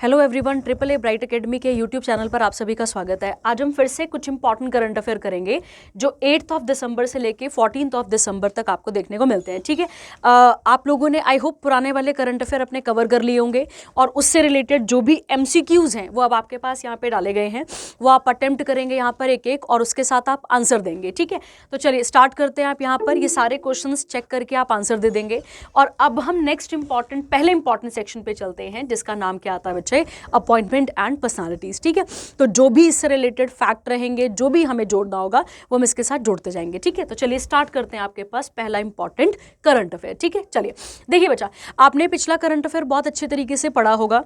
Hello everyone, triple a bright academy के YouTube channel पर आप सभी का स्वागत है। आज हम फिर से कुछ इंपॉर्टेंट करंट अफेयर करेंगे जो 8 दिसंबर से लेके 14 दिसंबर तक आपको देखने को मिलते हैं। ठीक है, आप लोगों ने आई होप पुराने वाले करंट अफेयर अपने कवर कर लिए होंगे और उससे रिलेटेड जो भी एमसीक्यूज हैं वो अब आपके पास यहाँ पे डाले गए हैं, वो आप अटेम्प्ट करेंगे यहाँ पर एक एक और उसके साथ आप आंसर देंगे। ठीक है, तो चलिए स्टार्ट करते हैं। आप यहाँ पर ये सारे क्वेश्चन चेक करके आप आंसर दे देंगे और अब हम नेक्स्ट पहले इंपॉर्टेंट सेक्शन पे चलते हैं जिसका नाम क्या आता है बच्चे, अपॉइंटमेंट एंड पर्सनालिटीज। ठीक है, तो जो भी इससे रिलेटेड फैक्ट रहेंगे, जो भी हमें जोड़ना होगा वो हम इसके साथ जोड़ते जाएंगे। ठीक है, तो चलिए स्टार्ट करते हैं। आपके पास पहला इंपॉर्टेंट करंट अफेयर। ठीक है, चलिए देखिए बच्चा, आपने पिछला करंट अफेयर बहुत अच्छे तरीके से पढ़ा होगा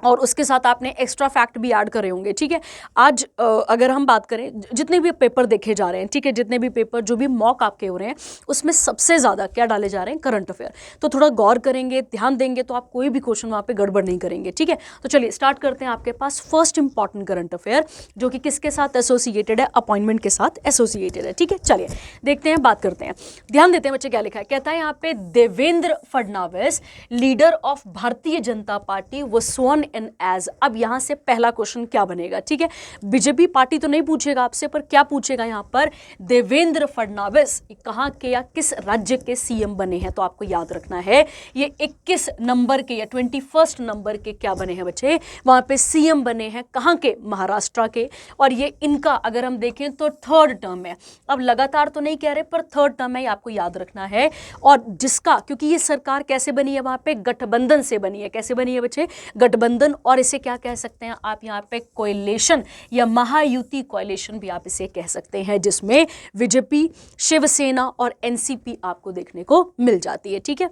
और उसके साथ आपने एक्स्ट्रा फैक्ट भी ऐड करे होंगे। ठीक है, आज अगर हम बात करें, जितने भी पेपर देखे जा रहे हैं, ठीक है, जितने भी पेपर जो भी मॉक आपके हो रहे हैं उसमें सबसे ज़्यादा क्या डाले जा रहे हैं, करंट अफेयर। तो थोड़ा गौर करेंगे, ध्यान देंगे तो आप कोई भी क्वेश्चन वहाँ पे गड़बड़ नहीं करेंगे। ठीक है, तो चलिए स्टार्ट करते हैं। आपके पास फर्स्ट इंपॉर्टेंट करंट अफेयर जो कि किसके साथ एसोसिएटेड है, अपॉइंटमेंट के साथ एसोसिएटेड है। ठीक है, चलिए देखते हैं, बात करते हैं, ध्यान देते हैं बच्चे क्या लिखा है। कहता है यहाँ पे, Devendra Fadnavis leader of Bharatiya Janata party वो स्वॉन इन एज। अब यहां से पहला क्वेश्चन क्या बनेगा, ठीक है, बीजेपी पार्टी तो नहीं पूछेगा आपसे, पर क्या पूछेगा यहां पर, देवेंद्र फडणवीस कहां के या किस राज्य के सीएम बने हैं। तो आपको याद रखना है ये 21 नंबर के या 21 नंबर के क्या बने हैं बच्चे, वहां पे सीएम बने हैं कहां के, महाराष्ट्र के। और ये इनका अगर हम देखें तो थर्ड टर्म है। अब लगातार तो नहीं कह रहे, पर थर्ड टर्म है, आपको याद रखना है। और जिसका, क्योंकि ये सरकार कैसे बनी है, वहां पे गठबंधन से बनी है। कैसे बनी है बच्चे, गठबंधन, और इसे क्या कह सकते हैं आप यहाँ पे, कोएलिशन या महायुति कोएलिशन भी आप इसे कह सकते हैं, जिसमें बीजेपी, शिवसेना और एनसीपी आपको देखने को मिल जाती है। ठीक है,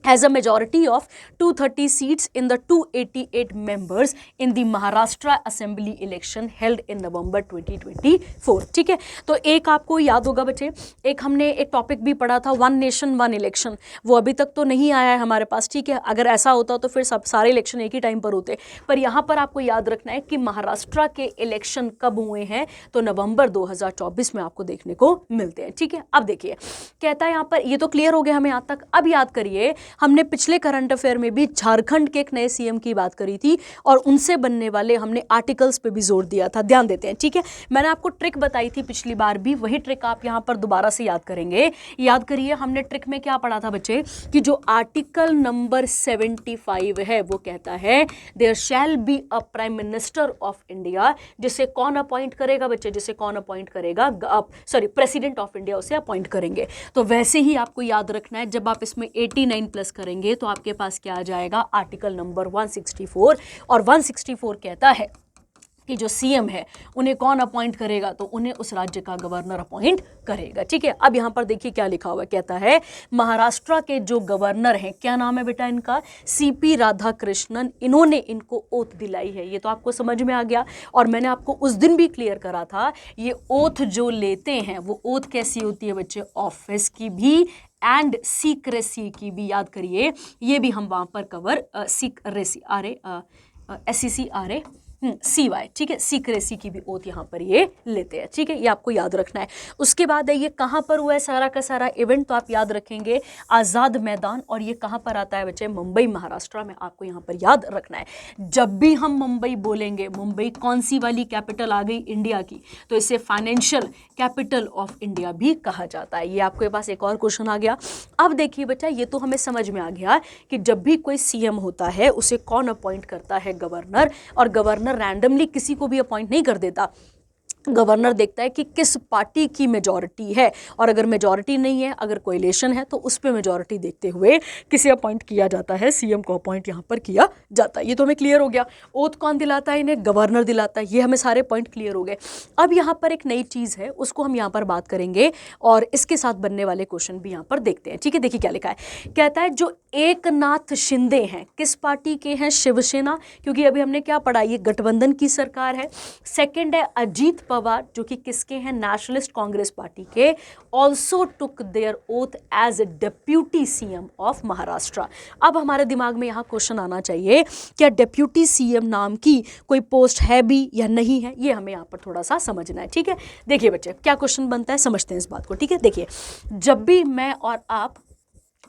has a majority of 230 seats in the 288 members in the Maharashtra Assembly election held in November 2024। ठीक है, तो एक आपको याद होगा बच्चे, एक हमने एक टॉपिक भी पढ़ा था, वन नेशन वन इलेक्शन, वो अभी तक तो नहीं आया है हमारे पास। ठीक है, अगर ऐसा होता तो फिर सब सारे इलेक्शन एक ही टाइम पर होते, पर यहाँ पर आपको याद रखना है कि महाराष्ट्र के इलेक्शन कब हुए हैं, तो नवंबर 2024 में आपको देखने को मिलते हैं। ठीक है, अब देखिए कहता है यहाँ पर, ये तो क्लियर हो गया हमें यहाँ तक। अब याद करिए, हमने पिछले करंट अफेयर में भी झारखंड के एक नए सीएम की बात करी थी और उनसे बनने वाले हमने आर्टिकल्स पे भी जोर दिया था। ध्यान देते हैं। ठीक है, मैंने आपको ट्रिक बताई थी पिछली बार भी, वही ट्रिक आप यहां पर दोबारा से याद करेंगे। याद करिए, हमने ट्रिक में क्या पढ़ा था बच्चे, कि जो आर्टिकल नंबर 75 है वो कहता है there shall be a prime minister of India, जिसे कौन अपॉइंट करेगा बच्चे, जिसे कौन अपॉइंट करेगा, प्रेसिडेंट ऑफ इंडिया उसे अपॉइंट करेंगे। तो वैसे ही आपको याद रखना है, जब आप इसमें 89 प्लस करेंगे तो आपके पास क्या आ जाएगा, आर्टिकल नंबर 164। और 164 कहता है कि जो सीएम है उन्हें कौन अपॉइंट करेगा, तो उन्हें उस राज्य का गवर्नर अपॉइंट करेगा। ठीक है, अब यहां पर देखिए क्या लिखा हुआ, कहता है महाराष्ट्र के जो गवर्नर हैं, क्या नाम है बेटा इनका, सीपी राधाकृष्णन, इन्होंने इनको ओथ दिलाई है। ये तो आपको समझ में आ गया, और मैंने आपको उस दिन भी क्लियर करा था, ये ओथ जो लेते हैं वो ओथ कैसी होती है बच्चे, ऑफिस की भी एंड सीक्रेसी की भी। याद करिए, ये भी हम वहां पर कवर, सीक्रेसी SECRA CY, ठीक है, सीक्रेसी की भी ओथ यहाँ पर ये लेते हैं। ठीक है, ये आपको याद रखना है। उसके बाद है, ये कहाँ पर हुआ है सारा का सारा इवेंट, तो आप याद रखेंगे आज़ाद मैदान, और ये कहाँ पर आता है बच्चे, मुंबई महाराष्ट्र में, आपको यहाँ पर याद रखना है। जब भी हम मुंबई बोलेंगे, मुंबई कौन सी वाली कैपिटल आ गई, इंडिया की, तो इसे फाइनेंशियल कैपिटल ऑफ इंडिया भी कहा जाता है। ये आपके पास एक और क्वेश्चन आ गया। अब देखिए बच्चा, ये तो हमें समझ में आ गया कि जब भी कोई सीएम होता है उसे कौन अपॉइंट करता है, गवर्नर, और गवर्नर रैंडमली किसी को भी अपॉइंट नहीं कर देता। गवर्नर देखता है कि किस पार्टी की मेजॉरिटी है, और अगर मेजॉरिटी नहीं है, अगर कोएलिशन है, तो उस पर मेजॉरिटी देखते हुए किसे अपॉइंट किया जाता है, सीएम को अपॉइंट यहाँ पर किया जाता है। ये तो हमें क्लियर हो गया। ओथ कौन दिलाता है इन्हें, गवर्नर दिलाता है। ये हमें सारे पॉइंट क्लियर हो गए। अब यहाँ पर एक नई चीज़ है, उसको हम यहाँ पर बात करेंगे और इसके साथ बनने वाले क्वेश्चन भी यहाँ पर देखते हैं। ठीक है, देखिए क्या लिखा है, कहता है जो एकनाथ शिंदे हैं किस पार्टी के हैं, शिवसेना, क्योंकि अभी हमने क्या पढ़ा, ये गठबंधन की सरकार है। सेकेंड है अजीत पवार, जो कि किसके हैं, नेशनलिस्ट कांग्रेस पार्टी के, also took their oath as deputy CM of Maharashtra. अब हमारे दिमाग में यहाँ क्वेश्चन आना चाहिए, क्या डेप्यूटी सीएम नाम की कोई पोस्ट है भी या नहीं है, ये हमें यहाँ पर थोड़ा सा समझना है। ठीक है, देखिए बच्चे क्या क्वेश्चन बनता है, समझते हैं इस बात को। ठीक है, देखिए, जब भी मैं और आप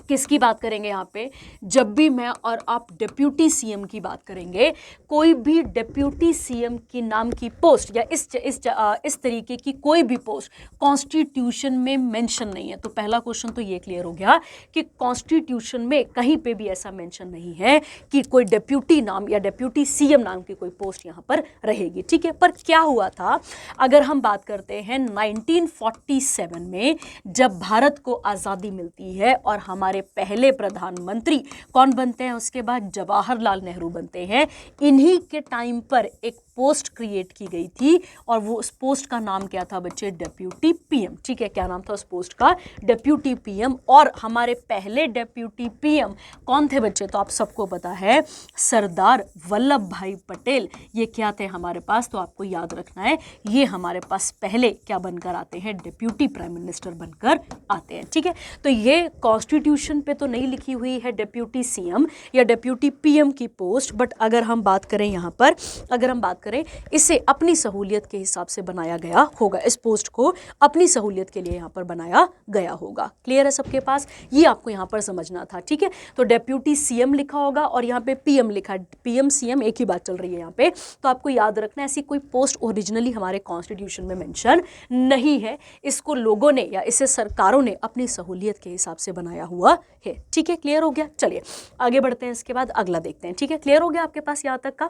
किसकी बात करेंगे यहाँ पे? जब भी मैं और आप डिप्यूटी सीएम की बात करेंगे, कोई भी डिप्यूटी सीएम की नाम की पोस्ट या इस तरीके की कोई भी पोस्ट कॉन्स्टिट्यूशन में मेंशन नहीं है। तो पहला क्वेश्चन तो ये क्लियर हो गया कि कॉन्स्टिट्यूशन में कहीं पे भी ऐसा मेंशन नहीं है कि कोई डिप्यूटी नाम या डिप्यूटी सीएम नाम की कोई पोस्ट यहाँ पर रहेगी, ठीक है। पर क्या हुआ था, अगर हम बात करते हैं 1947 में जब भारत को आज़ादी मिलती है और हमारे पहले प्रधानमंत्री कौन बनते हैं, उसके बाद जवाहरलाल नेहरू बनते हैं। इन्हीं के टाइम पर एक पोस्ट क्रिएट की गई थी और वो उस पोस्ट का नाम क्या था बच्चे? डिप्यूटी पीएम, ठीक है। क्या नाम था उस पोस्ट का? Deputy PM. और हमारे पहले डिप्यूटी पीएम कौन थे बच्चे? तो आप सबको पता है, सरदार वल्लभ भाई पटेल। ये क्या थे हमारे पास? तो आपको याद रखना है, ये हमारे पास पहले क्या बनकर आते हैं? डिप्यूटी प्राइम मिनिस्टर बनकर आते हैं, ठीक है। तो ये कॉन्स्टिट्यूशन पे तो नहीं लिखी हुई है डिप्यूटी सीएम या डिप्यूटी पीएम की पोस्ट, बट अगर हम बात करें यहाँ पर, अगर हम बात करें, इसे अपनी सहूलियत के हिसाब से बनाया गया होगा। इस पोस्ट को अपनी सहूलियत के लिए यहाँ पर बनाया गया होगा। क्लियर है सबके पास? ये आपको यहाँ पर समझना था, ठीक है। तो डिप्यूटी सीएम लिखा होगा और यहाँ पे पीएम लिखा है, पीएम सीएम एक ही बात चल रही है यहाँ पे। तो आपको याद रखना है, ऐसी कोई पोस्ट ओरिजिनली हमारे कॉन्स्टिट्यूशन में मेंशन नहीं है। इसको लोगों ने या इसे सरकारों ने अपनी सहूलियत के हिसाब से बनाया हुआ है, ठीक है। क्लियर हो गया? चलिए आगे बढ़ते हैं, इसके बाद अगला देखते हैं, ठीक है। क्लियर हो गया आपके पास यहाँ तक का?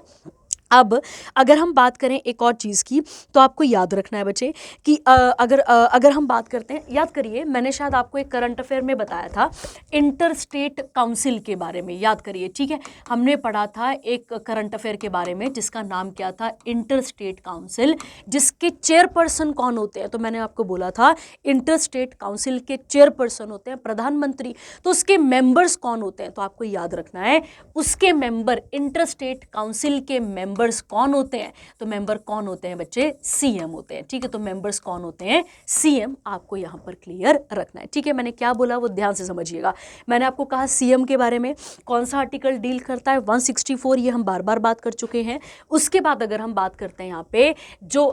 अब अगर हम बात करें एक और चीज़ की, तो आपको याद रखना है बच्चे कि अगर हम बात करते हैं, याद करिए मैंने शायद आपको एक करंट अफेयर में बताया था इंटर स्टेट काउंसिल के बारे में, याद करिए, ठीक है। हमने पढ़ा था एक करंट अफेयर के बारे में जिसका नाम क्या था? Inter state council. जिसके चेयरपर्सन कौन होते हैं? तो मैंने आपको बोला था इंटर स्टेट काउंसिल के चेयरपर्सन होते हैं प्रधानमंत्री। तो उसके मेंबर्स कौन होते हैं? तो आपको याद रखना है, उसके मेंबर, इंटर स्टेट काउंसिल के मेंबर्स कौन होते हैं? तो मेंबर कौन होते हैं बच्चे? सीएम होते हैं, ठीक है। तो मेंबर्स कौन होते हैं? सीएम। आपको यहां पर क्लियर रखना है, ठीक है। मैंने क्या बोला वो ध्यान से समझिएगा। मैंने आपको कहा सीएम के बारे में कौन सा आर्टिकल डील करता है? 164, ये हम बार बार बात कर चुके हैं। उसके बाद अगर हम बात करते हैं यहाँ पे जो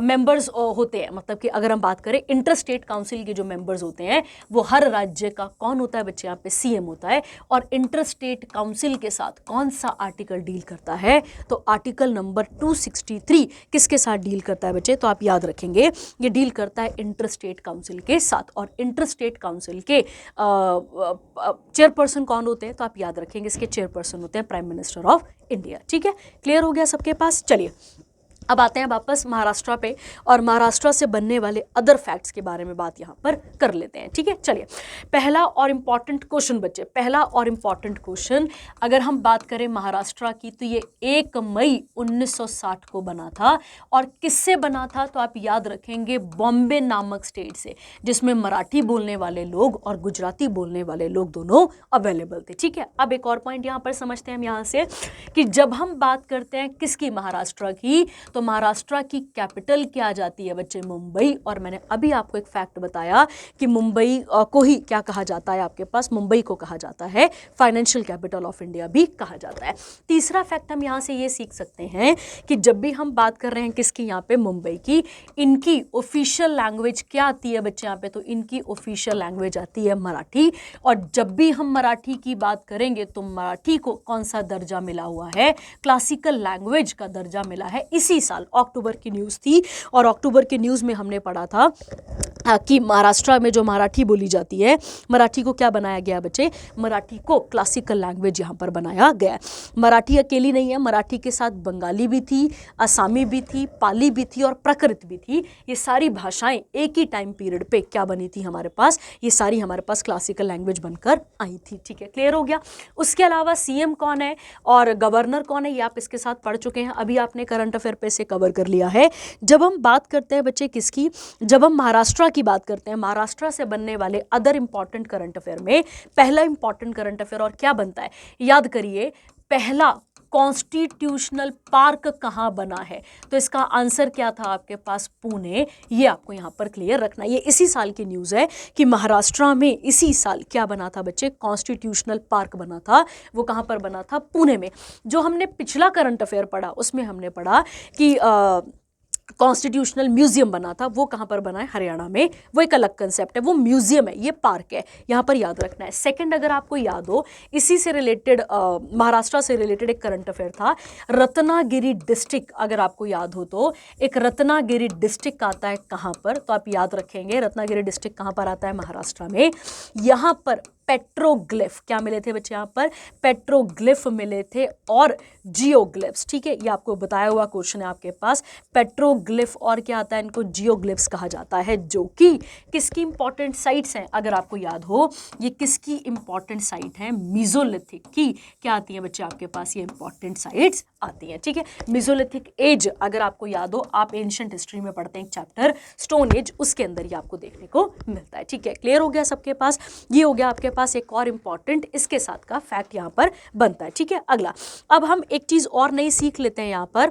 मेंबर्स होते हैं, मतलब कि अगर हम बात करें इंटर स्टेट काउंसिल के जो मेंबर्स होते हैं, वो हर राज्य का कौन होता है बच्चे? यहाँ पे सीएम होता है। और इंटर स्टेट काउंसिल के साथ कौन सा आर्टिकल डील करता है? तो आर्टिकल नंबर 263 किसके साथ डील करता है बच्चे? तो आप याद रखेंगे, ये डील करता है इंटर स्टेट काउंसिल के साथ। और इंटर स्टेट काउंसिल के चेयरपर्सन कौन होते हैं? तो आप याद रखेंगे, इसके चेयरपर्सन होते हैं प्राइम मिनिस्टर ऑफ इंडिया, ठीक है। क्लियर हो गया सबके पास? चलिए अब आते हैं वापस महाराष्ट्र पे और महाराष्ट्र से बनने वाले अदर फैक्ट्स के बारे में बात यहाँ पर कर लेते हैं, ठीक है। चलिए पहला और इम्पॉर्टेंट क्वेश्चन बच्चे, पहला और इम्पॉर्टेंट क्वेश्चन, अगर हम बात करें महाराष्ट्र की, तो ये 1 मई 1960 को बना था। और किससे बना था? तो आप याद रखेंगे, बॉम्बे नामक स्टेट से, जिसमें मराठी बोलने वाले लोग और गुजराती बोलने वाले लोग दोनों अवेलेबल थे, ठीक है। अब एक और पॉइंट यहाँ पर समझते हैं हम यहाँ से कि जब हम बात करते हैं किसकी? महाराष्ट्र की, तो महाराष्ट्र की कैपिटल क्या आ जाती है बच्चे? मुंबई। और मैंने अभी आपको एक फैक्ट बताया कि मुंबई को ही क्या कहा जाता है? आपके पास मुंबई को कहा जाता है फाइनेंशियल कैपिटल ऑफ इंडिया भी कहा जाता है। तीसरा फैक्ट हम यहाँ से ये सीख सकते हैं कि जब भी हम बात कर रहे हैं किसकी? यहाँ पे मुंबई की, इनकी ऑफिशियल लैंग्वेज क्या आती है बच्चे यहाँ पे? तो इनकी ऑफिशियल लैंग्वेज आती है मराठी। और जब भी हम मराठी की बात करेंगे तो मराठी को कौन सा दर्जा मिला हुआ है? क्लासिकल लैंग्वेज का दर्जा मिला है। इसी साल अक्टूबर की न्यूज़ थी और अक्टूबर की न्यूज़ में हमने पढ़ा था कि महाराष्ट्र में जो मराठी बोली जाती है, मराठी को क्या बनाया गया बच्चे? मराठी को क्लासिकल लैंग्वेज यहाँ पर बनाया गया। मराठी अकेली नहीं है, मराठी के साथ बंगाली भी थी, असमी भी थी, पाली भी थी और प्राकृत भी थी। ये सारी भाषाएं एक ही टाइम पीरियड पे क्या बनी थी हमारे पास? ये सारी हमारे पास क्लासिकल लैंग्वेज बनकर आई थी, ठीक है। क्लियर हो गया? उसके अलावा सीएम कौन है और गवर्नर कौन है, ये आप इसके साथ पढ़ चुके हैं, अभी आपने करंट अफेयर पे से कवर कर लिया है। जब हम बात करते हैं बच्चे किसकी? जब हम महाराष्ट्र की बात करते हैं, महाराष्ट्र से बनने वाले अदर इंपॉर्टेंट करंट अफेयर में पहला इंपॉर्टेंट करंट अफेयर और क्या बनता है? याद करिए, पहला कॉन्स्टिट्यूशनल पार्क कहाँ बना है? तो इसका आंसर क्या था आपके पास? पुणे। ये आपको यहाँ पर क्लियर रखना है। ये इसी साल की न्यूज़ है कि महाराष्ट्र में इसी साल क्या बना था बच्चे? कॉन्स्टिट्यूशनल पार्क बना था। वो कहाँ पर बना था? पुणे में। जो हमने पिछला करंट अफेयर पढ़ा उसमें हमने पढ़ा कि कॉन्स्टिट्यूशनल म्यूजियम बना था, वो कहाँ पर बना है? हरियाणा में। वो एक अलग कंसेप्ट है, वो म्यूजियम है, ये पार्क है, यहाँ पर याद रखना है। सेकंड, अगर आपको याद हो, इसी से रिलेटेड महाराष्ट्र से रिलेटेड एक करंट अफेयर था, रत्नागिरी डिस्ट्रिक्ट, अगर आपको याद हो तो एक रत्नागिरी डिस्ट्रिक्ट आता है कहाँ पर, तो आप याद रखेंगे रत्नागिरी डिस्ट्रिक्ट कहाँ पर आता है? महाराष्ट्र में। यहाँ पर पेट्रोग्लिफ क्या मिले थे बच्चे? यहाँ पर पेट्रोग्लिफ मिले थे और जियोग्लिफ्स, ठीक है, ये आपको बताया हुआ क्वेश्चन है आपके पास। पेट्रोग्लिफ और क्या आता है? इनको जियोग्लिफ्स कहा जाता है, जो कि किसकी इंपॉर्टेंट साइट्स हैं? अगर आपको याद हो, ये किसकी इंपॉर्टेंट साइट है? मीजोलिथिक की क्या आती है बच्चे आपके पास? ये इंपॉर्टेंट साइट्स आती हैं, ठीक है। मीजोलिथिक एज, अगर आपको याद हो, आप एंशिएंट हिस्ट्री में पढ़ते हैं एक चैप्टर स्टोन एज, उसके अंदर ये आपको देखने को मिलता है, ठीक है। क्लियर हो गया सबके पास? ये हो गया आपके पास एक और इंपॉर्टेंट इसके साथ का फैक्ट यहाँ पर बनता है, ठीक है। अगला, अब हम एक चीज और नई सीख लेते हैं यहाँ पर,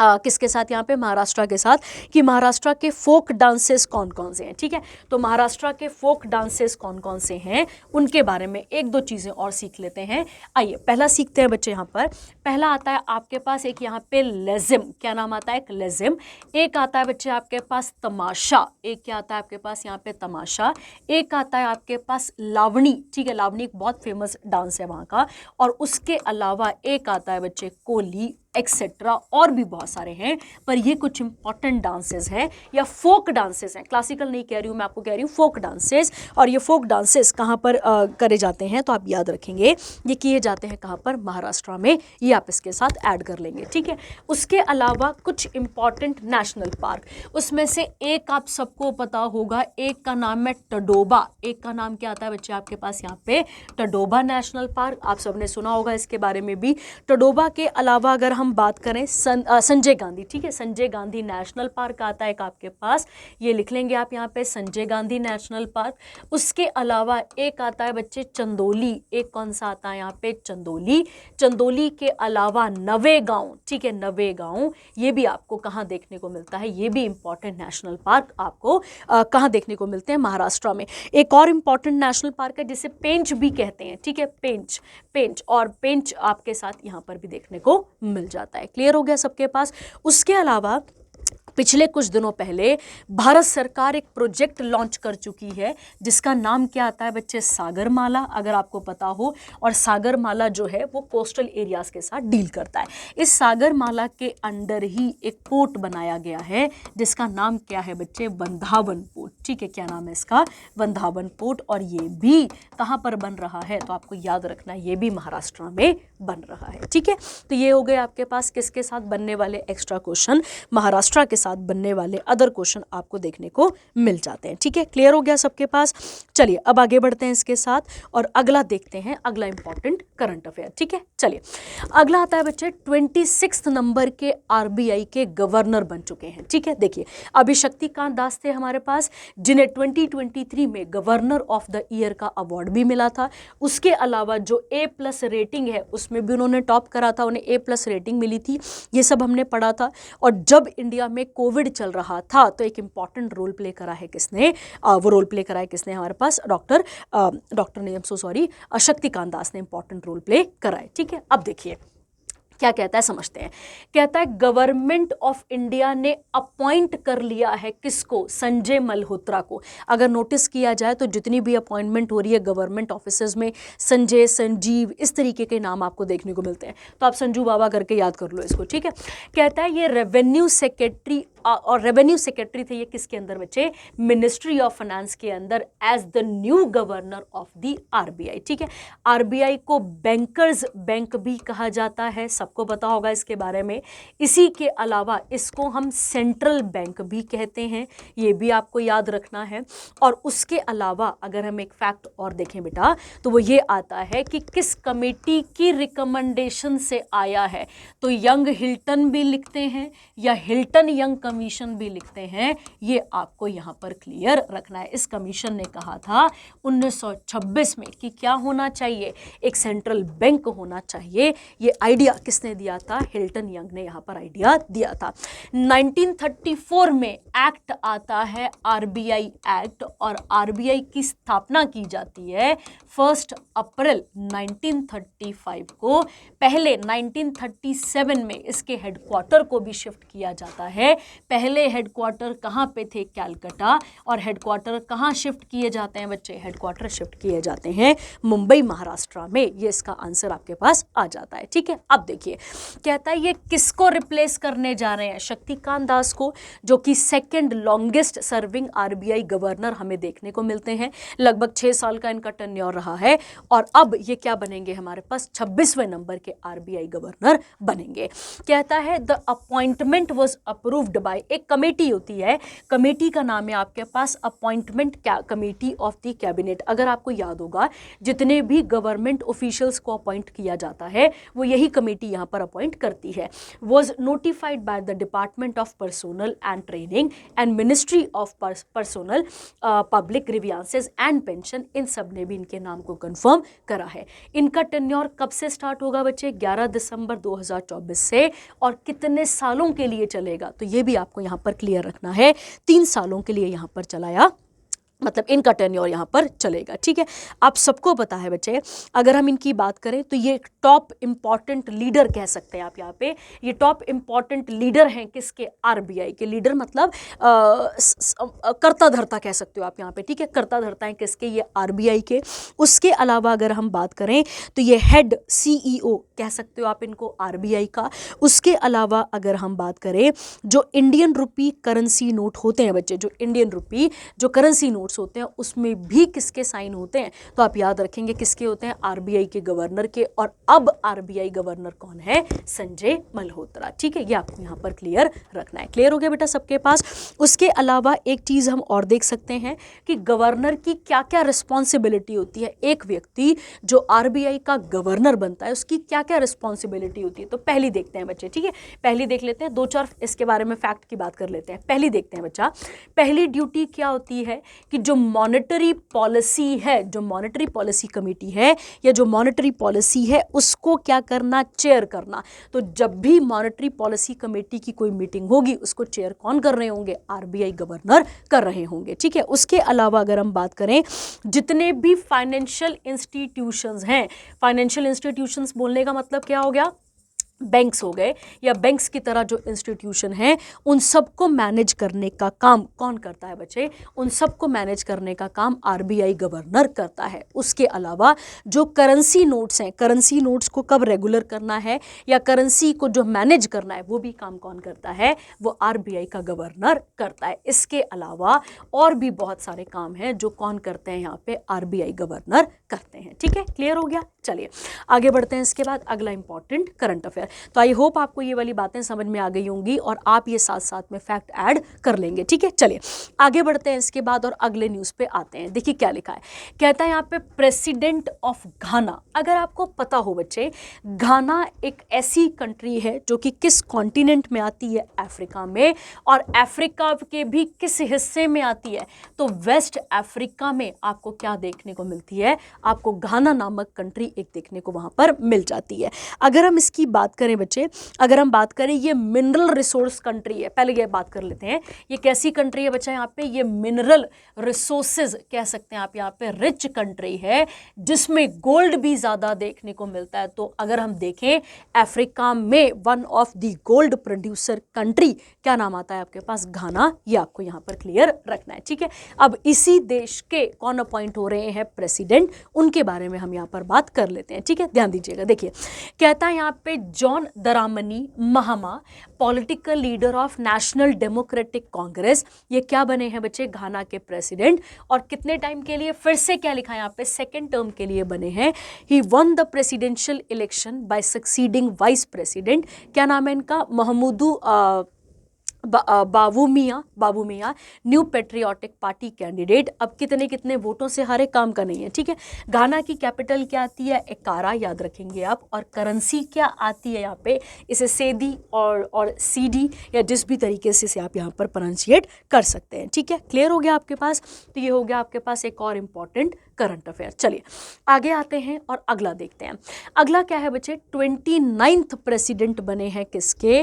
किसके साथ? यहाँ पे महाराष्ट्र के साथ, कि महाराष्ट्र के फोक डांसेस कौन कौन से हैं, ठीक है। तो महाराष्ट्र के फोक डांसेस कौन कौन से हैं, उनके बारे में एक दो चीज़ें और सीख लेते हैं। आइए पहला सीखते हैं बच्चे। यहाँ पर पहला आता है आपके पास एक यहाँ पे लेजिम, क्या नाम आता है? एक लेजिम। एक आता है बच्चे आपके पास तमाशा, एक क्या आता है आपके पास यहाँ पे? तमाशा। एक आता है आपके पास लावणी, ठीक है, लावणी एक बहुत फेमस डांस है वहाँ का। और उसके अलावा एक आता है बच्चे कोली, एक्सेट्रा, और भी बहुत सारे हैं, पर ये कुछ इंपॉर्टेंट डांसेस हैं या फोक डांसेस हैं। क्लासिकल नहीं कह रही हूँ मैं, आपको कह रही हूँ फोक डांसेस। और ये फोक डांसेस कहाँ पर करे जाते हैं? तो आप याद रखेंगे ये किए जाते हैं कहाँ पर? महाराष्ट्र में। ये आप इसके साथ ऐड कर लेंगे, ठीक है। उसके अलावा कुछ इंपॉर्टेंट नेशनल पार्क, उसमें से एक आप सबको पता होगा, एक का नाम है टडोबा। एक का नाम क्या आता है बच्चे आपके पास यहाँ पे? टडोबा नेशनल पार्क, आप सबने सुना होगा इसके बारे में भी। टडोबा के अलावा अगर हम बात करें संजय गांधी, ठीक है, संजय गांधी नेशनल पार्क आता है आपके पास, ये लिख लेंगे आप यहाँ पे, संजय गांधी नेशनल पार्क। उसके अलावा एक आता है बच्चे चंदोली, एक कौन सा आता है यहाँ पे? चंदोली। चंदोली के अलावा नवेगांव, ठीक है, नवेगांव, ये भी आपको कहाँ देखने को मिलता है? ये भी इंपॉर्टेंट नेशनल पार्क आपको कहाँ देखने को मिलते हैं? महाराष्ट्र में। एक और इंपॉर्टेंट नेशनल पार्क है जिसे पेंच भी कहते हैं, ठीक है, पेंच, पेंच, और पेंच आपके साथ यहाँ पर भी देखने को मिल जाता है। क्लियर हो गया सबके पास? उसके अलावा पिछले कुछ दिनों पहले भारत सरकार एक प्रोजेक्ट लॉन्च कर चुकी है जिसका नाम क्या आता है बच्चे? सागरमाला, अगर आपको पता हो। और सागरमाला जो है वो कोस्टल एरियाज के साथ डील करता है। इस सागरमाला के अंडर ही एक पोर्ट बनाया गया है जिसका नाम क्या है बच्चे? वंधावन पोर्ट, ठीक है। क्या नाम है इसका? वंधावन पोर्ट। और ये भी कहाँ पर बन रहा है? तो आपको याद रखना, ये भी महाराष्ट्र में बन रहा है, ठीक है। तो ये हो गए आपके पास किसके साथ बनने वाले एक्स्ट्रा क्वेश्चन, महाराष्ट्र के साथ बनने वाले अदर क्वेश्चन आपको देखने को मिल जाते हैं, ठीक है। क्लियर हो गया सबके पास? चलिए अब आगे बढ़ते हैं इसके साथ और अगला देखते हैं, अगला इंपॉर्टेंट करंट अफेयर, ठीक है। चलिए अगला आता है बच्चे 26 नंबर के आरबीआई के गवर्नर बन चुके हैं, ठीक है। देखिए अभी शक्तिकांत दास थे हमारे पास, जिन्हें 2023 में गवर्नर ऑफ द ईयर का अवार्ड भी मिला था। उसके अलावा जो A+ रेटिंग है उसमें भी उन्होंने टॉप करा था, उन्हें A+ रेटिंग मिली थी, ये सब हमने पढ़ा था। और जब इंडिया में कोविड चल रहा था तो एक इंपॉर्टेंट रोल प्ले करा है किसने? वो रोल प्ले करा है किसने हमारे पास? डॉक्टर ने, शक्तिकांत दास ने इंपॉर्टेंट रोल प्ले करा है, ठीक है। अब देखिए क्या कहता है, समझते हैं। कहता है गवर्नमेंट ऑफ इंडिया ने अपॉइंट कर लिया है किसको? संजय मल्होत्रा को। अगर नोटिस किया जाए तो जितनी भी अपॉइंटमेंट हो रही है गवर्नमेंट ऑफिसर्स में, संजय, संजीव, इस तरीके के नाम आपको देखने को मिलते हैं। तो आप संजू बाबा करके याद कर लो इसको, ठीक है। कहता है ये रेवेन्यू सेक्रेटरी, और रेवेन्यू सेक्रेटरी थे ये किसके अंदर बच्चे? मिनिस्ट्री ऑफ फाइनेंस के अंदर, as the new governor of the RBI, ठीक है। आरबीआई को बैंकर्स बैंक भी कहा जाता है, सबको पता होगा इसके बारे में। इसी के अलावा इसको हम सेंट्रल बैंक भी कहते हैं, ये भी आपको याद रखना है। और उसके अलावा अगर हम एक फैक्ट और देखें बेटा तो वो ये आता है कि किस कमेटी की रिकमेंडेशन से आया है। तो यंग हिल्टन भी लिखते हैं या हिल्टन यंग कमीशन भी लिखते हैं, ये आपको यहाँ पर क्लियर रखना है। इस कमीशन ने कहा था 1926 में कि क्या होना चाहिए? एक सेंट्रल बैंक होना चाहिए। ये आइडिया किसने दिया था? हिल्टन यंग ने यहाँ पर आइडिया दिया था। 1934 में एक्ट आता है आरबीआई एक्ट, और आरबीआई की स्थापना की जाती है 1 अप्रैल 1935 को। पहले 1937 में इसके हेडक्वार्टर को भी शिफ्ट किया जाता है। पहले हेडक्वार्टर कहाँ पे थे? कैलकाटा। और हेडक्वार्टर कहाँ शिफ्ट किए जाते हैं बच्चे? हेडक्वार्टर शिफ्ट किए जाते हैं मुंबई महाराष्ट्र में। ये इसका आंसर आपके पास आ जाता है। ठीक है, अब देखिए कहता है ये किसको रिप्लेस करने जा रहे हैं? शक्तिकांत दास को, जो कि second longest serving RBI governor हमें देखने को मिलते हैं। लगभग 6 साल का इनका टेन्योर रहा है, और अब ये क्या बनेंगे? हमारे पास 26वें नंबर के आरबीआई गवर्नर बनेंगे। कहता है the appointment was approved by, एक कमेटी होती है, कमेटी का नाम है आपके पास appointment committee of the cabinet. अगर आपको याद होगा, जितने भी गवर्नमेंट ऑफिशियल्स को अपॉइंट किया जाता है वो यही कमेटी यहाँ पर अपॉइंट करती है। Was notified by the department of personnel and training and ministry of personnel public grievances and pension, इन सब ने भी इनके नाम को कंफर्म करा है। इनका टेन्योर कब से स्टार्ट होगा बच्चे? 11 दिसंबर 2024 से, और कितने सालों के लिए चलेगा? तो ये भी आपको यहाँ पर क्लियर रखना है, 3 सालों के लिए यहाँ पर चलाया, मतलब इनका टेन्योर यहाँ पर चलेगा। ठीक है, आप सबको पता है बच्चे, अगर हम इनकी बात करें तो ये टॉप इंपॉर्टेंट लीडर कह सकते हैं आप यहाँ पे। ये टॉप इंपॉर्टेंट लीडर हैं किसके? आरबीआई के। लीडर मतलब कर्ता धर्ता कह सकते हो आप यहाँ पे। ठीक है, कर्ता धर्ता हैं किसके? ये आरबीआई के। उसके अलावा अगर हम बात करें तो ये हेड सीईओ कह सकते हो आप इनको आरबीआई का। उसके अलावा अगर हम बात करें, जो इंडियन रुपी करेंसी नोट होते हैं बच्चे, जो इंडियन रुपी जो करेंसी नोट्स होते हैं उसमें भी किसके साइन होते हैं? तो आप याद रखेंगे किसके होते हैं? आरबीआई के गवर्नर के। और अब आरबीआई गवर्नर कौन है? संजय मल्होत्रा। ठीक है, ये आपको यहाँ पर क्लियर रखना है। क्लियर हो गया बेटा सबके पास? उसके अलावा एक चीज हम और देख सकते हैं कि गवर्नर की क्या क्या रिस्पॉन्सिबिलिटी होती है। एक व्यक्ति जो आरबीआई का गवर्नर बनता है उसकी क्या क्या रिस्पॉन्सिबिलिटी होती है, तो पहली देखते हैं बच्चे। ठीक है, पहली देख लेते हैं, 2-4 इसके बारे में फैक्ट की बात कर लेते हैं। पहली देखते हैं बच्चा, पहली ड्यूटी क्या होती है कि जो मॉनेटरी पॉलिसी है, जो मॉनेटरी पॉलिसी कमेटी है या जो मॉनेटरी पॉलिसी है उसको क्या करना? चेयर करना। तो जब भी मॉनेटरी पॉलिसी कमेटी की कोई मीटिंग होगी उसको चेयर कौन कर रहे होंगे? आरबीआई गवर्नर कर रहे होंगे। ठीक है, उसके अलावा अगर हम बात करें, जितने भी फाइनेंशियल इंस्टीट्यूशंस हैं, फाइनेंशियल इंस्टीट्यूशंस बोलने का मतलब क्या हो गया? बैंक्स हो गए, या बैंक्स की तरह जो इंस्टीट्यूशन है, उन सबको मैनेज करने का काम कौन करता है बच्चे? उन सबको मैनेज करने का काम आरबीआई गवर्नर करता है। उसके अलावा जो करेंसी नोट्स हैं, करेंसी नोट्स को कब रेगुलर करना है या करेंसी को जो मैनेज करना है वो भी काम कौन करता है? वो आरबीआई का गवर्नर करता है। इसके अलावा और भी बहुत सारे काम हैं जो कौन करते हैं? यहाँ पे आरबीआई गवर्नर करते हैं। ठीक है, क्लियर हो गया? चलिए आगे बढ़ते हैं। इसके बाद अगला इंपॉर्टेंट करंट अफेयर। तो आई होप आपको ये वाली बातें समझ में आ गई होंगी और आप ये साथ साथ में फैक्ट ऐड कर लेंगे। ठीक है, चलिए आगे बढ़ते हैं इसके बाद और अगले न्यूज़ पे आते हैं। देखिए क्या लिखा है, कहता है यहाँ पे प्रेसिडेंट ऑफ घाना। अगर आपको पता हो बच्चे, घाना एक ऐसी कंट्री है जो कि किस कॉन्टिनेंट में आती है? अफ्रीका में। और अफ्रीका के भी किस हिस्से में आती है? तो वेस्ट अफ्रीका में आपको क्या देखने को मिलती है? आपको घाना नामक कंट्री एक देखने को वहां पर मिल जाती है। अगर हम इसकी बात करें बच्चे, अगर हम बात करें, ये मिनरल रिसोर्स कंट्री है। पहले ये बात कर लेते हैं, ये कैसी कंट्री है बच्चा? यहाँ पे ये मिनरल रिसोर्सेज कह सकते हैं आप, यहाँ पे रिच कंट्री है जिसमें गोल्ड भी ज्यादा देखने को मिलता है। तो अगर हम देखें अफ्रीका में one of the gold producer country क्या नाम आता है आपके पास? घाना। ये आपको यहाँ पर क्लियर रखना है। ठीक है, अब इसी देश के कौन अपॉइंट हो रहे हैं प्रेसिडेंट, उनके बारे में हम यहाँ पर बात कर लेते हैं। ठीक है, ध्यान दीजिएगा। देखिए कहता है यहाँ पे John Dramani Mahama, political leader of national democratic congress, ये क्या बने हैं बच्चे? घाना के प्रेसिडेंट। और कितने टाइम के लिए? फिर से क्या लिखा है यहाँ पे? सेकेंड टर्म के लिए बने हैं। He won the presidential election by succeeding vice president, क्या नाम है इनका? महमूदू बाबू मियाँ न्यू पेट्रियाटिक पार्टी कैंडिडेट। अब कितने कितने वोटों से हारे, काम का नहीं है। ठीक है, घाना की कैपिटल क्या आती है? एकारा, याद रखेंगे आप। और करेंसी क्या आती है यहाँ पे? इसे सेदी और सीडी या जिस भी तरीके से आप यहाँ पर प्रोनाउंशिएट कर सकते हैं। ठीक है, क्लियर हो गया आपके पास? तो ये हो गया आपके पास एक और इम्पॉर्टेंट करंट अफेयर। चलिए आगे आते हैं और अगला देखते हैं। अगला क्या है बच्चे, 29th प्रेसिडेंट बने हैं किसके,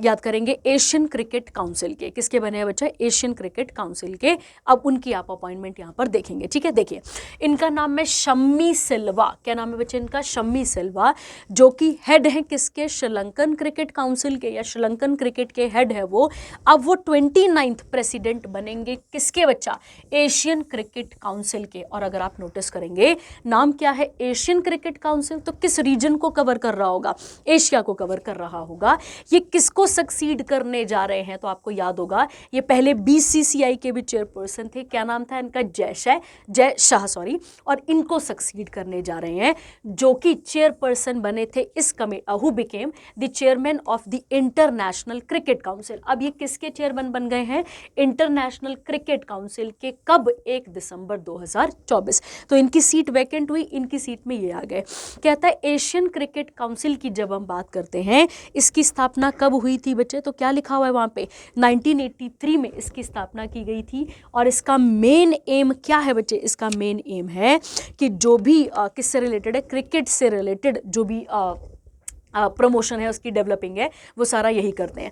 याद करेंगे एशियन क्रिकेट काउंसिल के। किसके बने हैं बच्चे, एशियन क्रिकेट काउंसिल के। अब उनकी आप अपॉइंटमेंट यहाँ पर देखेंगे, ठीक है। देखिए इनका नाम है शम्मी सिल्वा। क्या नाम है बच्चे इनका, शम्मी सिल्वा, जो कि हेड हैं किसके, श्रीलंकन क्रिकेट काउंसिल के, या श्रीलंकन क्रिकेट के हेड है वो। अब वो 29th प्रेसिडेंट बनेंगे किसके बच्चा, एशियन क्रिकेट काउंसिल के। और अगर आप नोटिस करेंगे नाम क्या है, एशियन क्रिकेट काउंसिल, तो किस रीजन को कवर कर रहा होगा, एशिया को कवर कर रहा होगा। ये किसको सक्सीड करने जा रहे हैं, तो आपको याद होगा ये पहले BCCI के भी चेयरपर्सन थे। क्या नाम था इनका, जय शाह सॉरी। और इनको सक्सीड करने जा रहे हैं जो कि चेयरपर्सन बने थे इस who became the chairman of the international cricket council. अब ये किसके चेयरमैन बन गए हैं, इंटरनेशनल क्रिकेट काउंसिल के। कब, 1 दिसंबर 2024। तो इनकी सीट वैकेंट हुई, इनकी सीट में ये आ गए। कहता है एशियन क्रिकेट काउंसिल की जब हम बात करते हैं, इसकी स्थापना कब हुई थी बच्चे, तो क्या लिखा हुआ है वहाँ पे, 1983 में इसकी स्थापना की गई थी। और इसका मेन एम क्या है बच्चे, इसका मेन एम है कि जो भी किससे रिलेटेड है, क्रिकेट से रिलेटेड जो भी प्रमोशन है उसकी, डेवलपिंग है, वो सारा यही करते हैं।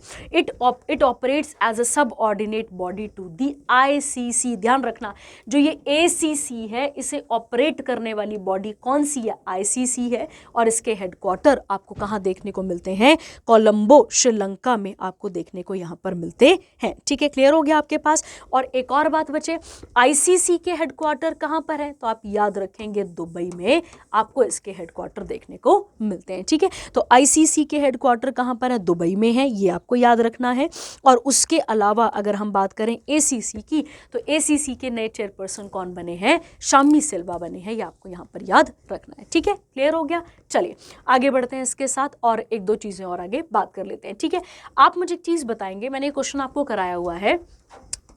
It operates as a subordinate body to the ICC। ध्यान रखना जो ये ACC है इसे ऑपरेट करने वाली बॉडी कौन सी है, ICC है। और इसके हेडक्वार्टर आपको कहाँ देखने को मिलते हैं, कोलंबो श्रीलंका में आपको देखने को यहाँ पर मिलते हैं। ठीक है, क्लियर हो गया आपके पास। और एक और बात बचे, ICC के हेडक्वार्टर कहाँ पर है, तो आप याद रखेंगे दुबई में आपको इसके हेडक्वार्टर देखने को मिलते हैं। ठीक है, तो ICC के हेडक्वार्टर कहाँ पर है, दुबई में है, ये आपको याद रखना है। और उसके अलावा अगर हम बात करें ACC की, तो ACC के नए चेयरपर्सन कौन बने हैं, शम्मी सिल्वा बने हैं, ये आपको यहाँ पर याद रखना है। ठीक है, क्लियर हो गया। चलिए आगे बढ़ते हैं इसके साथ और एक दो चीज़ें और आगे बात कर लेते हैं। ठीक है, आप मुझे एक चीज़ बताएंगे, मैंने क्वेश्चन आपको कराया हुआ है,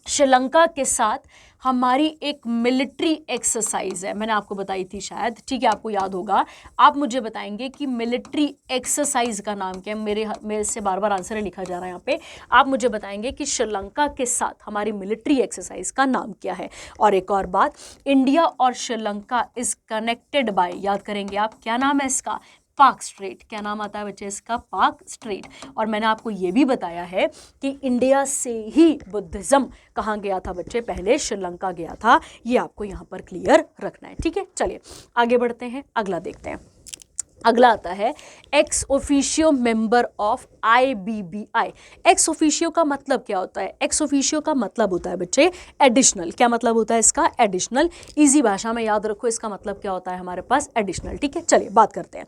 श्रीलंका के साथ हमारी एक मिलिट्री एक्सरसाइज है, मैंने आपको बताई थी शायद, ठीक है, आपको याद होगा। आप मुझे बताएंगे कि मिलिट्री एक्सरसाइज का नाम क्या है। मेरे से बार बार आंसर लिखा जा रहा है यहाँ पे। आप मुझे बताएंगे कि श्रीलंका के साथ हमारी मिलिट्री एक्सरसाइज का नाम क्या है। और एक और बात, इंडिया और श्रीलंका इज कनेक्टेड बाय, याद करेंगे आप, क्या नाम है इसका, पाक स्ट्रेट। क्या नाम आता है बच्चे इसका, पाक स्ट्रेट। और मैंने आपको ये भी बताया है कि इंडिया से ही बुद्धिज्म कहाँ गया था बच्चे, पहले श्रीलंका गया था। ये आपको यहाँ पर क्लियर रखना है। ठीक है, चलिए आगे बढ़ते हैं, अगला देखते हैं। अगला आता है x officio member of IBBI। Ex officio का मतलब क्या होता है, एक्स ऑफिशियो का मतलब होता है बच्चे एडिशनल। क्या मतलब होता है इसका, एडिशनल। इजी भाषा में याद रखो इसका मतलब क्या होता है हमारे पास, एडिशनल। ठीक है, चलिए बात करते हैं।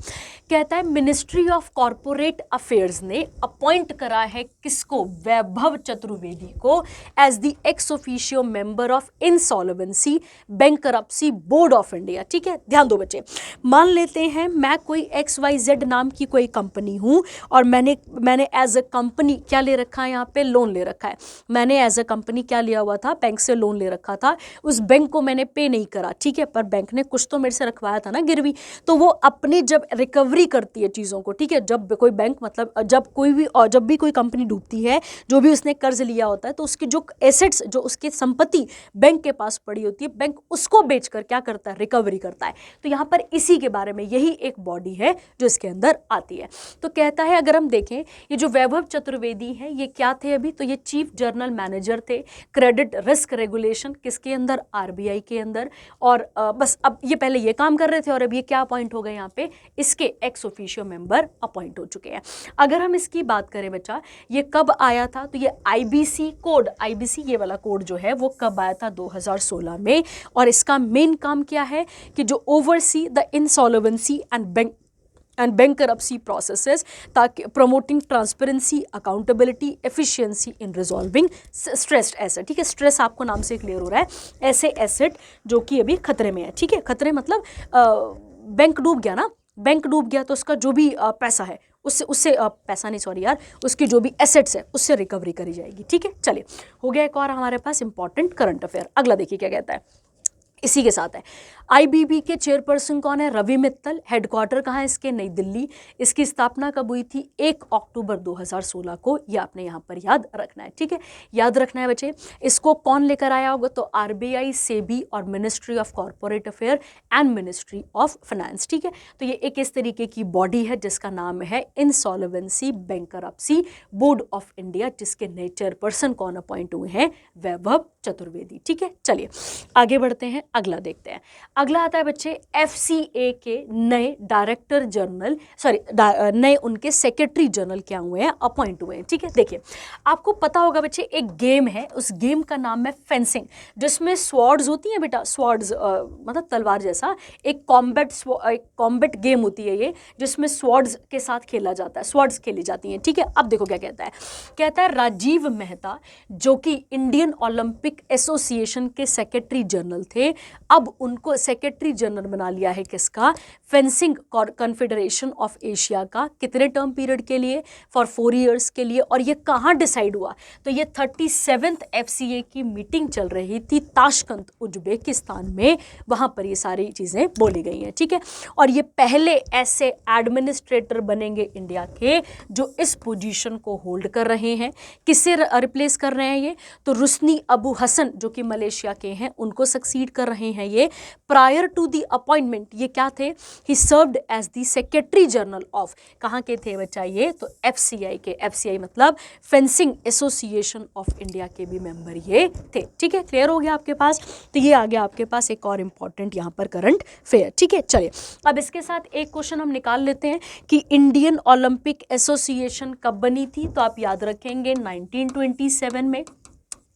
कहता है मिनिस्ट्री ऑफ कॉर्पोरेट अफेयर्स ने अपॉइंट करा है किसको, वैभव चतुर्वेदी को as the ex officio member of insolvency bankruptcy board of India. ठीक है, ध्यान दो बच्चे, मान लेते हैं मैं कोई XYZ नाम की कोई कंपनी हूं और मैंने एज अ कंपनी क्या ले रखा है, यहाँ पे लोन ले रखा है। मैंने एज अ कंपनी क्या लिया हुआ था, बैंक से लोन ले रखा था। उस बैंक को मैंने पे नहीं करा, ठीक है, पर बैंक ने कुछ तो मेरे से रखवाया था ना गिरवी। तो वो अपनी जब रिकवरी करती है चीज़ों को, ठीक है, जब कोई बैंक मतलब जब भी कोई कंपनी डूबती है, जो भी उसने कर्ज लिया होता है, तो उसकी जो एसेट्स, जो उसकी संपत्ति बैंक के पास पड़ी होती है, बैंक उसको बेचकर क्या करता है, रिकवरी करता है। तो यहाँ पर इसी के बारे में, यही एक बॉडी है जो इसके अंदर आती है। तो कहता है अगर हम देखें ये जो वैभव चतुर्वेदी है ये क्या थे अभी, तो ये चीफ जनरल मैनेजर थे क्रेडिट रिस्क रेगुलेशन किसके अंदर, RBI के अंदर। और बस अब ये पहले ये काम कर रहे थे और अब ये क्या अपॉइंट हो गए, यहाँ पे इसके एक्स ऑफिशियो मेंबर अपॉइंट हो चुके हैं। अगर हम इसकी बात करें बच्चा, ये कब आया था, तो ये IBC कोड, IBC ये वाला कोड जो है वो कब आया था, 2016 में। और इसका मेन काम क्या है कि जो oversee the insolvency and bankruptcy processes, ताकि प्रमोटिंग ट्रांसपेरेंसी, अकाउंटेबिलिटी, एफिशिएंसी इन रिजॉल्विंग स्ट्रेस्ड एसेट। ठीक है, स्ट्रेस आपको नाम से क्लियर हो रहा है, ऐसे एसेट जो कि अभी खतरे में है। ठीक है, खतरे मतलब बैंक डूब गया ना, बैंक डूब गया तो उसका जो भी पैसा है उससे पैसा नहीं सॉरी यार, उसकी जो भी एसेट्स है उससे रिकवरी करी जाएगी। ठीक है, चलिए हो गया एक और हमारे पास इंपॉर्टेंट करंट अफेयर। अगला देखिए क्या कहता है, इसी के साथ है। आईबीबी के चेयरपर्सन कौन है? रवि मित्तल। हेडक्वार्टर कहाँ है इसके? नई दिल्ली। इसकी स्थापना कब हुई थी? 1 अक्टूबर 2016 को। ये आपने यहाँ पर याद रखना है, ठीक है, याद रखना है बच्चे। इसको कौन लेकर आया होगा? तो आरबीआई, सेबी और ministry of corporate affair and ministry of finance, ठीक है। तो ये एक इस तरीके की बॉडी है जिसका नाम है insolvency bankruptcy board of India, जिसके नए चेयरपर्सन कौन अपॉइंट हुए हैं? वैभव चतुर्वेदी, ठीक है। चलिए आगे बढ़ते हैं, अगला देखते हैं। अगला आता है बच्चे एफसीए के नए डायरेक्टर जनरल, नए उनके सेक्रेटरी जनरल क्या हुए हैं? अपॉइंट हुए हैं, ठीक है। देखिए आपको पता होगा बच्चे, एक गेम है, उस गेम का नाम है फेंसिंग, जिसमें स्वॉर्ड्स होती हैं बेटा, स्वॉर्ड्स मतलब तलवार जैसा, एक कॉम्बैट गेम होती है ये, जिसमें स्वॉर्ड्स के साथ खेला जाता है, स्वॉर्ड्स खेली जाती हैं, ठीक है। अब देखो क्या कहता है राजीव मेहता, जो कि इंडियन ओलंपिक एसोसिएशन के सेक्रेटरी जनरल थे, अब उनको सेक्रेटरी जनरल बना लिया है किसका? फेंसिंग कॉन्फेडरेशन ऑफ एशिया का। कितने टर्म पीरियड के लिए? फॉर 4 ईयर्स के लिए। और ये कहाँ डिसाइड हुआ? तो ये 37th एफसीए की मीटिंग चल रही थी ताशकंद उज्बेकिस्तान में, वहां पर ये सारी चीजें बोली गई हैं, ठीक है। और ये पहले ऐसे एडमिनिस्ट्रेटर बनेंगे इंडिया के जो इस पोजीशन को होल्ड कर रहे हैं। किससे रिप्लेस कर रहे हैं ये? तो रुस्नी अबू हसन, जो कि मलेशिया के हैं, उनको सक्सीड कर रहे हैं ये। प्रायर टू द अपॉइंटमेंट ये क्या थे? He served as the secretary general of, कहाँ के थे बच्चा ये? तो एफसीआई के। एफसीआई मतलब फेंसिंग एसोसिएशन ऑफ इंडिया के भी मेंबर ये थे, ठीक है। क्लियर हो गया आपके पास? तो ये आ गया आपके पास एक और इंपॉर्टेंट यहाँ पर करंट फेयर, ठीक है। चलिए अब इसके साथ एक क्वेश्चन हम निकाल लेते हैं कि इंडियन ओलंपिक एसोसिएशन कब बनी थी? तो आप याद रखेंगे 1927 में।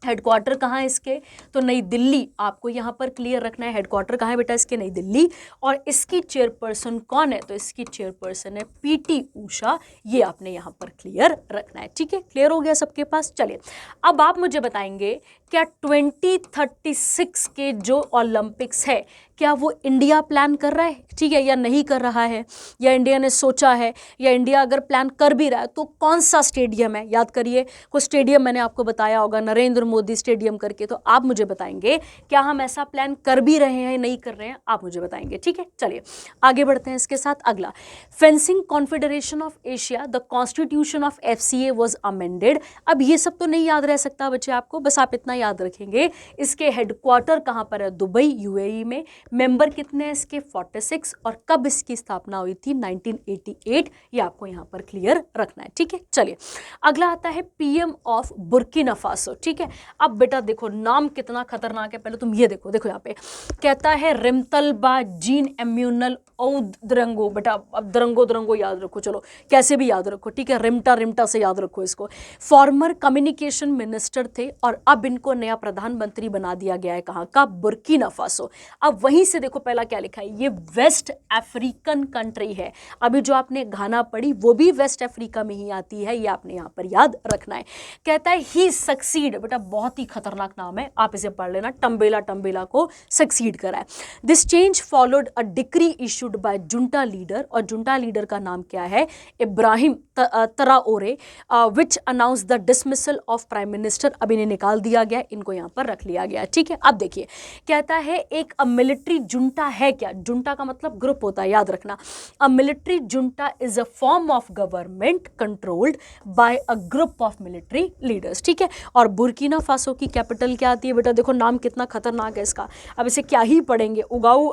हेडक्वार्टर कहाँ है इसके? तो नई दिल्ली। आपको यहाँ पर क्लियर रखना है, हेडक्वार्टर कहाँ है बेटा इसके? नई दिल्ली। और इसकी चेयरपर्सन कौन है? तो इसकी चेयरपर्सन है पीटी ऊषा। ये आपने यहाँ पर क्लियर रखना है, ठीक है। क्लियर हो गया सबके पास? चलिए अब आप मुझे बताएंगे, क्या 2036 के जो ओलंपिक्स है, क्या वो इंडिया प्लान कर रहा है, ठीक है, या नहीं कर रहा है, या इंडिया ने सोचा है, या इंडिया अगर प्लान कर भी रहा है तो कौन सा स्टेडियम है? याद करिए, कुछ स्टेडियम मैंने आपको बताया होगा, नरेंद्र मोदी स्टेडियम करके। तो आप मुझे बताएंगे क्या हम ऐसा प्लान कर भी रहे हैं, नहीं कर रहे हैं, आप मुझे बताएंगे, ठीक है। चलिए आगे बढ़ते हैं इसके साथ। अगला, fencing confederation of Asia, the constitution of FCA was amended. अब ये सब तो नहीं याद रह सकता बच्चे आपको, बस आप इतना याद रखेंगे, इसके हेडक्वार्टर कहाँ पर है? दुबई, यूएई में। मेंबर कितने हैं इसके? 46। और कब इसकी स्थापना हुई थी? 1988। ये आपको यहाँ पर क्लियर रखना है, ठीक है। चलिए अगला आता है पीएम ऑफ बुर्किना फासो, ठीक है। अब बेटा देखो नाम कितना खतरनाक है, पहले तुम ये देखो, देखो यहाँ पे कहता है रिमतलबा जीन एम्यूनल द्रंगो। बेटा अब द्रंगो याद रखो, चलो कैसे भी याद रखो, ठीक है, रिमटा से याद रखो इसको। फॉर्मर कम्युनिकेशन मिनिस्टर थे और अब इनको नया प्रधानमंत्री बना दिया गया है, कहाँ का? Burkina Faso. अब वहीं से देखो पहला क्या लिखा है, ये वेस्ट अफ्रीकन कंट्री है। अभी जो आपने घाना पढ़ी वो भी वेस्ट अफ्रीका में ही आती है, ये आपने यहाँ पर याद रखना है। कहता है ही सक्सीड, बेटा बहुत ही खतरनाक नाम है, आप इसे पढ़ लेना, टम्बेला को सक्सीड करा है। This change followed a decree issued by junta leader, और जुंटा लीडर का नाम क्या है? Ibrahim Traore, which announce the dismissal of prime minister. अब इन्हें निकाल दिया गया, इनको यहाँ पर रख लिया गया, ठीक है। अब देखिए कहता है एक मिलिट्री जुंटा है क्या? जुंटा का मतलब ग्रुप होता है, याद रखना। A military junta is a form of government controlled by a group of military leaders, ठीक है। और बुर्किना फासो की कैपिटल क्या आती है? बेटा देखो नाम कितना खतरनाक है इसका, अब इसे क्या ही पढ़ेंगे, उगाऊ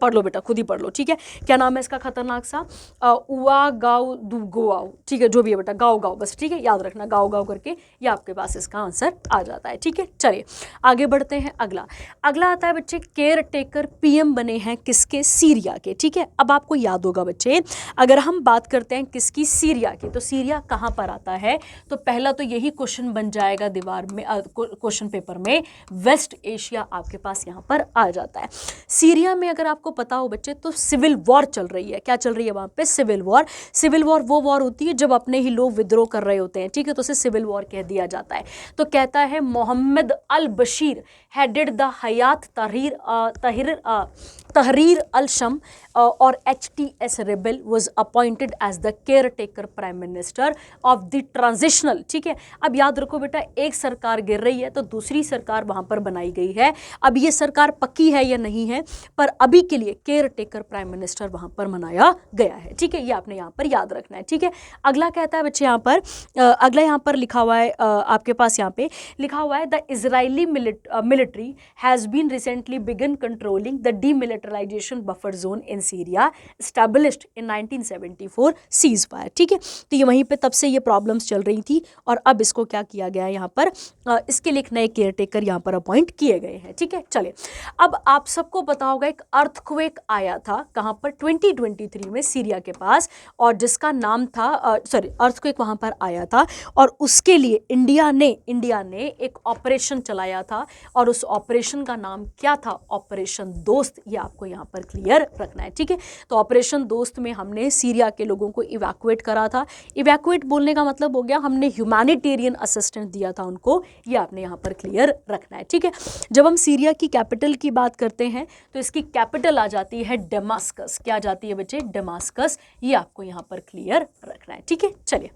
पढ़ लो बेटा, खुद ही पढ़ लो, ठीक है। क्या नाम है इसका खतरनाक सा? उआ गाओ दुगोआओ, ठीक है, जो भी है बेटा, गाओ बस, ठीक है, याद रखना गाओ करके, ये आपके पास इसका आंसर आ जाता है, ठीक है। चलिए आगे बढ़ते हैं। अगला आता है बच्चे केयर टेकर पीएम बने हैं किसके? सीरिया के, ठीक है। अब आपको याद होगा बच्चे, अगर हम बात करते हैं किसकी? सीरिया की, तो सीरिया कहाँ पर आता है? तो पहला तो यही क्वेश्चन बन जाएगा दीवार में, क्वेश्चन पेपर में, वेस्ट एशिया आपके पास यहाँ पर आ जाता है। सीरिया में अगर आपको पता हो बच्चे तो सिविल वॉर चल रही है। क्या चल रही है वहां पे? Civil war. सिविल वॉर वो वॉर होती है जब अपने ही लोग विद्रोह कर रहे होते हैं, ठीक है, तो उसे सिविल वॉर कह दिया जाता है। तो कहता है Mohammed al Bashir headed the Hayat Tahrir al Sham और HTS rebel was appointed as the caretaker prime minister of the transitional, ठीक है। अब याद रखो बेटा, एक सरकार गिर रही है तो दूसरी सरकार वहां पर बनाई गई है। अब ये सरकार पक्की है या नहीं है, पर अभी के लिए केयर टेकर प्राइम मिनिस्टर वहां पर बनाया गया है, ठीक है। ये आपने यहाँ पर याद रखना है, ठीक है। अगला कहता है बच्चे यहाँ पर, अगला यहाँ पर लिखा हुआ है, आपके पास यहाँ पे लिखा हुआ है, the Israeli military has been recently began controlling the demilitarisation buffer zone in Syria established in 1974 cease fire, ठीक है। तो ये वहीं पे तब से ये प्रॉब्लम्स चल रही थी और अब इसको क्या किया गया है यहाँ पर, इसके लिए एक नए केयर टेकर यहाँ पर अपॉइंट किए गए हैं, ठीक है। चलिए, अब आप सबको पता होगा एक अर्थक्वेक आया था कहाँ पर, 2023 में सीरिया के पास, और जिसका नाम था अर्थक्वेक वहाँ पर आया था और उसके लिए इंडिया ने एक ऑपरेशन चलाया था और उस ऑपरेशन का नाम क्या था, ऑपरेशन दोस्त। ये आपको यहाँ पर क्लियर रखना है, ठीक है। तो ऑपरेशन दोस्त में हमने सीरिया के लोगों को इवैक्यूएट करा था। इवैक्यूएट बोलने का मतलब हो गया हमने ह्यूमैनिटेरियन असिस्टेंस दिया था उनको, ये आपने यहाँ पर क्लियर रखना है, ठीक है। जब हम सीरिया की कैपिटल की बात करते हैं तो इसकी कैपिटल आ जाती है डेमास्कस। क्या आ जाती है बच्चे, डेमास्कस। ये आपको यहाँ पर क्लियर रखना है, ठीक है। चलिए,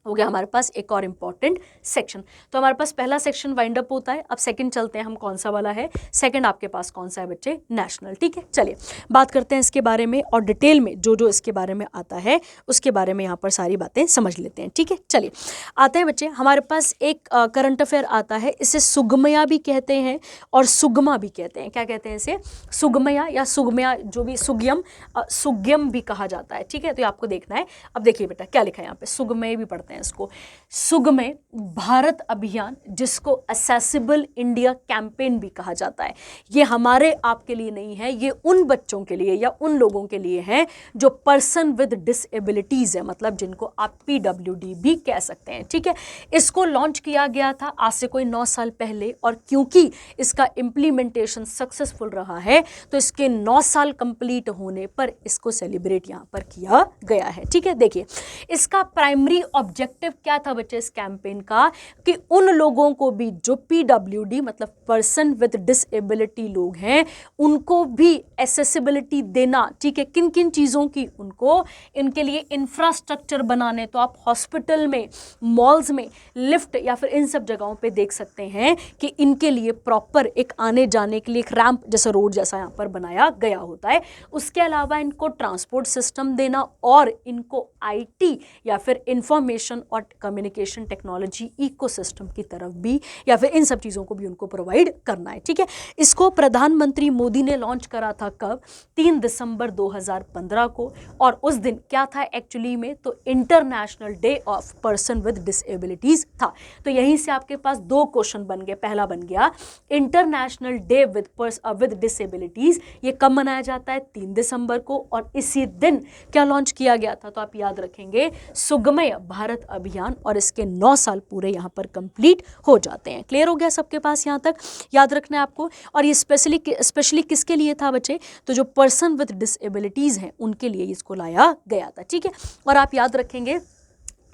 हो गया हमारे पास एक और इम्पॉर्टेंट सेक्शन। तो हमारे पास पहला सेक्शन वाइंड अप होता है। अब सेकंड चलते हैं हम, कौन सा वाला है सेकंड आपके पास, कौन सा है बच्चे, नेशनल, ठीक है। चलिए बात करते हैं इसके बारे में और डिटेल में जो जो इसके बारे में आता है उसके बारे में यहाँ पर सारी बातें समझ लेते हैं, ठीक है। चलिए आते हैं बच्चे, हमारे पास एक करंट अफेयर आता है, इसे सुगमया भी कहते हैं और सुगमा भी कहते हैं। क्या कहते हैं इसे, सुगमया या सुगमया, जो भी सुगम भी कहा जाता है, ठीक है। तो आपको देखना है। अब देखिए बेटा क्या लिखा है यहाँ पे, सुगमय भी पढ़ते हैं इसको। सुगमय भारत अभियान, जिसको असेसिबल इंडिया कैंपेन भी कहा जाता है, ये हमारे आपके लिए नहीं है, ये उन बच्चों के लिए या उन लोगों के लिए है जो पर्सन विद डिसेबिलिटीज है, मतलब जिनको आप PWD भी कह सकते हैं, ठीक है। इसको लॉन्च किया गया था आज से कोई 9 साल पहले और क्योंकि इसका इम्प्लीमेंटेशन सक्सेसफुल रहा है तो इसके 9 साल कंप्लीट होने पर इसको सेलिब्रेट यहाँ पर किया गया है, ठीक है। देखिए इसका प्राइमरी ऑब्जेक्टिव क्या था बच्चे इस कैंपेन का, कि उन लोगों को भी जो PWD मतलब पर्सन विद डिसेबिलिटी लोग हैं उनको भी एसेसिबिलिटी देना, ठीक है। किन किन चीज़ों की, उनको इनके लिए इंफ्रास्ट्रक्चर बनाने, तो आप हॉस्पिटल में, मॉल्स में लिफ्ट या फिर इन सब जगहों पे देख सकते हैं कि इनके लिए प्रॉपर एक आने जाने के लिए एक रैंप जैसा, रोड जैसा यहाँ पर बनाया गया होता है। उसके अलावा इनको ट्रांसपोर्ट सिस्टम देना और इनको IT या फिर इंफॉर्मेशन और कम्युनिकेशन टेक्नोलॉजी इकोसिस्टम की तरफ भी या फिर इन सब चीज़ों को भी उनको प्रोवाइड करना है, ठीक है। इसको प्रधानमंत्री मोदी ने लॉन्च करा था कब, 3 दिसंबर 2015 को, और उस दिन क्या था एक्चुअली में, तो international day of person with disabilities था। तो यहीं से आपके पास 2 क्वेश्चन बन गए। पहला बन गया इंटरनेशनल डे विद डिसेबिलिटीज, ये कब मनाया जाता है, 3 दिसंबर को, और इसी दिन क्या लॉन्च किया गया था, तो आप याद रखेंगे सुगमय भारत अभियान, और इसके 9 साल पूरे यहाँ पर कंप्लीट हो जाते हैं। क्लियर हो गया सबके पास यहाँ तक, याद रखना है आपको। और ये स्पेशली किसके लिए था बच्चे, तो जो पर्सन विद डिसेबिलिटीज हैं उनके लिए इसको लाया गया था, ठीक है। और आप याद रखेंगे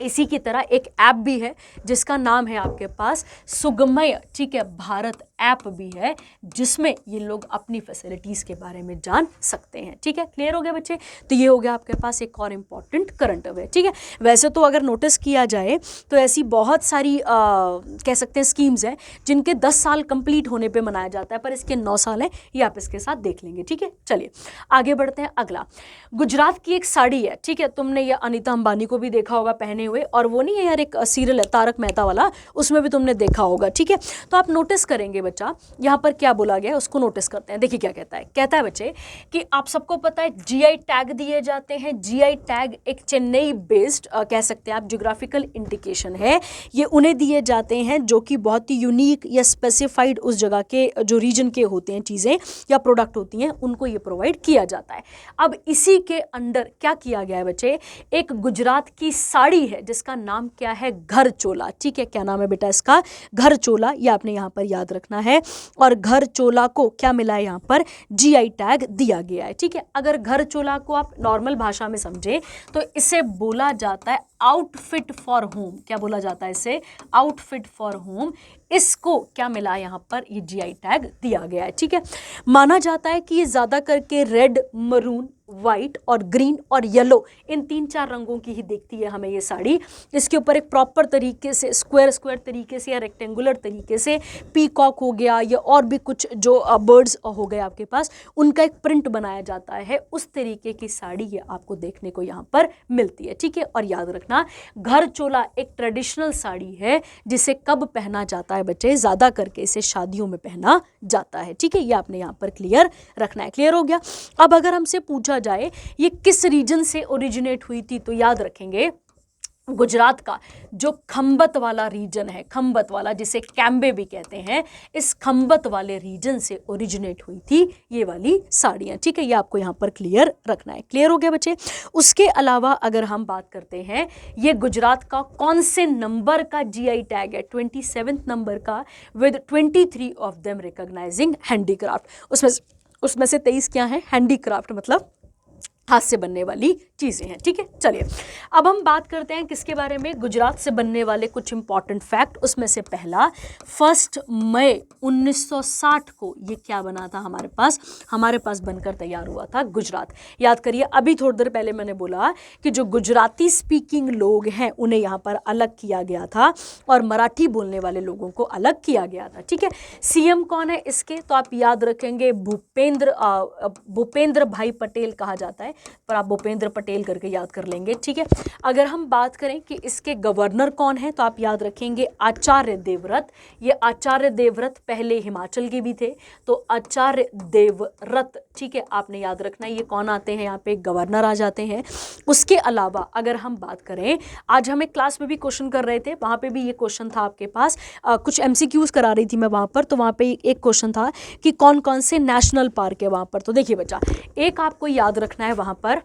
इसी की तरह एक ऐप भी है जिसका नाम है आपके पास सुगमय, ठीक है, भारत ऐप भी है जिसमें ये लोग अपनी फैसिलिटीज़ के बारे में जान सकते हैं, ठीक है। क्लियर हो गया बच्चे। तो ये हो गया आपके पास एक और इम्पॉर्टेंट करंट अफेयर, ठीक है। वैसे तो अगर नोटिस किया जाए तो ऐसी बहुत सारी कह सकते हैं स्कीम्स हैं जिनके 10 साल कंप्लीट होने पे मनाया जाता है, पर इसके 9 साल हैं, ये आप इसके साथ देख लेंगे, ठीक है। चलिए आगे बढ़ते हैं। अगला गुजरात की एक साड़ी है, ठीक है, तुमने ये अनीता अंबानी को भी देखा होगा पहने हुए, और वो नहीं है यार एक सीरियल है तारक मेहता वाला, उसमें भी तुमने देखा होगा, ठीक है। तो आप नोटिस करेंगे बच्चा यहाँ पर क्या बोला गया है उसको नोटिस करते हैं। देखिए क्या कहता है, कहता है बच्चे कि आप सबको पता है GI टैग दिए जाते हैं। GI टैग एक चेन्नई बेस्ड कह सकते हैं आप ज्योग्राफिकल इंडिकेशन है, ये उन्हें दिए जाते हैं जो कि बहुत ही यूनिक या स्पेसिफाइड उस जगह के जो रीजन के होते हैं चीज़ें या प्रोडक्ट होती हैं उनको ये प्रोवाइड किया जाता है। अब इसी के अंडर क्या किया गया है बच्चे, एक गुजरात की साड़ी है जिसका नाम क्या है, घर चोला, ठीक है। क्या नाम है बेटा इसका, घर चोला, ये आपने यहाँ पर याद रखना है। और घर चोला को क्या मिला है, यहाँ पर GI टैग दिया गया है, ठीक है। अगर घर चोला को आप नॉर्मल भाषा में समझे तो इसे बोला जाता है आउटफिट फॉर होम, क्या बोला जाता है इसे, आउटफिट फॉर होम, इसको क्या मिला यहाँ पर, ये जीआई टैग दिया गया है। ठीक है, माना जाता है कि ये ज़्यादा करके रेड, मरून, वाइट और ग्रीन और येलो, इन 3-4 रंगों की ही दिखती है हमें ये साड़ी। इसके ऊपर एक प्रॉपर तरीके से स्क्वायर तरीके से या रेक्टेंगुलर तरीके से पीकॉक हो गया या और भी कुछ जो बर्ड्स हो गए आपके पास, उनका एक प्रिंट बनाया जाता है। उस तरीके की साड़ी ये आपको देखने को यहाँ पर मिलती है। ठीक है, और याद रखना घर चोला एक ट्रेडिशनल साड़ी है जिसे कब पहना जाता है बच्चे, ज़्यादा करके इसे शादियों में पहना जाता है। ठीक है, ये आपने यहाँ पर क्लियर रखना है। क्लियर हो गया। अब अगर हमसे पूछा जाए ये किस रीजन से ओरिजिनेट हुई थी, तो याद रखेंगे गुजरात का जो खंबत वाला रीजन है, खंबत वाला जिसे कैम्बे भी कहते हैं, इस खंबत वाले रीजन से ओरिजिनेट हुई थी ये वाली साड़ियाँ। ठीक है, ये आपको यहाँ पर क्लियर रखना है। क्लियर हो गया बच्चे। उसके अलावा अगर हम बात करते हैं ये गुजरात का कौन से नंबर का जीआई टैग है, 27th नंबर का, with 23 of them recognising handicraft. उसमें से 23 क्या है, हैंडीक्राफ्ट मतलब हाथ से बनने वाली चीज़ें हैं। ठीक है, चलिए अब हम बात करते हैं किसके बारे में, गुजरात से बनने वाले कुछ इंपॉर्टेंट फैक्ट। उसमें से पहला, 1 मई 1960 को ये क्या बना था हमारे पास बनकर तैयार हुआ था गुजरात। याद करिए, अभी थोड़ी देर पहले मैंने बोला कि जो गुजराती स्पीकिंग लोग हैं उन्हें यहाँ पर अलग किया गया था और मराठी बोलने वाले लोगों को अलग किया गया था। ठीक है, सीएम कौन है इसके, तो आप याद रखेंगे भूपेंद्र भाई पटेल कहा जाता है, पर आप भूपेंद्र पटेल करके याद कर लेंगे। ठीक है, अगर हम बात करें कि इसके गवर्नर कौन है, तो आप याद रखेंगे आचार्य देवव्रत। ये आचार्य देवव्रत पहले हिमाचल के भी थे, तो आचार्य देवव्रत। ठीक है, आपने याद रखना है ये कौन आते हैं, यहाँ पे गवर्नर आ जाते हैं। उसके अलावा अगर हम बात करें, आज हमें क्लास में भी क्वेश्चन कर रहे थे, वहाँ पे भी ये क्वेश्चन था आपके पास, कुछ एमसीक्यूज करा रही थी मैं वहाँ पर, तो वहाँ पे एक क्वेश्चन था कि कौन कौन से नेशनल पार्क है वहाँ पर। तो देखिए बच्चा, एक आपको याद रखना है वहाँ पर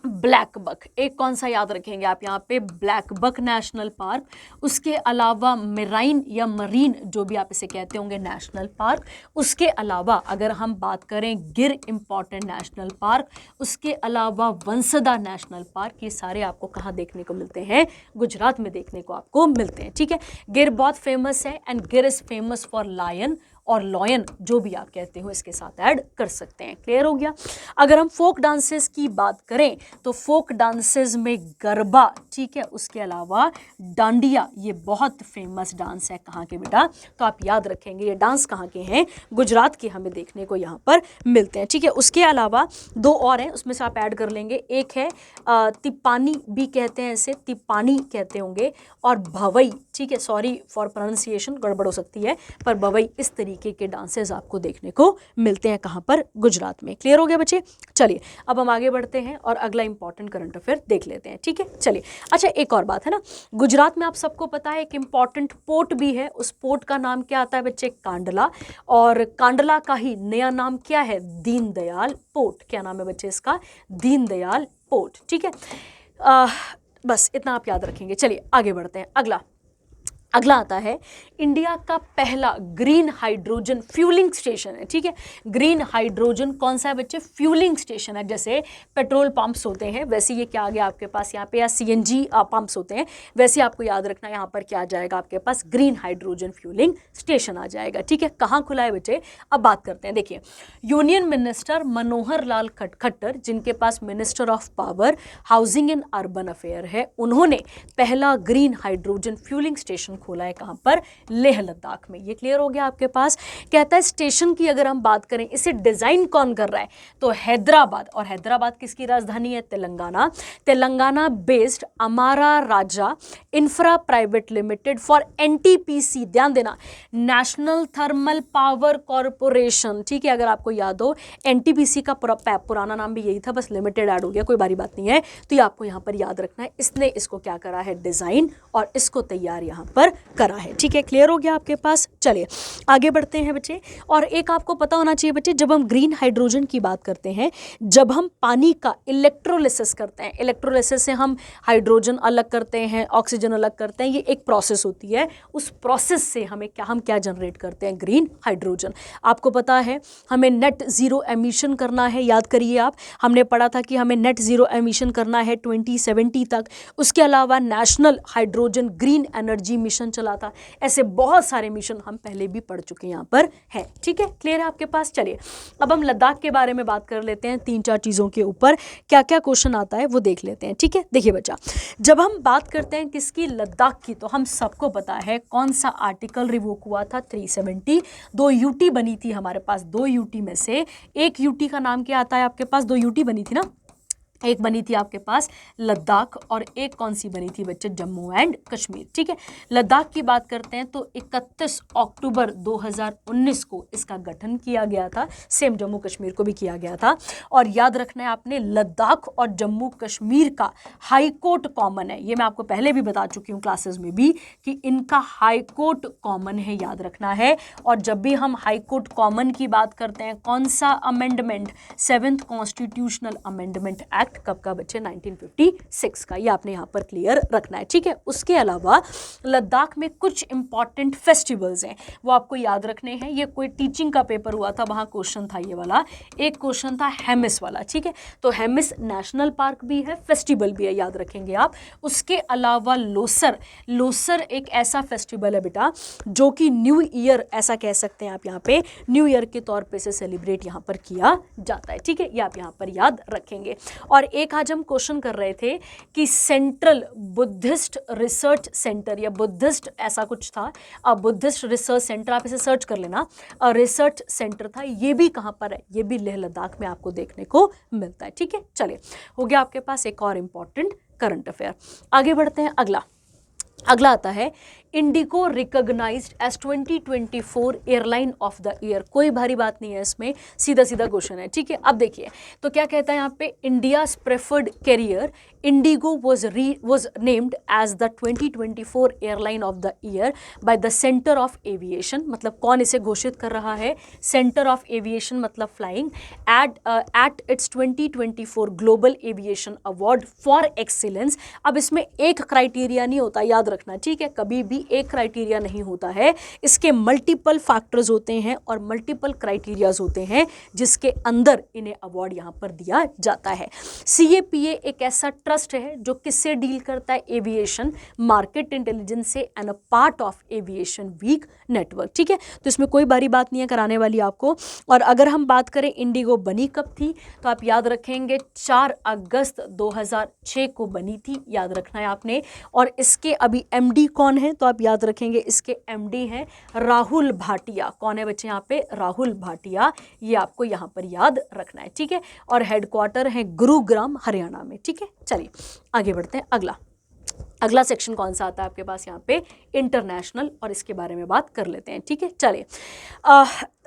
ब्लैक बक, एक कौन सा याद रखेंगे आप यहाँ पे, ब्लैक बक नेशनल पार्क। उसके अलावा मेराइन या मरीन जो भी आप इसे कहते होंगे नेशनल पार्क। उसके अलावा अगर हम बात करें गिर इम्पॉर्टेंट नेशनल पार्क, उसके अलावा वंसदा नेशनल पार्क, ये सारे आपको कहाँ देखने को मिलते हैं, गुजरात में देखने को आपको मिलते हैं। ठीक है, गिर बहुत फेमस है एंड गिर इज़ फेमस फॉर लायन और लॉयन, जो भी आप कहते हो इसके साथ ऐड कर सकते हैं। क्लियर हो गया। अगर हम फोक डांसेस की बात करें तो फोक डांसेस में गरबा, ठीक है, उसके अलावा डांडिया, ये बहुत फेमस डांस है कहाँ के बेटा, तो आप याद रखेंगे ये डांस कहाँ के हैं, गुजरात के हमें देखने को यहाँ पर मिलते हैं। ठीक है, उसके अलावा 2 और हैं, उसमें से आप ऐड कर लेंगे। एक है तिपानी भी कहते हैं इसे, तिपानी कहते होंगे, और भवई। ठीक है, सॉरी फॉर प्रोनाउंसिएशन, गड़बड़ हो सकती है, पर भवई, इस तरीके के डांसेस आपको देखने को मिलते हैं कहाँ पर, गुजरात में। क्लियर हो गया बच्चे। चलिए अब हम आगे बढ़ते हैं और अगला इंपॉर्टेंट करंट अफेयर देख लेते हैं। ठीक है, चलिए। अच्छा, एक और बात है ना, गुजरात में आप सबको पता है एक इंपॉर्टेंट पोर्ट भी है, उस पोर्ट का नाम क्या आता है बच्चे, कांडला, और कांडला का ही नया नाम क्या है, दीनदयाल पोर्ट। क्या नाम है बच्चे इसका, दीनदयाल पोर्ट। ठीक है, बस इतना आप याद रखेंगे। चलिए आगे बढ़ते हैं। अगला आता है इंडिया का पहला ग्रीन हाइड्रोजन फ्यूलिंग स्टेशन है। ठीक है, ग्रीन हाइड्रोजन कौन सा है बच्चे, फ्यूलिंग स्टेशन है। जैसे पेट्रोल पंप्स होते हैं वैसे ये क्या आ गया आपके पास यहाँ पे, या सीएनजी पंप्स होते हैं, वैसे आपको याद रखना यहाँ पर क्या आ जाएगा आपके पास, ग्रीन हाइड्रोजन फ्यूलिंग स्टेशन आ जाएगा। ठीक है, कहाँ खुला है बच्चे, अब बात करते हैं। देखिए, यूनियन मिनिस्टर मनोहर लाल खट्टर, जिनके पास minister of power, housing and urban affair है, उन्होंने पहला ग्रीन हाइड्रोजन फ्यूलिंग स्टेशन खोला है कहाँ पर, लेह लद्दाख में। ये क्लियर हो गया आपके पास। कहता है स्टेशन की अगर हम बात करें, इसे डिजाइन कौन कर रहा है, तो हैदराबाद, और हैदराबाद किसकी राजधानी है, Telangana. Telangana based Amara Raja infra private limited for NTPC, ध्यान देना, नेशनल थर्मल पावर कॉरपोरेशन। ठीक है, अगर आपको याद हो एनटीपीसी का पुराना नाम भी यही था, बस लिमिटेड ऐड हो गया, कोई बड़ी बात नहीं है। तो ये आपको यहाँ पर याद रखना है, इसने इसको क्या करा है, डिजाइन, और इसको तैयार यहाँ पर करा है। ठीक है, क्लियर हो गया आपके पास। चलिए आगे बढ़ते हैं बच्चे। और एक आपको पता होना चाहिए बच्चे, जब हम ग्रीन हाइड्रोजन की बात करते हैं, जब हम पानी का इलेक्ट्रोलिसिस करते हैं, इलेक्ट्रोलिसिस से हम हाइड्रोजन अलग करते हैं, ऑक्सीजन अलग करते हैं, ये एक प्रोसेस होती है। उस प्रोसेस से हम क्या जनरेट करते हैं, ग्रीन हाइड्रोजन। आपको पता है हमें नेट ज़ीरो एमिशन करना है, याद करिए आप, हमने पढ़ा था कि हमें नेट ज़ीरो एमिशन करना है 2070 तक। उसके अलावा national hydrogen green energy mission चला था। ऐसे बहुत सारे मिशन हम पहले भी पढ़ चुके यहाँ पर हैं। ठीक है, क्लियर है आपके पास। चलिए अब हम लद्दाख के बारे में बात कर लेते हैं, 3-4 चीज़ों के ऊपर क्या क्या क्वेश्चन आता है वो देख लेते हैं। ठीक है, देखिए बच्चा, जब हम बात करते हैं किसकी, लद्दाख की, तो हम सबको पता है कौन सा आर्टिकल रिवोक हुआ था, 370। 2 यूटी बनी थी हमारे पास, 2 यूटी में से एक यूटी का नाम क्या आता है आपके पास, 2 यूटी बनी थी ना, एक बनी थी आपके पास लद्दाख और एक कौन सी बनी थी बच्चे, जम्मू एंड कश्मीर। ठीक है, लद्दाख की बात करते हैं तो 31 अक्टूबर 2019 को इसका गठन किया गया था, सेम जम्मू कश्मीर को भी किया गया था। और याद रखना है आपने, लद्दाख और जम्मू कश्मीर का हाई कोर्ट कॉमन है, ये मैं आपको पहले भी बता चुकी हूँ क्लासेस में भी कि इनका हाई कोर्ट कॉमन है, याद रखना है। और जब भी हम हाई कोर्ट कॉमन की बात करते हैं, कौन सा amendment, 7th constitutional amendment act, कब का बच्चे, 1956 का, ये आपने यहाँ पर क्लियर रखना है। ठीक है, उसके अलावा लद्दाख में कुछ इंपॉर्टेंट फेस्टिवल्स हैं, वो आपको याद रखने हैं। ये कोई टीचिंग का पेपर हुआ था, वहाँ क्वेश्चन था ये वाला, एक क्वेश्चन था हेमिस वाला। ठीक है, तो हेमिस नेशनल पार्क भी है, फेस्टिवल भी है, याद रखेंगे आप। उसके अलावा लोसर, लोसर एक ऐसा फेस्टिवल है बेटा जो कि न्यू ईयर, ऐसा कह सकते हैं आप, यहाँ पे न्यू ईयर के तौर पे से सेलिब्रेट यहाँ पर किया जाता है। ठीक है, ये आप यहाँ पर याद रखेंगे। और एक आज हम क्वेश्चन कर रहे थे कि सेंट्रल बुद्धिस्ट रिसर्च सेंटर या बुद्धिस्ट ऐसा कुछ था, बुद्धिस्ट रिसर्च सेंटर, आप इसे सर्च कर लेना, रिसर्च सेंटर था, ये भी कहाँ पर है, ये भी लेह लद्दाख में आपको देखने को मिलता है। ठीक है, चलिए हो गया आपके पास एक और इंपॉर्टेंट करंट अफेयर। आगे बढ़ते हैं, अगला आता है IndiGo recognised as 2024 airline of the year. कोई भारी बात नहीं है इसमें, सीधा सीधा क्वेश्चन है। ठीक है, अब देखिए तो क्या कहता है यहाँ पे, India's preferred carrier IndiGo was named as the 2024 airline of the year by the centre of aviation. मतलब कौन इसे घोषित कर रहा है, सेंटर ऑफ एविएशन मतलब flying, at its 2024 global aviation award for excellence. अब इसमें एक क्राइटेरिया नहीं होता, याद रखना। ठीक है, कभी भी एक क्राइटेरिया नहीं होता है, इसके मल्टीपल फैक्टर्स होते हैं और मल्टीपल क्राइटेरियाज होते हैं जिसके अंदर इन्हें अवार्ड यहाँ पर दिया जाता है। CAPA एक ऐसा ट्रस्ट है जो किससे डील करता है, एविएशन मार्केट इंटेलिजेंस से and a part of aviation week network. ठीक है, तो इसमें कोई भारी बात नहीं है कराने वाली आपको। और अगर हम बात करें इंडिगो बनी कब थी, तो आप याद रखेंगे 4 अगस्त 2006 को बनी थी, याद रखना है आपने। और इसके अभी MD कौन है, तो आप याद रखेंगे इसके MD हैं राहुल भाटिया। कौन है बच्चे यहाँ पे, राहुल भाटिया, ये आपको यहाँ पर याद रखना है। ठीक है, और हेडक्वार्टर है गुरुग्राम हरियाणा में। ठीक है, चलिए आगे बढ़ते हैं। अगला सेक्शन कौन सा आता है आपके पास यहाँ पे, इंटरनेशनल, और इसके बारे में बात कर लेते हैं। ठीक है, चलिए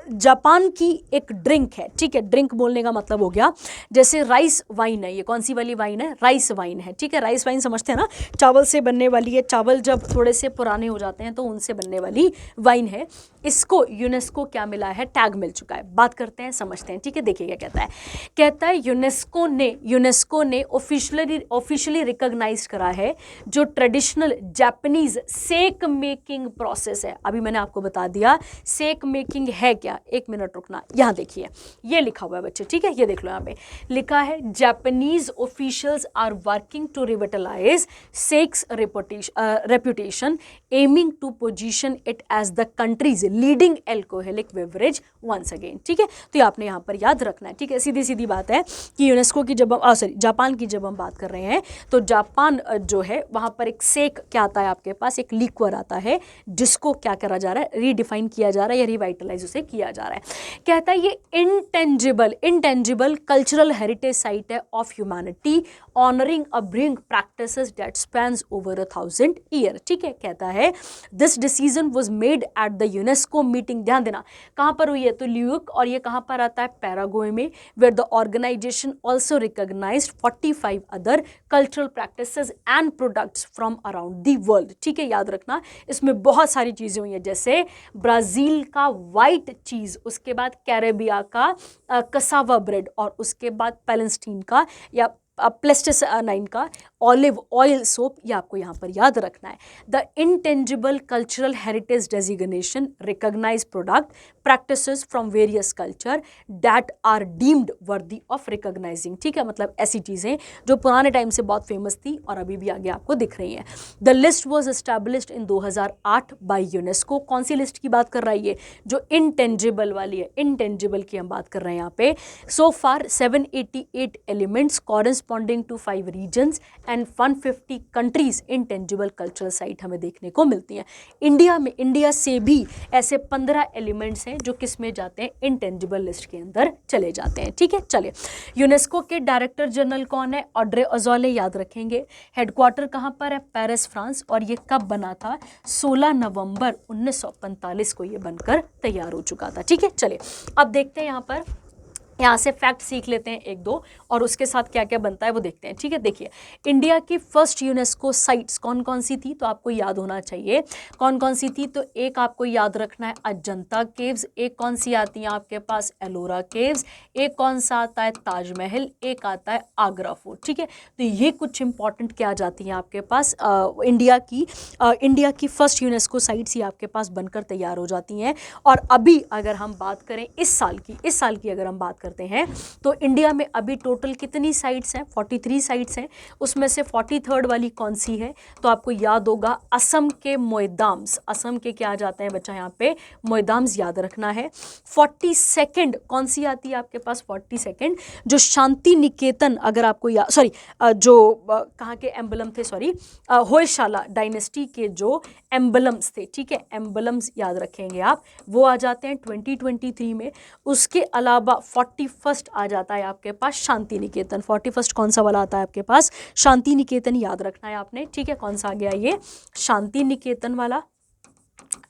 जापान की एक ड्रिंक है। ठीक है, ड्रिंक बोलने का मतलब हो गया जैसे राइस वाइन है, ये कौन सी वाली वाइन है, राइस वाइन है। ठीक है, राइस वाइन समझते हैं ना, चावल से बनने वाली है, चावल जब थोड़े से पुराने हो जाते हैं तो उनसे बनने वाली वाइन है। इसको यूनेस्को क्या मिला है, टैग मिल चुका है। बात करते हैं, समझते हैं। ठीक है, देखिए क्या कहता है यूनेस्को ने ऑफिशियली रिकॉग्नाइज करा है जो ट्रेडिशनल जापानीज सेक मेकिंग प्रोसेस है। अभी मैंने आपको बता दिया सेक मेकिंग है क्या, एक मिनट रुकना, यहाँ देखिए ये लिखा हुआ है बच्चे। ठीक है, ये देख लो, यहाँ पे लिखा है Japanese officials are working to revitalise sake's reputation aiming to position it as the country's leading alcoholic beverage once again. ठीक है, तो ये आपने यहाँ पर याद रखना है। ठीक है, सीधी सीधी बात है कि यूनेस्को की जब जापान की जब हम बात कर रहे हैं तो जापान जो है वहाँ पर एक सेक क्या आता है आपके पास, एक लिक्वर आता है जिसको क्या करा जा रहा है, रीडिफाइन किया जा रहा है या रिवाइटलाइज उसे किया जा रहा है। कहता है ये इंटेंजिबल कल्चरल हेरिटेज साइट है of humanity honouring brewing practices that spans over 1000 year. ठीक है, कहता है this decision was made at the UNESCO meeting. ध्यान देना कहाँ पर हुई है, तो ल्यूक, और ये कहाँ पर आता है, पैराग्वे में, where the organisation also recognised 45 other cultural practices and products from around the world. ठीक है, याद रखना इसमें बहुत सारी चीज़ें हुई हैं, जैसे ब्राज़ील का वाइट चीज़, उसके बाद कैरेबिया का कसावा ब्रेड, और उसके बाद पैलेस्टीन का या प्लेस्टिसाइन का ऑलिव ऑयल सोप, ये आपको यहाँ पर याद रखना है। The intangible cultural heritage designation recognise product practices from various culture that are deemed worthy of recognising. ठीक है, मतलब ऐसी चीज़ें जो पुराने टाइम से बहुत फेमस थी और अभी भी आगे आपको दिख रही हैं। The list was established in 2008 by UNESCO. कौन सी लिस्ट की बात कर रहा है ये, जो इंटेंजिबल वाली है, इंटेंजिबल की हम बात कर रहे हैं यहाँ पे। So far 788 elements corresponding to 5 regions and 150 countries intangible cultural site हमें देखने को मिलती हैं। इंडिया में, इंडिया से भी ऐसे 15 एलिमेंट्स हैं जो किस में जाते हैं, इंटेंजिबल लिस्ट के अंदर चले जाते हैं। ठीक है, चलिए, यूनेस्को के डायरेक्टर जनरल कौन है, ऑड्रे अजौले, याद रखेंगे। हेडक्वार्टर कहाँ पर है, पेरिस, फ्रांस, और ये कब बना था, 16 नवंबर 1945 को ये बनकर तैयार हो चुका था। ठीक है, चलिए अब देखते हैं यहाँ से फैक्ट सीख लेते हैं एक दो, और उसके साथ क्या क्या बनता है वो देखते हैं। ठीक है, देखिए इंडिया की फर्स्ट यूनेस्को साइट्स कौन कौन सी थी, तो आपको याद होना चाहिए कौन कौन सी थी। तो एक आपको याद रखना है अजंता केव्स, एक कौन सी आती है आपके पास, एलोरा केव्स, एक कौन सा आता है ताजमहल, एक आता है आगरा फोर्ट। ठीक है, तो ये कुछ इंपॉर्टेंट क्या आ जाती हैं आपके पास, इंडिया की फर्स्ट यूनेस्को साइट्स ही आपके पास बनकर तैयार हो जाती हैं। और अभी अगर हम बात करें इस साल की अगर हम बात करते हैं तो इंडिया में अभी टोटल कितनी साइट्स हैं, 43 साइट्स हैं। उसमें से 43rd वाली कौन सी है, तो आपको याद होगा असम के मोयदाम्स, असम के क्या आ जाते हैं बच्चा यहाँ पे, मोयदाम्स, याद रखना है। 42nd कौन सी आती है आपके पास, 42nd जो शांति निकेतन, अगर आपको कहाँ के एम्बलम थे, होयशाला डायनेस्टी के जो एम्बलम्स थे। ठीक है, एम्बलम्स याद रखेंगे आप, वो आ जाते हैं 2023 में। उसके अलावा 41st आ जाता है आपके पास शांति निकेतन। 41st कौन सा वाला आता है आपके पास, शांति निकेतन, याद रखना है आपने। ठीक है, कौन सा आ गया ये, शांति निकेतन वाला,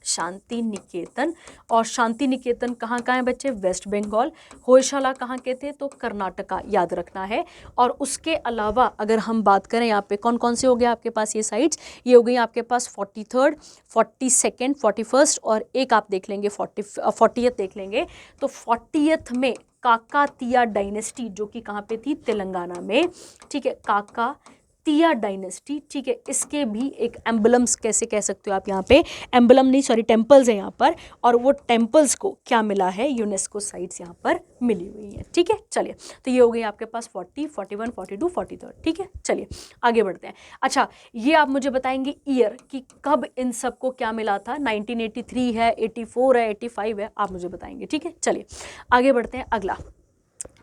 शांति निकेतन। और शांति निकेतन कहाँ है बच्चे, वेस्ट बंगाल। होयशाला कहाँ के थे, तो कर्नाटका, याद रखना है। और उसके अलावा अगर हम बात करें यहाँ पे कौन कौन से हो गया आपके पास ये साइट्स, ये हो गई आपके पास 43rd, 42nd, 41st, और एक आप देख लेंगे 40th देख लेंगे। तो 40th में काकातिया डायनेस्टी, जो कि कहाँ पे थी, तेलंगाना में। ठीक है, काकातिया डायनेस्टी। ठीक है, इसके भी एक एम्बलम्स कैसे कह सकते हो आप, यहाँ पे एम्बलम नहीं टेम्पल्स हैं यहाँ पर, और वो टेम्पल्स को क्या मिला है, यूनेस्को साइट्स यहाँ पर मिली हुई है। ठीक है, चलिए, तो ये हो गई आपके पास 40, 41, 42, 43। ठीक है, चलिए आगे बढ़ते हैं। अच्छा, ये आप मुझे बताएंगे ईयर कि कब इन सबको क्या मिला था, 1983 है, 84 है, 85 है, आप मुझे बताएंगे। ठीक है, चलिए आगे बढ़ते हैं। अगला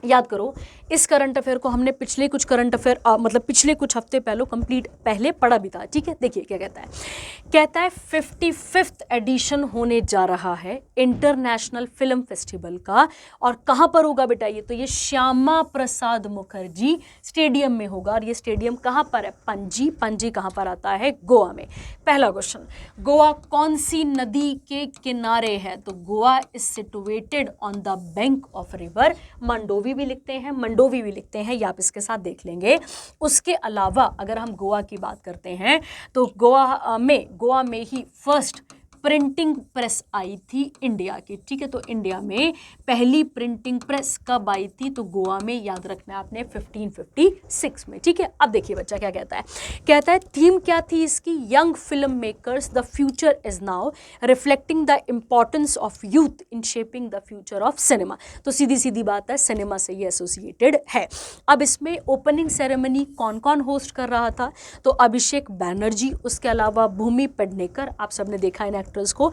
याद करो, इस करंट अफेयर को हमने पिछले कुछ पिछले कुछ हफ्ते पहले पढ़ा भी था। ठीक है, देखिए क्या कहता है 55th एडिशन होने जा रहा है इंटरनेशनल फिल्म फेस्टिवल का, और कहाँ पर होगा बेटा ये, तो ये श्यामा प्रसाद मुखर्जी स्टेडियम में होगा। और ये स्टेडियम कहाँ पर है, पणजी कहाँ पर आता है, गोवा में। पहला क्वेश्चन, गोवा कौन सी नदी के किनारे है, तो Goa is situated on the bank of river Mandovi भी लिखते हैं, या आप इसके साथ देख लेंगे। उसके अलावा अगर हम गोवा की बात करते हैं तो गोवा में ही फर्स्ट प्रिंटिंग प्रेस आई थी इंडिया की। ठीक है, तो इंडिया में पहली प्रिंटिंग प्रेस कब आई थी, तो गोवा में, याद रखना है आपने 1556 में। ठीक है, अब देखिए बच्चा क्या कहता है थीम क्या थी इसकी, young film makers the future is now reflecting the importance of youth in shaping the future of cinema. तो सीधी सीधी बात है, सिनेमा से ये एसोसिएटेड है। अब इसमें ओपनिंग सेरेमनी कौन कौन होस्ट कर रहा था, तो अभिषेक बैनर्जी, उसके अलावा भूमि पेडनेकर, आप सबने देखा है एक्ट्रेस को,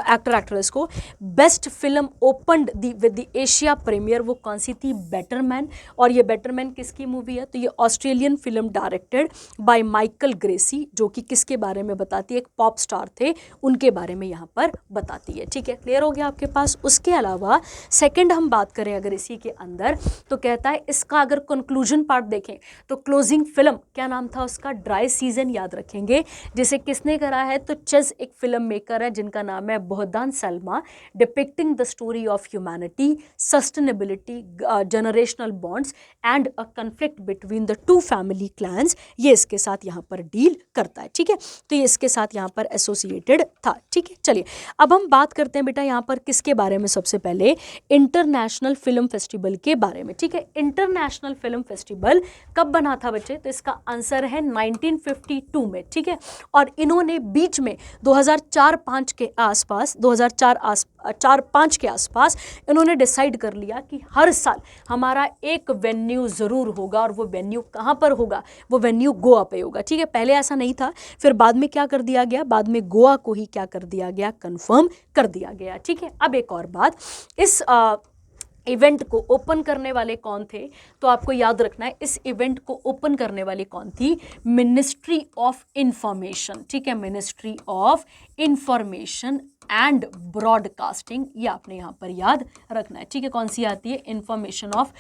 एक्टर एक्ट्रेस को। Best film opened with the Asia premiere, वो कौन सी थी? Better Man. और ये बेटर मैन किसकी मूवी है? तो ये Australian film directed by Michael Gracey, जो कि किसके बारे में बताती है? एक पॉप स्टार थे, उनके बारे में यहाँ पर बताती है। ठीक है, क्लियर हो गया आपके पास। उसके अलावा सेकंड हम बात करें अगर इसी के अंदर, तो कहता है इसका अगर कंक्लूजन पार्ट देखें तो क्लोजिंग फिल्म क्या नाम था उसका? ड्राई सीजन, याद रखेंगे। जिसे किसने करा है? तो चेज एक फिल्म मेकर है जिनका नाम है Bohdan Salma, depicting the story of humanity, sustainability, generational bonds and a conflict between the two family clans. ये इसके साथ यहाँ पर डील करता है। ठीक है, तो ये इसके साथ यहाँ पर एसोसिएटेड था। ठीक है, चलिए अब हम बात करते हैं बेटा यहाँ पर किसके बारे में? सबसे पहले इंटरनेशनल फिल्म फेस्टिवल के बारे में। ठीक है, इंटरनेशनल फिल्म फेस्टिवल कब बना था बच्चे? तो इसका आंसर है 1952 में। ठीक है, और इन्होंने बीच में 2004-5 के आसपास, 2004-5 के आसपास इन्होंने डिसाइड कर लिया कि हर साल हमारा एक वेन्यू ज़रूर होगा, और वो वेन्यू कहाँ पर होगा? वो वेन्यू गोवा पे होगा। ठीक है, पहले ऐसा नहीं था, फिर बाद में क्या कर दिया गया? बाद में गोवा को ही क्या कर दिया गया? कंफर्म कर दिया गया। ठीक है, अब एक और बात, इस इवेंट को ओपन करने वाले कौन थे? तो आपको याद रखना है इस इवेंट को ओपन करने वाली कौन थी? Ministry of information. ठीक है, ministry of information and broadcasting, ये आपने यहाँ पर याद रखना है। ठीक है, कौन सी आती है? Information of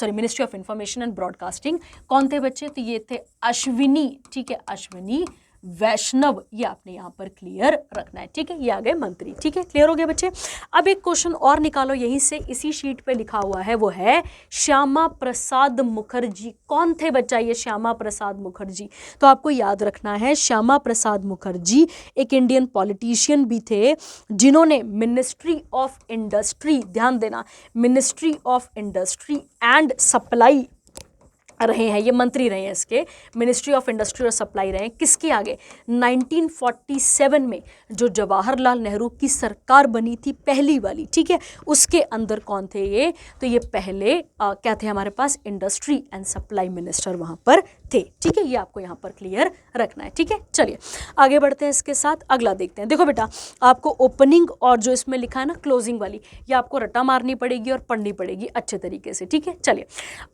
ministry of information and broadcasting. कौन थे बच्चे? तो ये थे अश्विनी। ठीक है, अश्विनी वैष्णव, ये आपने यहाँ पर क्लियर रखना है। ठीक है, ये आ गए मंत्री। ठीक है, क्लियर हो गया बच्चे। अब एक क्वेश्चन और निकालो यहीं से, इसी शीट पे लिखा हुआ है, वो है श्यामा प्रसाद मुखर्जी। कौन थे बच्चा ये श्यामा प्रसाद मुखर्जी? तो आपको याद रखना है श्यामा प्रसाद मुखर्जी एक इंडियन पॉलिटिशियन भी थे जिन्होंने मिनिस्ट्री ऑफ इंडस्ट्री, ध्यान देना, ministry of industry and supply रहे हैं, ये मंत्री रहे हैं इसके, मिनिस्ट्री ऑफ इंडस्ट्री और सप्लाई रहे हैं। किसके आगे? 1947 में जो जवाहरलाल नेहरू की सरकार बनी थी पहली वाली। ठीक है, उसके अंदर कौन थे ये? तो ये पहले क्या थे हमारे पास? इंडस्ट्री एंड सप्लाई मिनिस्टर वहां पर थे। ठीक है, ये आपको यहाँ पर क्लियर रखना है। ठीक है, चलिए आगे बढ़ते हैं इसके साथ, अगला देखते हैं। देखो बेटा, आपको ओपनिंग और जो इसमें लिखा है ना क्लोजिंग वाली, ये आपको रटा मारनी पड़ेगी और पढ़नी पड़ेगी अच्छे तरीके से। ठीक है, चलिए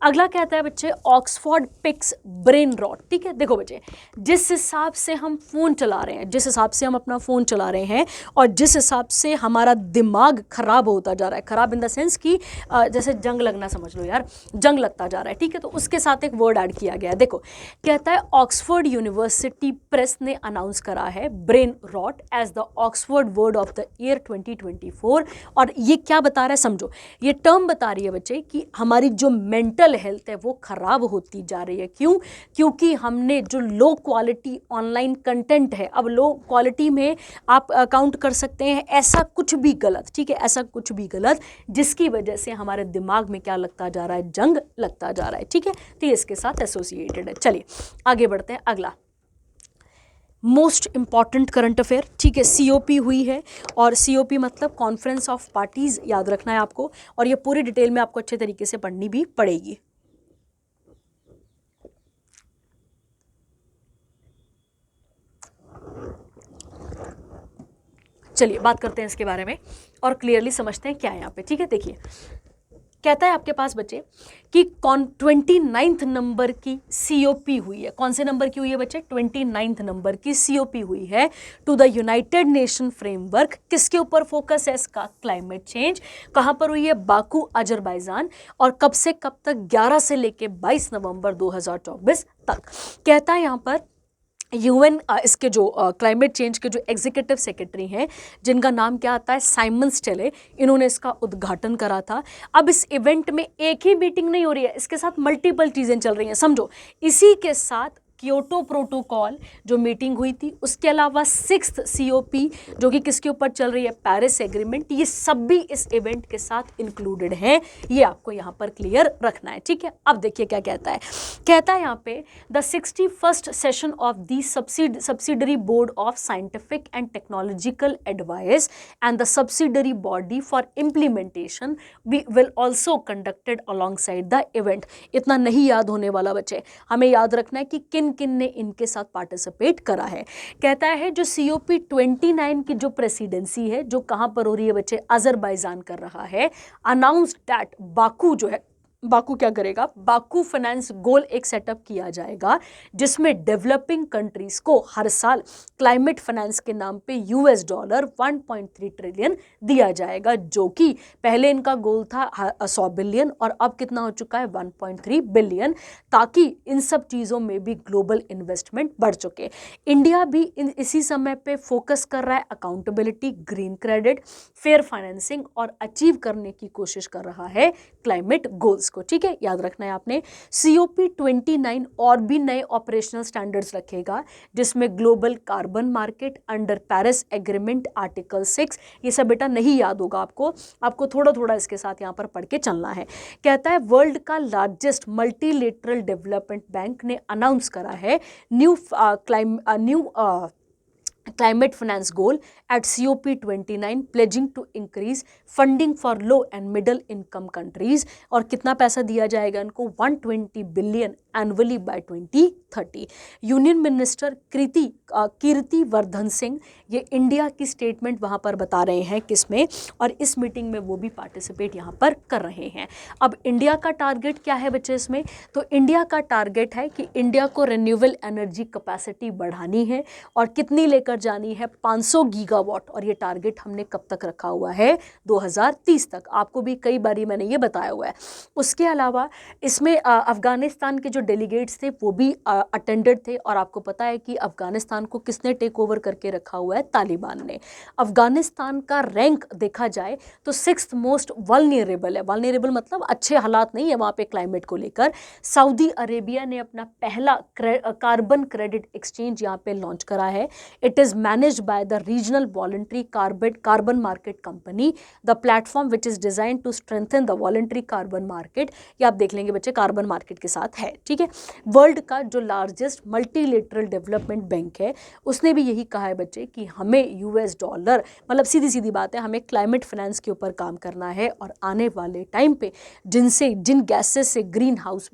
अगला कहता है बच्चे ऑक्सफोर्ड पिक्स ब्रेन रॉट। ठीक है, देखो बच्चे, जिस हिसाब से हम फ़ोन चला रहे हैं, जिस हिसाब से हम अपना फ़ोन चला रहे हैं और जिस हिसाब से हमारा दिमाग खराब होता जा रहा है, खराब इन द सेंस कि जैसे जंग लगना, समझ लो यार, जंग लगता जा रहा है। ठीक है, तो उसके साथ एक वर्ड ऐड किया गया है। देखो, कहता है ऑक्सफोर्ड यूनिवर्सिटी प्रेस ने अनाउंस करा है brain rot as the Oxford word of the year 2024। और ये क्या बता रहा है? समझो, ये टर्म बता रही है बच्चे कि हमारी जो मेंटल हेल्थ है वो खराब होती जा रही है। क्यों? क्योंकि हमने जो लो क्वालिटी ऑनलाइन कंटेंट है, अब लो क्वालिटी में आप काउंट कर सकते हैं ऐसा कुछ भी गलत। ठीक है, ऐसा कुछ भी गलत जिसकी वजह से हमारे दिमाग में क्या लगता जा रहा है? जंग लगता जा रहा है। ठीक है, तो ये इसके साथ एसोसिएटेड है। चलिए आगे बढ़ते हैं, अगला मोस्ट इंपॉर्टेंट करंट अफेयर। ठीक है, सीओपी हुई है, और सीओपी मतलब कॉन्फ्रेंस ऑफ पार्टीज, याद रखना है आपको, और ये पूरी डिटेल में आपको अच्छे तरीके से पढ़नी भी पड़ेगी। चलिए बात करते हैं इसके बारे में और क्लियरली समझते हैं क्या है यहाँ पे। ठीक है, देखिए कहता है आपके पास बच्चे कि 29th नंबर की सीओपी हुई है। कौन से नंबर की हुई है बच्चे? 29th नंबर की सीओपी हुई है to the United Nation framework. किसके ऊपर फोकस है इसका? Climate change. कहाँ पर हुई है? Baku, Azerbaijan. और कब से कब तक? 11 से लेके 22 नवंबर 2024 तक। कहता है यहाँ पर यूएन, इसके जो क्लाइमेट चेंज के जो एग्जीक्यूटिव सेक्रेटरी हैं, जिनका नाम क्या आता है? साइमन स्टेले, इन्होंने इसका उद्घाटन करा था। अब इस इवेंट में एक ही मीटिंग नहीं हो रही है, इसके साथ मल्टीपल चीज़ें चल रही हैं। समझो, इसी के साथ क्योटो प्रोटोकॉल जो मीटिंग हुई थी, उसके अलावा 6th सीओपी जो कि किसके ऊपर चल रही है? Paris agreement. ये सब भी इस इवेंट के साथ इंक्लूडेड हैं, ये आपको यहाँ पर क्लियर रखना है। ठीक है, अब देखिए क्या कहता है। कहता है यहाँ पे the 61st session of the subsidiary board of scientific and technological advice and the subsidiary body for implementation will also conducted along side the event. इतना नहीं याद होने वाला बच्चे, हमें याद रखना है कि किन किन किन ने इनके साथ पार्टिसिपेट करा है। कहता है जो COP29 की जो प्रेसिडेंसी है, जो कहाँ पर हो रही है बच्चे, अजरबैजान कर रहा है। अनाउंस्ड दैट बाकू जो है, बाकू क्या करेगा, बाकू फाइनेंस गोल एक सेटअप किया जाएगा जिसमें डेवलपिंग कंट्रीज को हर साल क्लाइमेट फाइनेंस के नाम पे $1.3 ट्रिलियन दिया जाएगा, जो कि पहले इनका गोल था 100 बिलियन और अब कितना हो चुका है 1.3 बिलियन, ताकि इन सब चीज़ों में भी ग्लोबल इन्वेस्टमेंट बढ़ चुके। इंडिया भी इसी समय पे फोकस कर रहा है accountability, green credit, fair financing और अचीव करने की कोशिश कर रहा है क्लाइमेट गोल्स को। ठीक है, याद रखना है आपने। COP29 और भी नए ऑपरेशनल स्टैंडर्ड्स रखेगा, जिसमें global carbon market under Paris agreement article 6, ये सब बेटा नहीं याद होगा आपको थोड़ा थोड़ा इसके साथ यहाँ पर पढ़ के चलना है। कहता है वर्ल्ड का लार्जेस्ट मल्टीलेटरल डेवलपमेंट बैंक ने अनाउंस करा है new climate finance goal at COP29 pledging to increase funding for low and middle income countries, और कितना पैसा दिया जाएगा इनको 120 billion annually by 2030। Union minister Kirti Vardhan Singh ये इंडिया की स्टेटमेंट वहाँ पर बता रहे हैं किसमें, और इस मीटिंग में वो भी पार्टिसिपेट यहाँ पर कर रहे हैं। अब इंडिया का टारगेट क्या है बच्चे इसमें, तो इंडिया का टारगेट है कि इंडिया को रिन्यूएबल एनर्जी कैपेसिटी बढ़ानी है और कितनी लेकर जानी है 500 गीगावाट, और ये टारगेट हमने कब तक रखा हुआ है 2030 तक, आपको भी कई बारी मैंने ये बताया हुआ है। उसके अलावा इसमें अफगानिस्तान के जो डेलीगेट्स थे वो भी अटेंडेड थे, और आपको पता है कि अफगानिस्तान को किसने टेक ओवर करके रखा हुआ है, तालिबान ने। अफगानिस्तान का रैंक देखा जाए तो 6th मोस्ट वल्नरेबल है, वल्नरेबल मतलब अच्छे हालात नहीं है वहाँ पे क्लाइमेट को लेकर। सऊदी अरेबिया ने अपना पहला कार्बन क्रेडिट एक्सचेंज यहाँ पे लॉन्च करा है। It is managed by the regional voluntary carbon market company, the platform which is design to strengthen the voluntary carbon market. ये आप देख लेंगे बच्चे, कार्बन मार्केट के साथ है। ठीक है, वर्ल्ड का जो लार्जेस्ट मल्टीलेटरल डेवलपमेंट बैंक है उसने भी यही कहा है बच्चे कि हमें $, मतलब सीधी सीधी बात है, हमें क्लाइमेट फाइनेंस के ऊपर काम करना है, और आने वाले टाइम पे जिन गैसेस से ग्रीन हाउस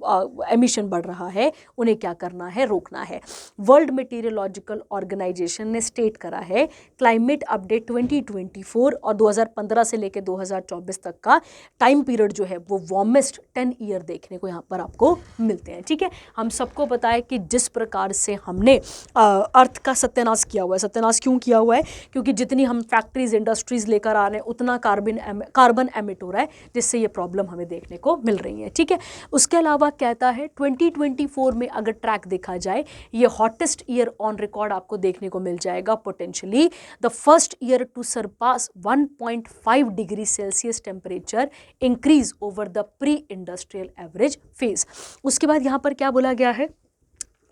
एमिशन बढ़ रहा है उन्हें क्या करना है, रोकना है। वर्ल्ड मेटीरियोलॉजिकल ऑर्गेनाइजेशन ने स्टेट करा है क्लाइमेट अपडेट 2024 और 2015 से लेकर 2024 तक का टाइम पीरियड जो है वो वार्मेस्ट 10 ईयर देखने को यहाँ पर आपको मिलते हैं। ठीक है, हम सबको पता है कि जिस प्रकार से हमने अर्थ का सत्यानाश किया हुआ है, सत्यानाश क्यों किया हुआ है, क्योंकि जितनी हम फैक्ट्रीज इंडस्ट्रीज लेकर आ रहे हैं उतना कार्बन एमिट हो रहा है, जिससे ये प्रॉब्लम हमें देखने को मिल रही है। ठीक है, उसके अलावा कहता है 2024 में अगर ट्रैक देखा जाए ये हॉटेस्ट ईयर ऑन रिकॉर्ड आपको देखने को मिल जाएगा, potentially the first year to surpass 1.5 degree Celsius temperature increase over the pre industrial average phase. उसके बाद यहाँ पर क्या बोला गया है,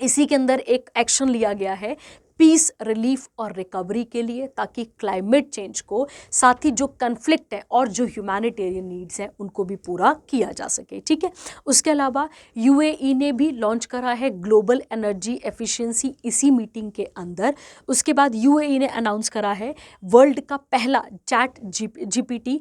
इसी के अंदर एक एक्शन लिया गया है पीस, रिलीफ और रिकवरी के लिए, ताकि क्लाइमेट चेंज को साथ ही जो कन्फ्लिक्ट है और जो ह्यूमैनिटेरियन नीड्स हैं उनको भी पूरा किया जा सके। ठीक है, उसके अलावा UAE ने भी लॉन्च करा है ग्लोबल एनर्जी एफिशिएंसी इसी मीटिंग के अंदर। उसके बाद UAE ने अनाउंस करा है वर्ल्ड का पहला ChatGPT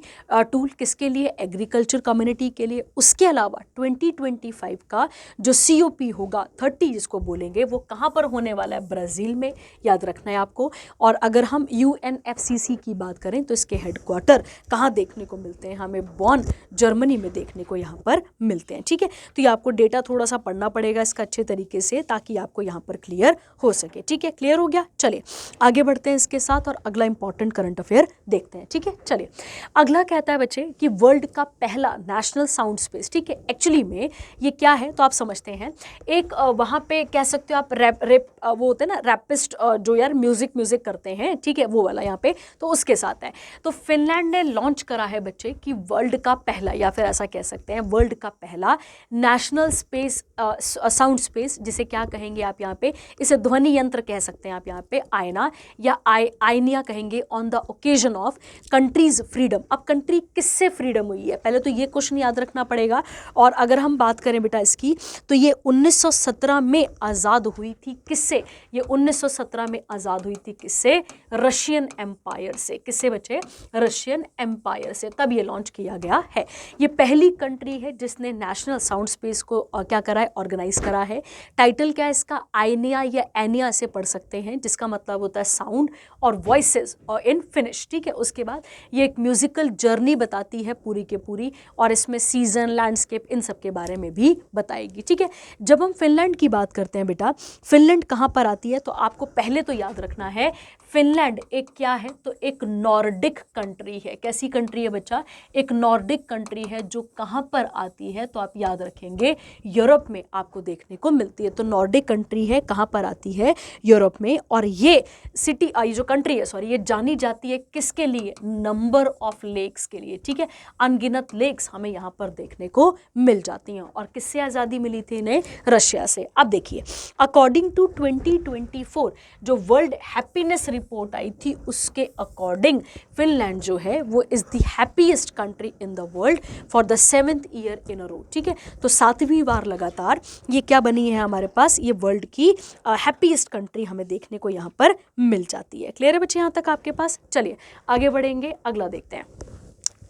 टूल, किसके लिए, एग्रीकल्चर कम्युनिटी के लिए। उसके अलावा 2025 का जो COP होगा 30 जिसको बोलेंगे, वो कहाँ पर होने वाला है, ब्राज़ील में, याद रखना है आपको। और अगर हम UNFCCC की बात करें तो इसके हेडक्वार्टर कहाँ देखने को मिलते हैं, हमें बॉन जर्मनी में देखने को यहाँ पर मिलते हैं। ठीक है, तो ये आपको डेटा थोड़ा सा पढ़ना पड़ेगा इसका अच्छे तरीके से, ताकि आपको यहाँ पर क्लियर हो सके। ठीक है, क्लियर हो गया, चलिए आगे बढ़ते हैं इसके साथ और अगला इंपॉर्टेंट करंट अफेयर देखते हैं। ठीक है, चलिए अगला कहता है बच्चे कि वर्ल्ड का पहला नेशनल साउंड स्पेस। ठीक है, एक्चुअली में ये क्या है तो आप समझते हैं, एक वहाँ पे कह सकते हो आप रैप वो होते हैं ना, रैपिस्ट जो यार म्यूजिक करते हैं, ठीक है, वो वाला यहाँ पे, तो उसके साथ है। तो फिनलैंड ने लॉन्च करा है बच्चे कि वर्ल्ड का पहला, या फिर ऐसा कह सकते हैं वर्ल्ड का पहला नेशनल स्पेस साउंड स्पेस, जिसे क्या कहेंगे आप यहाँ पे, इसे ध्वनि यंत्र कह सकते हैं आप यहाँ पे, आयना या आइनिया कहेंगे, on the occasion of countries freedom. अब कंट्री किससे फ्रीडम हुई है, पहले तो ये क्वेश्चन याद रखना पड़ेगा। और अगर हम बात करें बेटा इसकी, तो ये 1917 में आज़ाद हुई थी। किससे, ये 1917 1917 में आज़ाद हुई थी। किससे? रशियन एम्पायर से। किससे बच्चे? रशियन एम्पायर से। तब ये लॉन्च किया गया है। ये पहली कंट्री है जिसने नेशनल साउंड स्पेस को क्या करा है? ऑर्गेनाइज करा है। टाइटल क्या है इसका? आइनिया या एनिया से पढ़ सकते हैं, जिसका मतलब होता है साउंड और वॉइसेस और इन फिनिश। ठीक है, उसके बाद ये एक म्यूजिकल जर्नी बताती है पूरी के पूरी, और इसमें सीजन, लैंडस्केप, इन सब के बारे में भी बताएगी। ठीक है, जब हम फिनलैंड की बात करते हैं बेटा, फिनलैंड कहाँ पर आती है? तो आपको पहले तो याद रखना है फिनलैंड एक क्या है? तो एक नॉर्डिक कंट्री है। कैसी कंट्री है बच्चा? एक नॉर्डिक कंट्री है, जो कहाँ पर आती है? तो आप याद रखेंगे यूरोप में आपको देखने को मिलती है। तो नॉर्डिक कंट्री है, कहाँ पर आती है? यूरोप में। और ये सिटी, ये जो कंट्री है सॉरी, ये जानी जाती है किसके लिए? नंबर ऑफ लेक्स के लिए। ठीक है, अनगिनत लेक्स हमें यहाँ पर देखने को मिल जाती हैं। और किससे आज़ादी मिली थी इन्हें? रशिया से। अब देखिए, अकॉर्डिंग टू 2024 जो वर्ल्ड हैप्पीनेस रिपोर्ट आई थी, उसके अकॉर्डिंग फिनलैंड जो है वो is the happiest country in the world for the 7th year in a row. ठीक है, तो 7वीं बार लगातार ये क्या बनी है हमारे पास? ये वर्ल्ड की हैप्पीएस्ट कंट्री हमें देखने को यहाँ पर मिल जाती है। क्लियर है बच्चे यहाँ तक आपके पास? चलिए आगे बढ़ेंगे, अगला देखते हैं।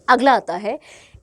अगला आता है,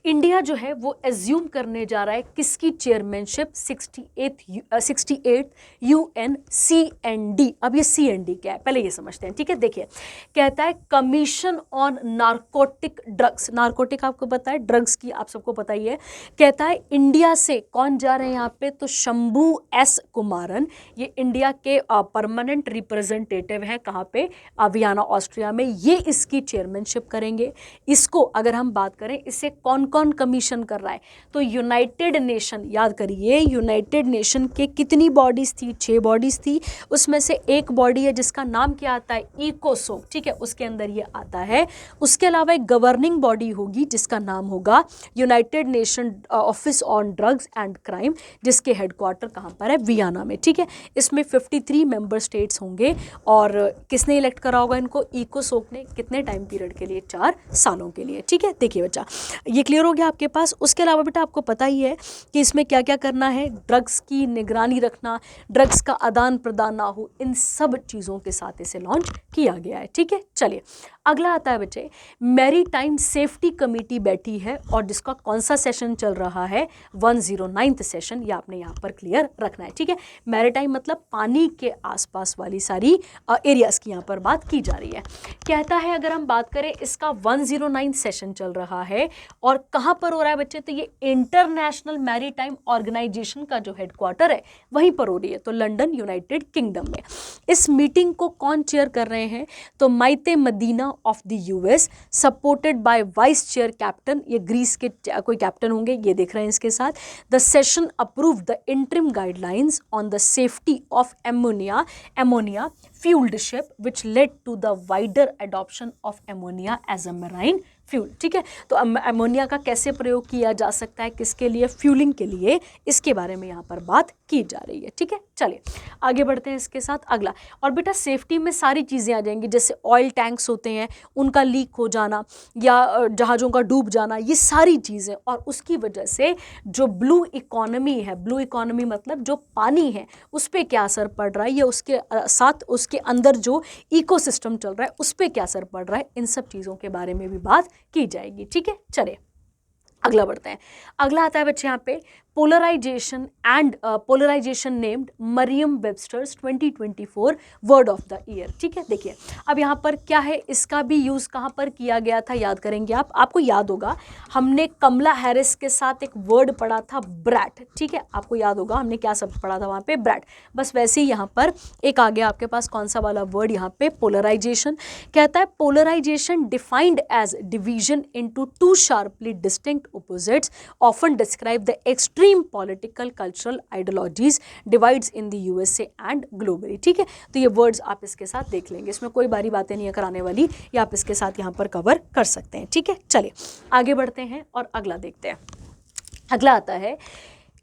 इंडिया जो है वो एज्यूम करने जा रहा है किसकी चेयरमैनशिप? 68 UNCND। अब ये CND क्या है पहले ये समझते हैं। ठीक है, देखिए कहता है commission on narcotic drugs. Narcotic आपको पता है, ड्रग्स की आप सबको पता ही है। कहता है इंडिया से कौन जा रहे हैं यहाँ पे? तो शंभू S कुमारन, ये इंडिया के परमानेंट रिप्रेजेंटेटिव हैं। कहाँ पे? वियना ऑस्ट्रिया में। ये इसकी चेयरमैनशिप करेंगे। इसको अगर हम बात करें, इससे कौन कौन कमीशन कर रहा है? तो यूनाइटेड नेशन, याद करिए यूनाइटेड नेशन के कितनी बॉडीज थी? 6 बॉडीज थी। उसमें से एक बॉडी है जिसका नाम क्या आता है? इकोसोक। ठीक है, उसके अंदर ये आता है। उसके अलावा एक गवर्निंग बॉडी होगी जिसका नाम होगा United nation office on drugs and crime, जिसके हेडक्वार्टर कहाँ पर है? वियना में। ठीक है, इसमें 53 मेंबर स्टेट्स होंगे। और किसने इलेक्ट करा होगा इनको? इकोसोक ने। कितने टाइम पीरियड के लिए? 4 सालों के लिए। ठीक है, देखिए बच्चा ये क्लियर हो गया आपके पास। उसके अलावा बेटा आपको पता ही है कि इसमें क्या क्या करना है? ड्रग्स की निगरानी रखना, ड्रग्स का आदान प्रदान ना हो, इन सब चीज़ों के साथ इसे लॉन्च किया गया है। ठीक है, चलिए अगला आता है बच्चे, मैरीटाइम सेफ्टी कमेटी बैठी है, और जिसका कौन सा सेशन चल रहा है? 109th session. ये आपने यहाँ पर क्लियर रखना है। ठीक है, मैरीटाइम मतलब पानी के आसपास वाली सारी एरियाज़ की यहाँ पर बात की जा रही है। कहता है अगर हम बात करें, इसका 109th सेशन चल रहा है, और कहाँ पर हो रहा है बच्चे? तो ये इंटरनेशनल मैरीटाइम ऑर्गेनाइजेशन का जो हेडक्वार्टर है वहीं पर हो रही है, तो लंदन, यूनाइटेड किंगडम में। इस मीटिंग को कौन चेयर कर रहे हैं? तो Maite Medina of the US, supported by vice chair captain, ये ग्रीस के कोई कैप्टन होंगे, ये देख रहे हैं इसके साथ। The session approve the interim guidelines on the safety of ammonia fuelled ship which led to the wider adoption of ammonia as a marine fuel. ठीक है, तो अमोनिया का कैसे प्रयोग किया जा सकता है? किसके लिए? फ्यूलिंग के लिए। इसके बारे में यहाँ पर बात की जा रही है। ठीक है, चलिए आगे बढ़ते हैं इसके साथ। अगला, और बेटा सेफ्टी में सारी चीज़ें आ जाएंगी, जैसे ऑयल टैंक्स होते हैं उनका लीक हो जाना, या जहाज़ों का डूब जाना, ये सारी चीज़ें। और उसकी वजह से जो ब्लू इकोनॉमी है, ब्लू इकोनॉमी मतलब जो पानी है, उस पर क्या असर पड़ रहा है, या उसके साथ उसके अंदर जो इकोसिस्टम चल रहा है उस पर क्या असर पड़ रहा है, इन सब चीज़ों के बारे में भी बात की जाएगी। ठीक है, चलिए अगला बढ़ते हैं। अगला आता है बच्चे यहाँ पे polarisation named Merriam Webster's 2024 word of the year. ठीक है, देखिए अब यहाँ पर क्या है, इसका भी यूज़ कहाँ पर किया गया था? याद करेंगे आपको याद होगा हमने कमला हैरिस के साथ एक वर्ड पढ़ा था ब्रैट। ठीक है, आपको याद होगा हमने क्या शब्द पढ़ा था वहाँ पे? ब्रैट। बस वैसे ही यहाँ पर एक आ गया आपके पास, कौन सा वाला वर्ड यहाँ पे? पोलराइजेशन। कहता है polarisation defined as division into 2 sharply distinct opposites often describe the extreme political cultural ideologies divides in the USA and globally। ठीक है, तो ये वर्ड्स आप इसके साथ देख लेंगे, इसमें कोई बारी बातें नहीं है कराने वाली, ये आप इसके साथ यहाँ पर कवर कर सकते हैं। ठीक है, चलिए आगे बढ़ते हैं और अगला देखते हैं। अगला आता है,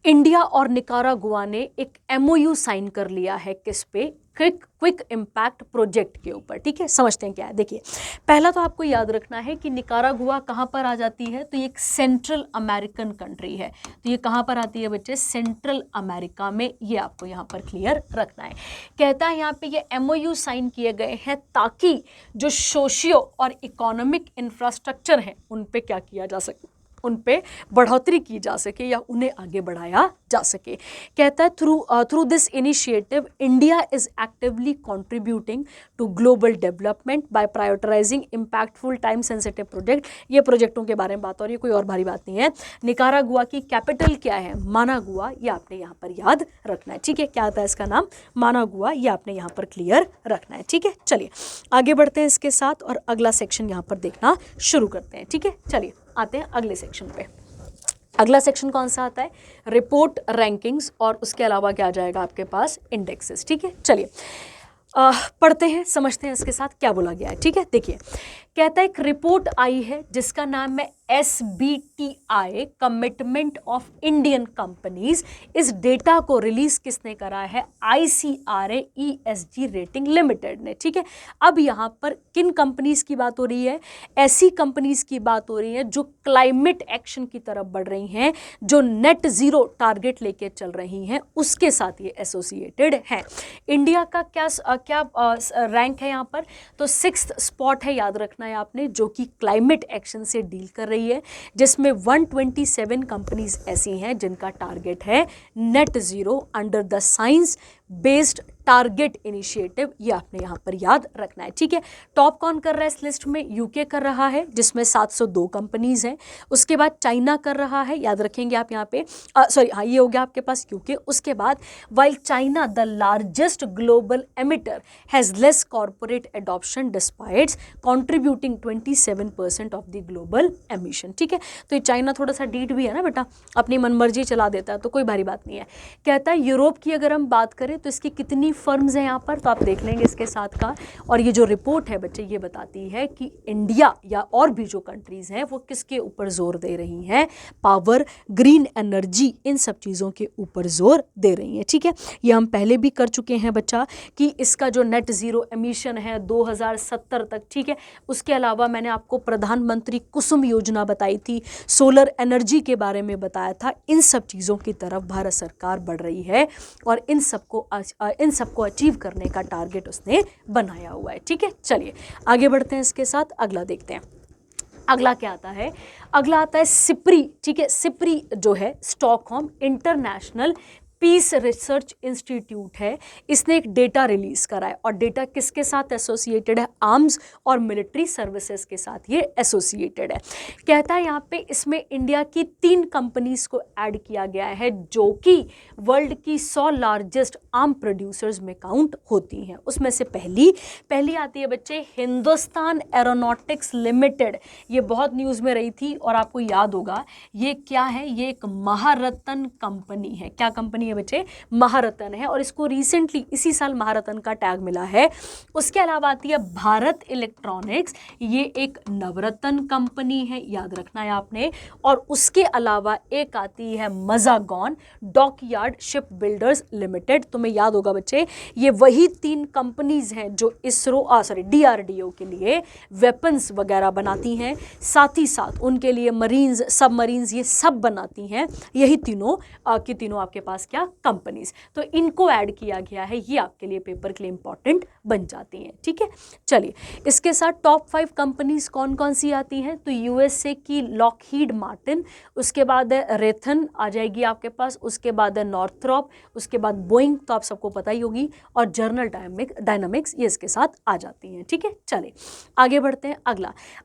इंडिया और निकारागुआ ने एक MOU साइन कर लिया है। किस पे? क्विक इम्पैक्ट प्रोजेक्ट के ऊपर। ठीक है, समझते हैं क्या है। देखिए, पहला तो आपको याद रखना है कि निकारागुआ कहाँ पर आ जाती है, तो ये एक सेंट्रल अमेरिकन कंट्री है। तो ये कहाँ पर आती है बच्चे, सेंट्रल अमेरिका में, ये आपको यहाँ पर क्लियर रखना है। कहता है यहाँ पे ये MOU साइन किए गए हैं ताकि जो सोशियो और इकोनॉमिक इंफ्रास्ट्रक्चर हैं उन पे क्या किया जा सके, उन पे बढ़ोतरी की जा सके या उन्हें आगे बढ़ाया जा सके। कहता है through this initiative India is actively contributing to global development by prioritising impactful time sensitive project. ये प्रोजेक्टों के बारे में बात हो रही है, कोई और भारी बात नहीं है। निकारागुआ की कैपिटल क्या है, मानागुआ, ये आपने यहाँ पर याद रखना है। ठीक है, क्या आता है इसका नाम, मानागुआ, ये आपने यहाँ पर क्लियर रखना है। ठीक है, चलिए आगे बढ़ते हैं इसके साथ और अगला सेक्शन यहाँ पर देखना शुरू करते हैं। ठीक है, चलिए आते हैं अगले सेक्शन पे। अगला सेक्शन कौन सा आता है, रिपोर्ट रैंकिंग्स, और उसके अलावा क्या आ जाएगा आपके पास, इंडेक्सेस। ठीक है, चलिए पढ़ते हैं, समझते हैं इसके साथ क्या बोला गया है। ठीक है, देखिए कहता है एक रिपोर्ट आई है जिसका नाम है SBTI commitment of Indian companies. इस डेटा को रिलीज किसने करा है, ICRA ESG रेटिंग लिमिटेड ने। ठीक है, अब यहाँ पर किन कंपनीज की बात हो रही है, ऐसी कंपनीज की बात हो रही है जो क्लाइमेट एक्शन की तरफ बढ़ रही हैं, जो नेट जीरो टारगेट लेके चल रही हैं, उसके साथ ये एसोसिएटेड है। इंडिया का क्या रैंक है यहाँ पर, तो 6th स्पॉट है, याद रखना है आपने, जो कि क्लाइमेट एक्शन से डील कर रही है, जिसमें 127 कंपनीज ऐसी हैं जिनका टारगेट है net zero under the science based target initiative. ये आपने यहाँ पर याद रखना है। ठीक है, टॉप कौन कर रहा है इस लिस्ट में, यूके कर रहा है जिसमें 702 कंपनीज हैं। उसके बाद चाइना कर रहा है, याद रखेंगे आप यहाँ पे, सॉरी हाँ ये हो गया आपके पास यूके। उसके बाद while China the largest global emitter has less corporate adoption despite contributing 27% of the global emission. ठीक है, तो ये चाइना थोड़ा सा डीट भी है ना बेटा, अपनी मनमर्जी चला देता है, तो कोई भारी बात नहीं है। कहता है यूरोप की अगर हम बात करें तो इसकी कितनी फर्म्स हैं यहाँ पर, तो आप देख लेंगे इसके साथ का। और ये जो रिपोर्ट है बच्चे ये बताती है कि इंडिया या और भी जो कंट्रीज हैं वो किसके ऊपर जोर दे रही हैं, पावर, ग्रीन एनर्जी, इन सब चीज़ों के ऊपर जोर दे रही हैं। ठीक है, ये हम पहले भी कर चुके हैं बच्चा कि इसका जो नेट जीरो एमिशन है 2070 तक। ठीक है, उसके अलावा मैंने आपको प्रधानमंत्री कुसुम योजना बताई थी, सोलर एनर्जी के बारे में बताया था। इन सब चीज़ों की तरफ भारत सरकार बढ़ रही है और इन सबको अचीव करने का टारगेट उसने बनाया हुआ है। ठीक है, चलिए आगे बढ़ते हैं इसके साथ, अगला देखते हैं। अगला क्या आता है, अगला आता है सिप्री। ठीक है, सिप्री जो है Stockholm International Peace Research Institute है, इसने एक डेटा रिलीज करा है और डेटा किसके साथ एसोसिएटेड है, आर्म्स और मिलिट्री सर्विसेज के साथ ये एसोसिएटेड है। कहता है यहाँ पे इसमें इंडिया की 3 कंपनीज को ऐड किया गया है जो कि वर्ल्ड की 100 लार्जेस्ट आर्म प्रोड्यूसर्स में काउंट होती हैं। उसमें से पहली आती है बच्चे हिंदुस्तान एरोनॉटिक्स लिमिटेड। ये बहुत न्यूज़ में रही थी और आपको याद होगा ये क्या है, ये एक महारत्न कंपनी है। क्या कंपनी है बच्चे, महारत्न है, और इसको रिसेंटली इसी साल महारत्न का टैग मिला है। उसके अलावा आती है भारत इलेक्ट्रॉनिक्स, ये एक नवरत्न कंपनी है, याद रखना है आपने। और उसके अलावा एक आती है मजागॉन डॉकयार्ड शिप बिल्डर्स लिमिटेड। तुम्हें याद होगा बच्चे ये वही 3 कंपनीज हैं जो DRDO के लिए वेपन्स वगैरह बनाती हैं, साथ ही साथ उनके लिए मरीन्स, सबमरीन्स, ये सब बनाती हैं। यही तीनों की तीनों आपके पास क्या कंपनीज, तो इनको ऐड किया गया है। ये आपके लिए पेपर के लिए इंपॉर्टेंट बन जाती हैं। ठीक है, चलिए इसके साथ टॉप 5 कंपनीज कौन कौन सी आती हैं, तो USA की लॉकहीड मार्टिन, उसके बाद है रेथन आ जाएगी आपके पास, उसके बाद है नॉर्थरॉप, उसके बाद बोइंग तो आप सबको पता ही होगी, और जनरल डायनामिक्स ये इसके साथ आ जाती हैं। ठीक है, चलिए आगे बढ़ते हैं।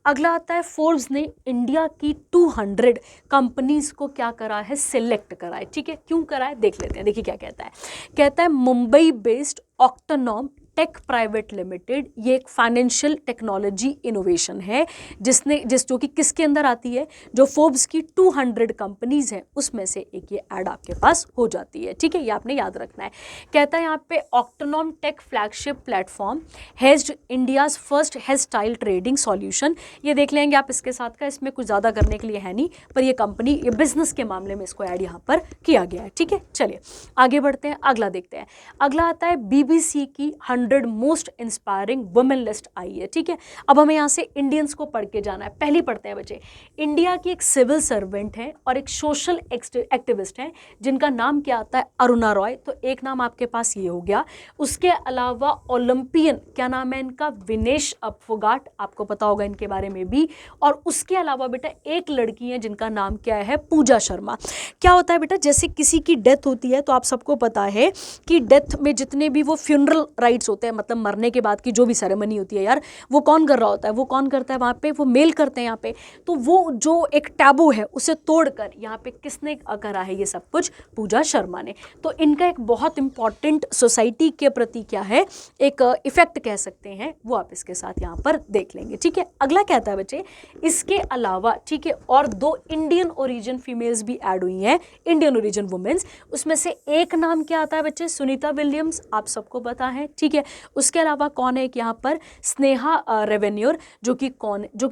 अगला आता है फोर्ब्स ने इंडिया की 200 कंपनीज को क्या करा है, सिलेक्ट करा है। ठीक है, क्यों करा है देख लेते हैं। देखिए क्या कहता है, Mumbai based Octanom tech private limited, ये एक फाइनेंशियल टेक्नोलॉजी इनोवेशन है जो कि किसके अंदर आती है, जो फोर्ब्स की 200 कंपनीज हैं उसमें से एक ये ऐड आपके पास हो जाती है। ठीक है, ये आपने याद रखना है। कहता है यहाँ पे Octanom tech flagship platform has India's first hedge style trading solution. ये देख लेंगे आप इसके साथ का, इसमें कुछ ज़्यादा करने के लिए है नहीं, पर ये कंपनी ये बिजनेस के मामले में इसको ऐड यहाँ पर किया गया है। ठीक है, चलिए आगे बढ़ते हैं, अगला देखते हैं। अगला आता है BBC की 100 मोस्ट इंस्पायरिंग वुमेन लिस्ट आई है। ठीक है, अब हमें यहाँ से इंडियंस को पढ़ के जाना है। पहली पढ़ते हैं बच्चे। इंडिया की एक सिविल सर्वेंट है और एक सोशल एक्टिविस्ट है जिनका नाम क्या आता है, अरुणा रॉय। तो एक नाम आपके पास ये हो गया। उसके अलावा ओलंपियन, क्या नाम है इनका, विनेश फोगाट, आपको पता होगा इनके बारे में भी। और उसके अलावा बेटा एक लड़की है जिनका नाम क्या है, पूजा शर्मा। क्या होता है बेटा, जैसे किसी की डेथ होती है तो आप सबको पता है कि डेथ में जितने भी वो फ्यूनरल राइट्स होते हैं, मतलब मरने के बाद की जो भी सेरेमनी होती है यार, वो कौन कर रहा होता है, वो कौन करता है वहाँ पे, वो मेल करते हैं यहाँ पे। तो वो जो एक टैबू है उसे तोड़कर यहाँ पे किसने करा है ये सब कुछ, पूजा शर्मा ने। तो इनका एक बहुत इंपॉर्टेंट सोसाइटी के प्रति क्या है, एक इफेक्ट कह सकते हैं, वो आप इसके साथ यहाँ पर देख लेंगे। ठीक है, अगला कहता है बच्चे, इसके अलावा ठीक है और 2 इंडियन ओरिजिन फीमेल्स भी ऐड हुई हैं, इंडियन ओरिजिन वुमेन्स। उसमें से एक नाम क्या आता है बच्चे, सुनीता विलियम्स, आप सबको पता है। ठीक है, उसके अलावा कौन है, एक यहाँ पर स्नेहा रेवेन्योर, जो कि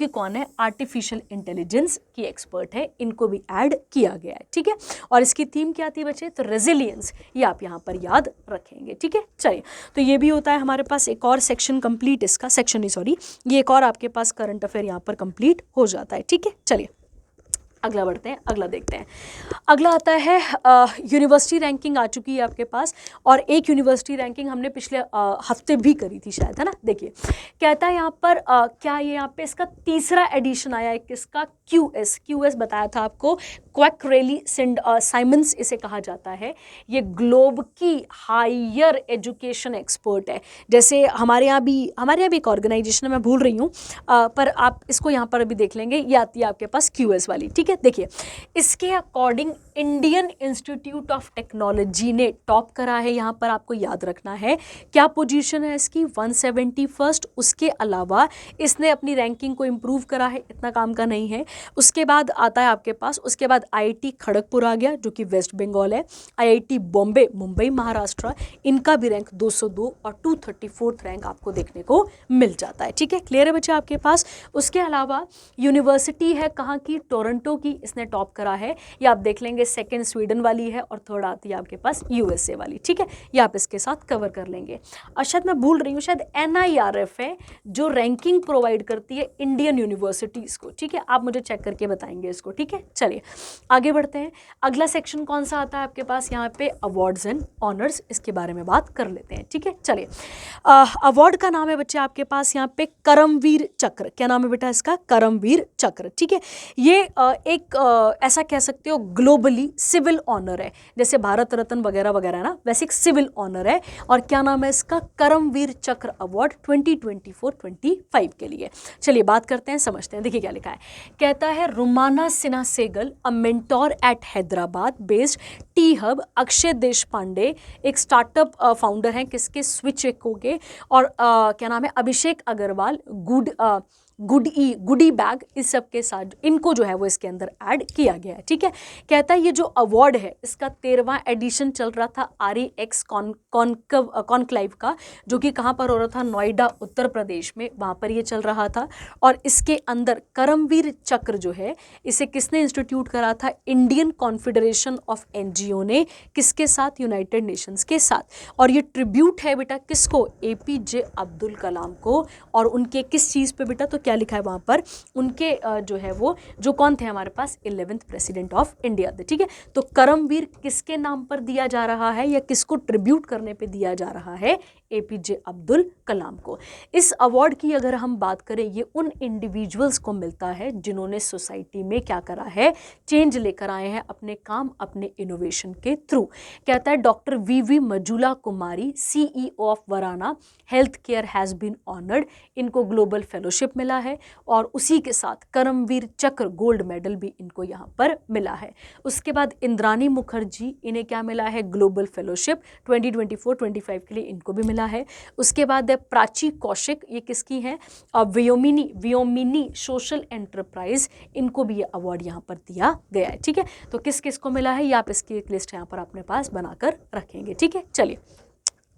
कौन है, आर्टिफिशियल इंटेलिजेंस की एक्सपर्ट है, इनको भी ऐड किया गया है। ठीक है, और इसकी थीम क्या थी बच्चे, तो रेजिलियंस, ये आप यहाँ पर याद रखेंगे। ठीक है, चलिए तो ये भी होता है हमारे पास एक और सेक्शन कंप्लीट, इसका सेक्शन नहीं सॉरी, ये एक और आपके पास करंट अफेयर यहाँ पर कंप्लीट हो जाता है। ठीक है, चलिए अगला बढ़ते हैं, अगला देखते हैं। अगला आता है यूनिवर्सिटी रैंकिंग आ चुकी है आपके पास, और एक यूनिवर्सिटी रैंकिंग हमने पिछले हफ्ते भी करी थी शायद, है ना। देखिए कहता है यहाँ पर क्या ये यहाँ पे इसका तीसरा एडिशन आया है, किसका, क्यूएस बताया था आपको, क्वैकरेली साइमंस इसे कहा जाता है। ये ग्लोब की हायर एजुकेशन एक्सपर्ट है। जैसे हमारे यहाँ भी एक ऑर्गेनाइजेशन है, मैं भूल रही हूँ, पर आप इसको यहाँ पर अभी देख लेंगे, ये आती है आपके पास क्यूएस वाली। ठीक है, देखिए इसके according Indian institute of technology ने टॉप करा है, यहाँ पर आपको याद रखना है क्या पोजीशन है इसकी, 171st। उसके अलावा इसने अपनी रैंकिंग को इम्प्रूव करा है, इतना काम का नहीं है। उसके बाद आता है आपके पास, उसके बाद IIT खड़गपुर आ गया जो कि वेस्ट बंगाल है, IIT बॉम्बे मुंबई महाराष्ट्र, इनका भी रैंक 202 और 234th रैंक आपको देखने को मिल जाता है। ठीक है, क्लियर है बच्चे आपके पास। उसके अलावा यूनिवर्सिटी है कहाँ की, टोरंटो की, इसने टॉप करा है, ये आप देख लेंगे। सेकंड स्वीडन वाली है और थर्ड आती है आपके पास USA वाली। ठीक है, ये आप इसके साथ कवर कर लेंगे। और शायद मैं भूल रही हूँ, शायद NIRF है जो रैंकिंग प्रोवाइड करती है इंडियन यूनिवर्सिटीज़ को। ठीक है, आप मुझे चेक करके बताएंगे इसको। ठीक है, चलिए आगे बढ़ते हैं। अगला सेक्शन कौन सा आता है आपके पास, यहाँ पे अवार्ड्स एंड ऑनर्स, इसके बारे में बात कर लेते हैं। ठीक है, चलिए अवार्ड का नाम है बच्चे आपके पास यहाँ पे करमवीर चक्र। क्या नाम है बेटा इसका, करमवीर चक्र। ठीक है, ये एक ऐसा कह सकते हो ग्लोबली सिविल ऑनर है, जैसे भारत रत्न वगैरह वगैरह ना, वैसे एक सिविल ऑनर है। और क्या नाम है इसका, करमवीर चक्र अवार्ड 2024-25 के लिए। चलिए बात करते हैं, समझते हैं। देखिए क्या लिखा है, कहता है Rumana Sinha Sehgal, a mentor at Hyderabad based T Hub, Akshay Deshpande एक स्टार्टअप फाउंडर हैं, किसके, स्विच एको के, और क्या नाम है, अभिषेक अग्रवाल, गुडी बैग, इस सब के साथ इनको जो है वो इसके अंदर ऐड किया गया है। ठीक है, कहता है ये जो अवार्ड है इसका 13वां एडिशन चल रहा था REX कॉन्क्लेव का, जो कि कहाँ पर हो रहा था, नोएडा उत्तर प्रदेश में, वहाँ पर ये चल रहा था। और इसके अंदर करमवीर चक्र जो है इसे किसने इंस्टीट्यूट करा था, इंडियन कॉन्फेडरेशन ऑफ NGO ने, किसके साथ, यूनाइटेड नेशंस के साथ। और ये ट्रिब्यूट है बेटा किसको, APJ अब्दुल कलाम को। और उनके किस चीज़ पे बेटा, तो क्या लिखा है वहाँ पर, उनके जो है वो जो कौन थे हमारे पास, 11th प्रेसिडेंट ऑफ इंडिया थे। ठीक है, तो करमवीर किसके नाम पर दिया जा रहा है या किसको ट्रिब्यूट करने पे दिया जा रहा है, APJ अब्दुल कलाम को। इस अवार्ड की अगर हम बात करें, ये उन इंडिविजुअल्स को मिलता है जिन्होंने सोसाइटी में क्या करा है, चेंज लेकर आए हैं अपने काम, अपने इनोवेशन के थ्रू। कहता है doctor VV Manjula Kumari, CEO of Varana health care has been honoured, इनको ग्लोबल फेलोशिप मिला है और उसी के साथ करमवीर चक्र गोल्ड मेडल भी इनको यहाँ पर मिला है। उसके बाद इंद्रानी मुखर्जी, इन्हें क्या मिला है, ग्लोबल फेलोशिप 2024-25 के लिए इनको भी मिला है। उसके बाद है प्राची कौशिक, ये किसकी है, व्योमिनी सोशल एंटरप्राइज, इनको भी ये अवार्ड यहाँ पर दिया गया है। ठीक है, तो किस किस को मिला है ये आप इसकी एक लिस्ट यहाँ पर अपने पास बनाकर रखेंगे। ठीक है, चलिए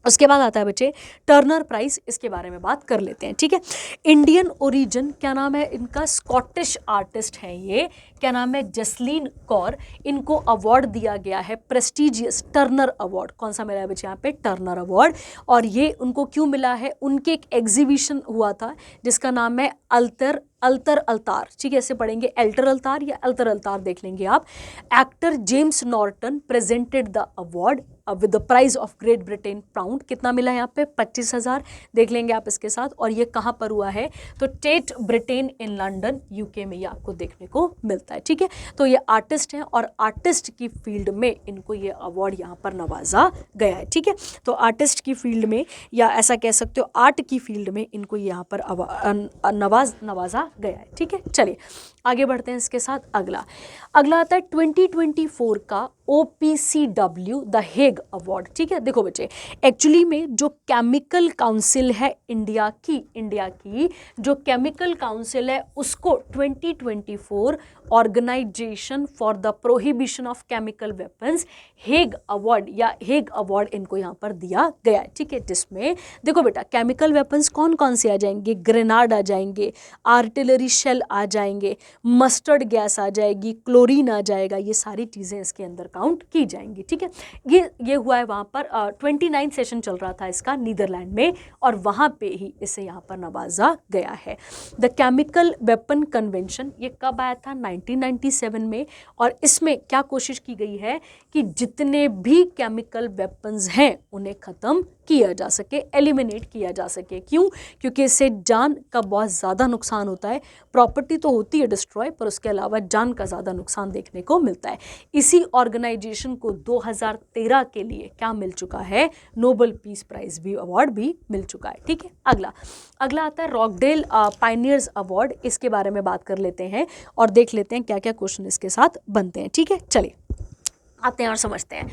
उसके बाद आता है बच्चे टर्नर प्राइज, इसके बारे में बात कर लेते हैं। ठीक है, इंडियन ओरिजिन, क्या नाम है इनका, स्कॉटिश आर्टिस्ट हैं ये, क्या नाम है, जसलीन कौर, इनको अवार्ड दिया गया है प्रेस्टिजियस टर्नर अवार्ड। कौन सा मिला है बच्चे यहाँ पे, टर्नर अवार्ड। और ये उनको क्यों मिला है, उनके एक एग्जीबिशन हुआ था जिसका नाम है अल्तर अल्तार, ठीक है, ऐसे पढ़ेंगे एल्टर अल्तार या अल्तर अल्तार, देख लेंगे आप। Actor James Norton presented the award with the prize of Great Britain pound, कितना मिला है यहाँ पे, 25,000, देख लेंगे आप इसके साथ। और ये कहाँ पर हुआ है, तो Tate Britain in London UK में ये आपको देखने को मिलता है। ठीक है, तो ये आर्टिस्ट हैं और आर्टिस्ट की फील्ड में इनको ये अवार्ड यहाँ पर नवाजा गया है। ठीक है, तो आर्टिस्ट की फील्ड में या ऐसा कह सकते हो आर्ट की फील्ड में इनको यहाँ पर नवाजा गया है। ठीक है, चलिए आगे बढ़ते हैं इसके साथ। अगला आता है 2024 का OPCW द हेग अवार्ड। ठीक है, देखो बच्चे, एक्चुअली में जो केमिकल काउंसिल है इंडिया की जो केमिकल काउंसिल है उसको 2024 organisation for the prohibition of chemical weapons Hague award या हेग अवार्ड इनको यहाँ पर दिया गया है। ठीक है, जिसमें देखो बेटा केमिकल वेपन्स कौन कौन से आ जाएंगे, ग्रेनाड आ जाएंगे, आर्टिलरी शेल आ जाएंगे, मस्टर्ड गैस आ जाएगी, क्लोरीन आ जाएगा, ये सारी चीज़ें इसके अंदर काउंट की जाएंगी। ठीक है, ये हुआ है वहाँ पर 29 सेशन चल रहा था इसका नीदरलैंड में और वहाँ पे ही इसे यहाँ पर नवाजा गया है। द केमिकल वेपन कन्वेंशन ये कब आया था, 1997 में। और इसमें क्या कोशिश की गई है कि जितने भी केमिकल वेपन्स हैं उन्हें ख़त्म किया जा सके, एलिमिनेट किया जा सके। क्यों, क्योंकि इससे जान का बहुत ज़्यादा नुकसान होता है। प्रॉपर्टी तो होती है डिस्ट्रॉय, पर उसके अलावा जान का ज़्यादा नुकसान देखने को मिलता है। इसी ऑर्गेनाइजेशन को 2013 के लिए क्या मिल चुका है, नोबेल पीस प्राइज भी अवार्ड भी मिल चुका है। ठीक है, अगला आता है रॉकडेल पायनियर्स अवार्ड, इसके बारे में बात कर लेते हैं और देख लेते हैं क्या क्या क्वेश्चन इसके साथ बनते हैं। ठीक है, चलिए आते हैं और समझते हैं।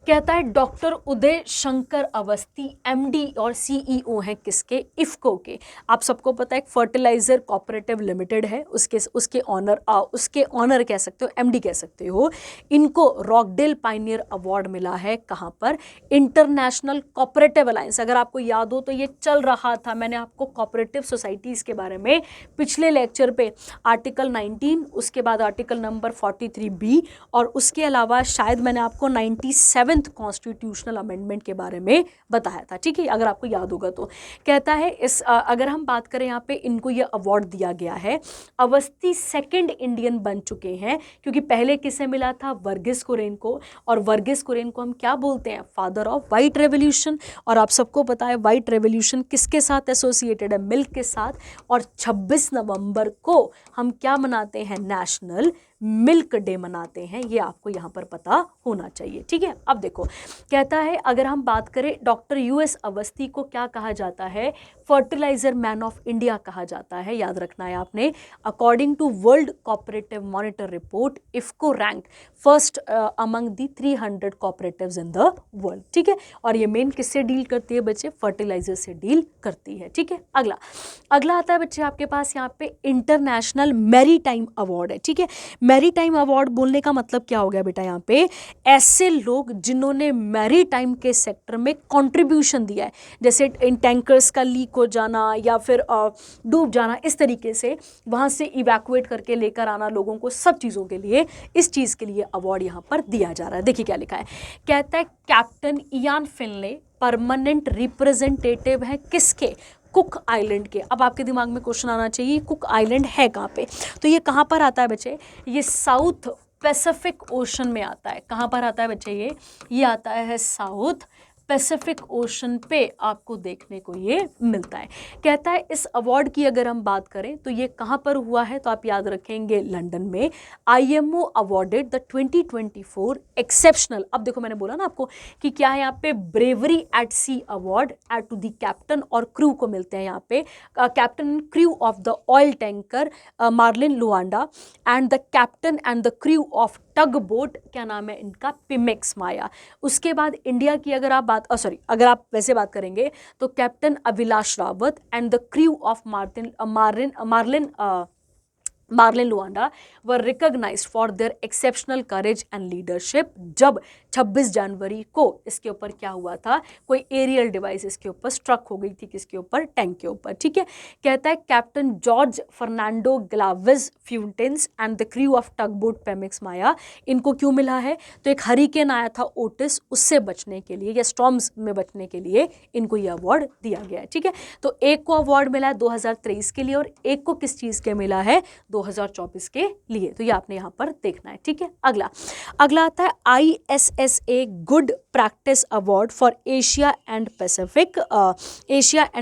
कहता है डॉक्टर उदय शंकर अवस्थी MD और CEO हैं किसके, इफ्को के। आप सबको पता है फर्टिलाइजर कोऑपरेटिव लिमिटेड है, उसके ऑनर कह सकते हो, MD कह सकते हो। इनको रॉकडेल पायनियर अवार्ड मिला है कहाँ पर, इंटरनेशनल कोऑपरेटिव अलायंस। अगर आपको याद हो तो ये चल रहा था, मैंने आपको कोऑपरेटिव सोसाइटीज़ के बारे में पिछले लेक्चर पे आर्टिकल 19, उसके बाद आर्टिकल नंबर 43B और उसके अलावा शायद मैंने आपको 97 कॉन्स्टिट्यूशनल अमेंडमेंट के बारे में बताया था। ठीक है, अगर आपको याद होगा तो। कहता है अगर हम बात करें यहाँ पे इनको ये अवार्ड दिया गया है। अवस्थी सेकंड इंडियन बन चुके हैं, क्योंकि पहले किसे मिला था, वर्गीस कुरियन को। और वर्गीस कुरियन को हम क्या बोलते हैं, फादर ऑफ वाइट रेवोल्यूशन। और आप सबको पता है वाइट रेवोल्यूशन किसके साथ एसोसिएटेड है, मिल्क के साथ। और 26 नवंबर को हम क्या मनाते हैं, नेशनल मिल्क डे मनाते हैं। ये आपको यहाँ पर पता होना चाहिए। ठीक है, अब देखो कहता है अगर हम बात करें डॉक्टर US अवस्थी को क्या कहा जाता है, फर्टिलाइजर मैन ऑफ इंडिया कहा जाता है, याद रखना है आपने। According to world cooperative monitor report IFFCO rank first among the 300 cooperatives in the world. ठीक है, और ये मेन किससे डील करती है बच्चे, फर्टिलाइजर से डील करती है। ठीक है, अगला आता है बच्चे आपके पास यहाँ पे इंटरनेशनल मैरीटाइम अवार्ड है। ठीक है, मैरीटाइम अवार्ड बोलने का मतलब क्या हो गया बेटा, यहाँ पे ऐसे लोग जिन्होंने मैरीटाइम के सेक्टर में कंट्रीब्यूशन दिया है, जैसे इन टैंकर्स का लीक हो जाना या फिर डूब जाना, इस तरीके से वहाँ से इवैक्यूएट करके लेकर आना लोगों को, सब चीज़ों के लिए इस चीज़ के लिए अवार्ड यहाँ पर दिया जा रहा है। देखिए क्या लिखा है, कहता है कैप्टन इयान फिनले परमानेंट रिप्रेजेंटेटिव है किसके, कुक आइलैंड के। अब आपके दिमाग में क्वेश्चन आना चाहिए कुक आइलैंड है कहाँ पे, तो ये कहाँ पर आता है बच्चे, ये साउथ पैसिफिक ओशन में आता है। कहाँ पर आता है बच्चे, ये आता है साउथ पैसिफिक ओशन पे आपको देखने को ये मिलता है। कहता है इस अवार्ड की अगर हम बात करें तो ये कहाँ पर हुआ है, तो आप याद रखेंगे लंदन में। IMO अवॉर्डेड द 2024 एक्सेप्शनल, अब देखो मैंने बोला ना आपको कि क्या है यहाँ पे, bravery at sea award at to the captain और क्रू को मिलते हैं यहाँ पे, captain and crew of the oil tanker Marlin Luanda and the captain and the crew of tug boat, क्या नाम है इनका, पिमेक्स माया। उसके बाद इंडिया की अगर आप बात अगर आप वैसे बात करेंगे तो captain Abhilash Rawat and the crew of Marlin Luanda were recognised for their exceptional courage and leadership. जब 26 जनवरी को इसके ऊपर क्या हुआ था, कोई एरियल डिवाइस इसके ऊपर स्ट्रक हो गई थी, किसके ऊपर, टैंक के ऊपर, ठीक है। कहता है captain George Fernando Glavis Fuentes and the crew of tugboat Pemex Maya, इनको क्यों मिला है, तो एक हरिकेन आया था ओटिस, उससे बचने के लिए या स्टॉर्म्स में बचने के लिए इनको ये अवार्ड दिया गया है, ठीक है। तो एक को अवार्ड मिला है 2023 के लिए और एक को किस चीज़ के मिला है, 2024 के लिए। तो ये आपने यहाँ पर देखना है, ठीक है। अगला आता है ISSA good practice award for Asia and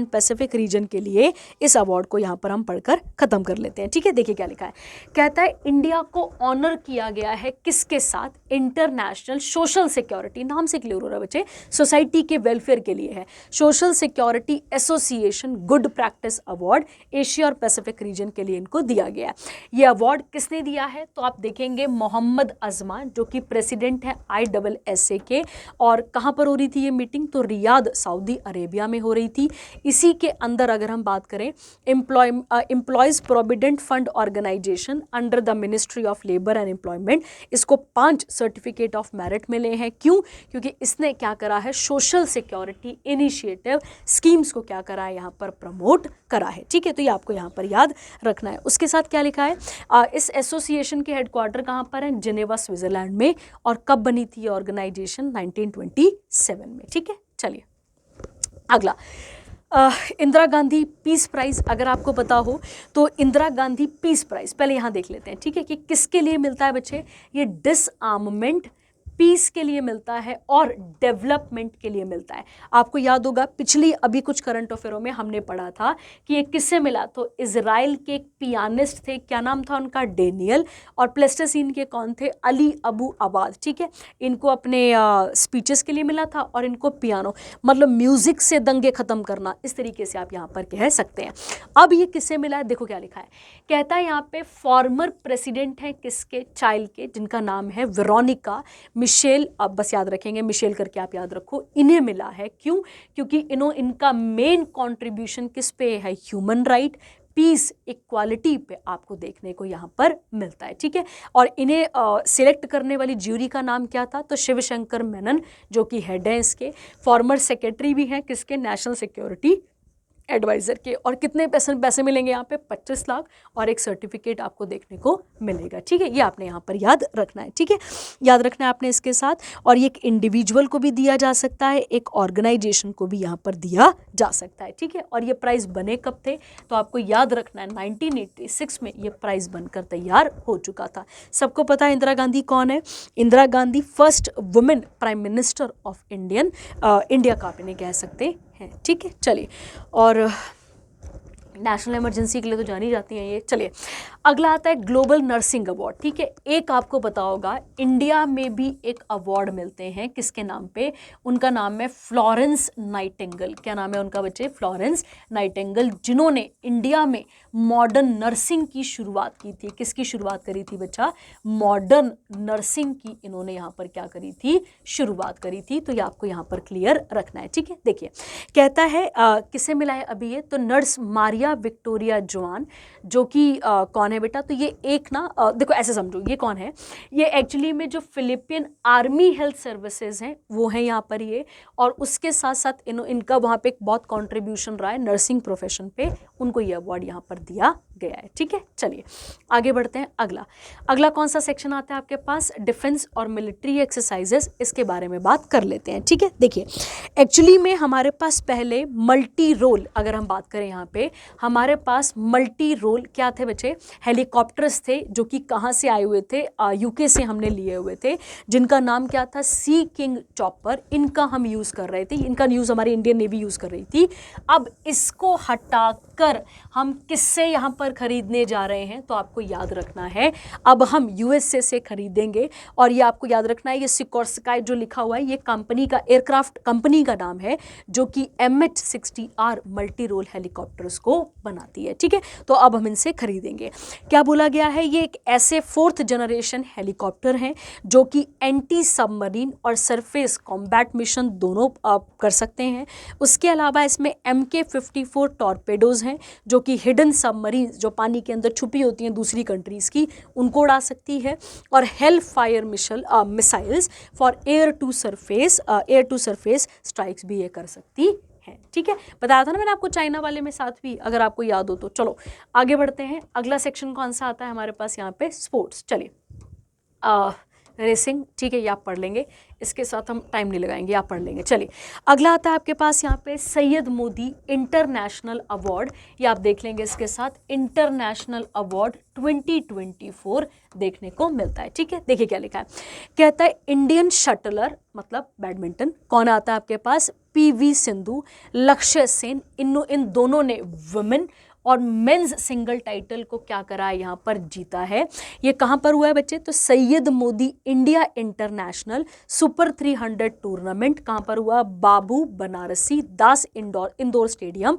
Pacific region के लिए इस अवार्ड को यहाँ पर हम पढ़कर खत्म कर लेते हैं, ठीक है। देखिए क्या लिखा है, कहता है इंडिया को ऑनर किया गया है किसके साथ, इंटरनेशनल सोशल सिक्योरिटी, नाम से क्लियर हो रहा है बच्चे, सोसाइटी के वेलफेयर के लिए है, social security association good practice award Asia और पैसिफिक रीजन के लिए इनको दिया गया है। ये अवार्ड किसने दिया है, तो आप देखेंगे मोहम्मद अजमान जो कि प्रेसिडेंट है ISSA के, और कहाँ पर हो रही थी ये मीटिंग, तो रियाद सऊदी अरेबिया में हो रही थी। इसी के अंदर अगर हम बात करें employees provident fund organisation under the ministry of labour and employment, इसको 5 सर्टिफिकेट ऑफ मेरिट मिले हैं। क्यों, क्योंकि इसने क्या करा है, सोशल सिक्योरिटी इनिशिएटिव स्कीम्स को क्या करा है, यहाँ पर प्रमोट करा है, ठीक है। तो ये आपको यहाँ पर याद रखना है। उसके साथ क्या लिखा है, इस एसोसिएशन के हेडक्वार्टर कहाँ पर है, जिनेवा स्विट्जरलैंड में, और कब बनी थी ये ऑर्गेनाइजेशन, 1927 में, ठीक है। चलिए अगला, इंदिरा गांधी पीस प्राइज, अगर आपको पता हो तो इंदिरा गांधी पीस प्राइज पहले यहाँ देख लेते हैं, ठीक है, कि किसके लिए मिलता है बच्चे, ये डिसआर्ममेंट पीस के लिए मिलता है और डेवलपमेंट के लिए मिलता है। आपको याद होगा पिछली अभी कुछ करंट अफेयरों में हमने पढ़ा था कि ये किससे मिला, तो इजराइल के एक पियानिस्ट थे, क्या नाम था उनका, डेनियल, और प्लेस्टोसीन के कौन थे, अली अबू आबाद, ठीक है। इनको अपने स्पीचेस के लिए मिला था और इनको पियानो, मतलब म्यूजिक से दंगे खत्म करना, इस तरीके से आप यहाँ पर कह सकते हैं। अब ये किससे मिला है, देखो क्या लिखा है, कहता है यहाँ पे फॉर्मर प्रेसिडेंट है किसके, चाइल्ड के, जिनका नाम है वेरोनिका मिशेल, अब बस याद रखेंगे मिशेल करके आप याद रखो, इन्हें मिला है। क्यों, क्योंकि इनका मेन कंट्रीब्यूशन किस पे है, ह्यूमन राइट, पीस, इक्वालिटी पे आपको देखने को यहाँ पर मिलता है, ठीक है। और इन्हें सिलेक्ट करने वाली ज्यूरी का नाम क्या था, तो शिवशंकर मेनन जो कि हेड है इसके, फॉर्मर सेक्रेटरी भी हैं किसके, नेशनल सिक्योरिटी एडवाइज़र के। और कितने पैसे मिलेंगे यहाँ पे, 25 लाख, और एक सर्टिफिकेट आपको देखने को मिलेगा, ठीक है। ये आपने यहाँ पर याद रखना है, ठीक है, याद रखना है आपने इसके साथ। और ये एक इंडिविजुअल को भी दिया जा सकता है, एक ऑर्गेनाइजेशन को भी यहाँ पर दिया जा सकता है, ठीक है। और ये प्राइज़ बने कब थे, तो आपको याद रखना है 1986 में ये प्राइज़ बनकर तैयार हो चुका था। सबको पता है इंदिरा गांधी कौन है, Indira Gandhi first women prime minister of India का आप इन्हें कह सकते हैं, ठीक है। चलिए, और नेशनल इमरजेंसी के लिए तो जानी जाती हैं ये। चलिए अगला आता है ग्लोबल नर्सिंग अवार्ड, ठीक है। एक आपको पता होगा इंडिया में भी एक अवार्ड मिलते हैं, किसके नाम पे, उनका नाम है फ्लोरेंस नाइटिंगेल। क्या नाम है उनका बच्चे, फ्लोरेंस नाइटिंगेल, जिन्होंने इंडिया में मॉडर्न नर्सिंग की शुरुआत की थी। किसकी शुरुआत करी थी बच्चा, मॉडर्न नर्सिंग की इन्होंने यहाँ पर क्या करी थी, शुरुआत करी थी। तो ये आपको यहाँ पर क्लियर रखना है, ठीक है। देखिए कहता है किसे मिला है अभी ये, तो नर्स मारिया विक्टोरिया जोआन, जो कि कौन है बेटा, तो ये एक ना देखो ऐसे समझो, ये कौन है, ये एक्चुअली में जो फिलिपियन आर्मी हेल्थ सर्विसेज हैं वो हैं यहाँ पर ये, और उसके साथ साथ इनका वहाँ पे एक बहुत कंट्रीब्यूशन रहा है नर्सिंग प्रोफेशन पे, उनको ये अवार्ड यहाँ पर दिया गया है। ठीक है, चलिए आगे बढ़ते हैं। अगला कौन सा सेक्शन आता है आपके पास? डिफेंस और मिलिट्री एक्सरसाइजेस, इसके बारे में बात कर लेते हैं। ठीक है, देखिए एक्चुअली में हमारे पास पहले मल्टी रोल, अगर हम बात करें यहाँ पे, हमारे पास मल्टी रोल क्या थे बच्चे? हेलीकॉप्टर्स थे, जो कि कहाँ से आए हुए थे? यूके से हमने लिए हुए थे, जिनका नाम क्या था? सी किंग चॉपर। इनका हम यूज़ कर रहे थे, इनका यूज़ हमारी इंडियन नेवी यूज़ कर रही थी। अब इसको हटाकर हम किससे यहाँ पर खरीदने जा रहे हैं? तो आपको याद रखना है, अब हम यूएसए से खरीदेंगे। और ये आपको याद रखना है, ये सिकोर्स्काई जो लिखा हुआ है, ये कंपनी का, एयरक्राफ्ट कंपनी का नाम है, जो कि MH-60R मल्टी रोल हेलीकॉप्टर्स को बनाती है। ठीक है, तो अब हम इनसे खरीदेंगे। क्या बोला गया है? ये एक ऐसे 4th जनरेशन हेलीकॉप्टर हैं जो कि एंटी सबमरीन और सरफेस कॉम्बैट मिशन दोनों आप कर सकते हैं। उसके अलावा इसमें MK-54 टॉर्पेडोज हैं, जो कि हिडन सबमरीन, जो पानी के अंदर छुपी होती हैं दूसरी कंट्रीज़ की, उनको उड़ा सकती है। और Hellfire missiles for air to surface strikes भी ये कर सकती है। ठीक है, बताया था ना मैंने आपको चाइना वाले में साथ भी, अगर आपको याद हो तो। चलो आगे बढ़ते हैं। अगला सेक्शन कौन सा आता है हमारे पास यहाँ पे? स्पोर्ट्स। चलिए रेसिंग, ठीक है, ये आप पढ़ लेंगे, इसके साथ हम टाइम नहीं लगाएंगे, आप पढ़ लेंगे। चलिए अगला आता है आपके पास यहाँ पे सैयद मोदी इंटरनेशनल अवार्ड, ये आप देख लेंगे, इसके साथ इंटरनेशनल अवार्ड 2024 देखने को मिलता है। ठीक है, देखिए क्या लिखा है, कहता है इंडियन शटलर, मतलब बैडमिंटन, कौन आता है आपके पास? PV सिंधु, लक्ष्य सेन, इन दोनों ने वुमेन और मेंस सिंगल टाइटल को क्या करा है? यहाँ पर जीता है। ये कहाँ पर हुआ है बच्चे? तो Syed Modi India international super 300 tournament कहाँ पर हुआ? बाबू बनारसी दास इंडोर स्टेडियम,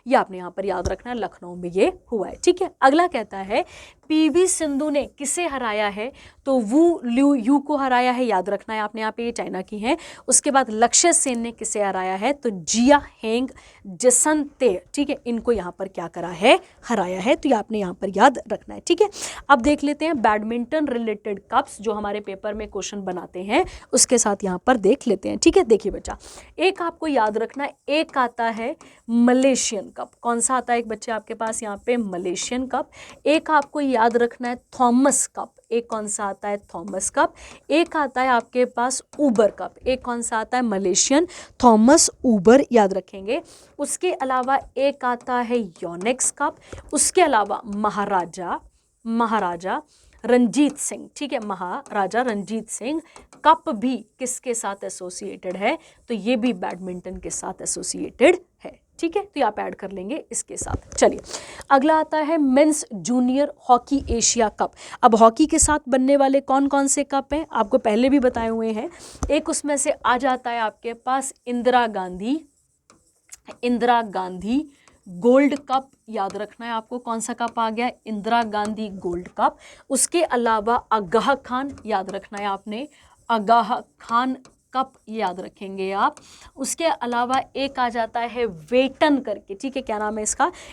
ये आपने यहाँ पर याद रखना है, लखनऊ में ये हुआ है। ठीक है, अगला कहता है PV सिंधु ने किसे हराया है? तो वू ल्यू यू को हराया है, याद रखना है आपने यहाँ पे, ये चाइना की हैं। उसके बाद लक्ष्य सेन ने किसे हराया है? तो जिया हेंग जसनते, ठीक है, इनको यहाँ पर क्या करा है? हराया है। तो ये आपने यहाँ पर याद रखना है। ठीक है, अब देख लेते हैं बैडमिंटन रिलेटेड कप्स, जो हमारे पेपर में क्वेश्चन बनाते हैं, उसके साथ यहाँ पर देख लेते हैं। ठीक है, देखिए बच्चा, एक आपको याद रखना है, एक आता है मलेशियन कप। कौन सा आता है एक बच्चे आपके पास यहाँ पे? Malaysian cup. एक आपको याद रखना है थॉमस कप, एक कौन सा आता है? Thomas cup. एक आता है आपके पास ऊबर कप, एक कौन सा आता है? मलेशियन थॉमस ऊबर, याद रखेंगे। उसके अलावा एक आता है योनेक्स कप। उसके अलावा महाराजा रंजीत सिंह, ठीक है, महाराजा रंजीत सिंह कप भी किसके साथ एसोसिएटेड है? तो ये भी बैडमिंटन के साथ एसोसिएटेड है। ठीक है, तो आप ऐड कर लेंगे इसके साथ। चलिए अगला आता है mains junior hockey Asia cup. अब हॉकी के साथ बनने वाले कौन कौन से कप हैं आपको पहले भी बताए हुए हैं। एक उसमें से आ जाता है आपके पास इंदिरा गांधी गोल्ड कप, याद रखना है आपको, कौन सा कप आ गया? Indira Gandhi gold cup. उसके अलावा आगाह खान, याद रखना है आपने, आगाह खान कप याद रखेंगे आप। उसके अलावा एक आ जाता है वेटन करके, ठीक है, क्या नाम है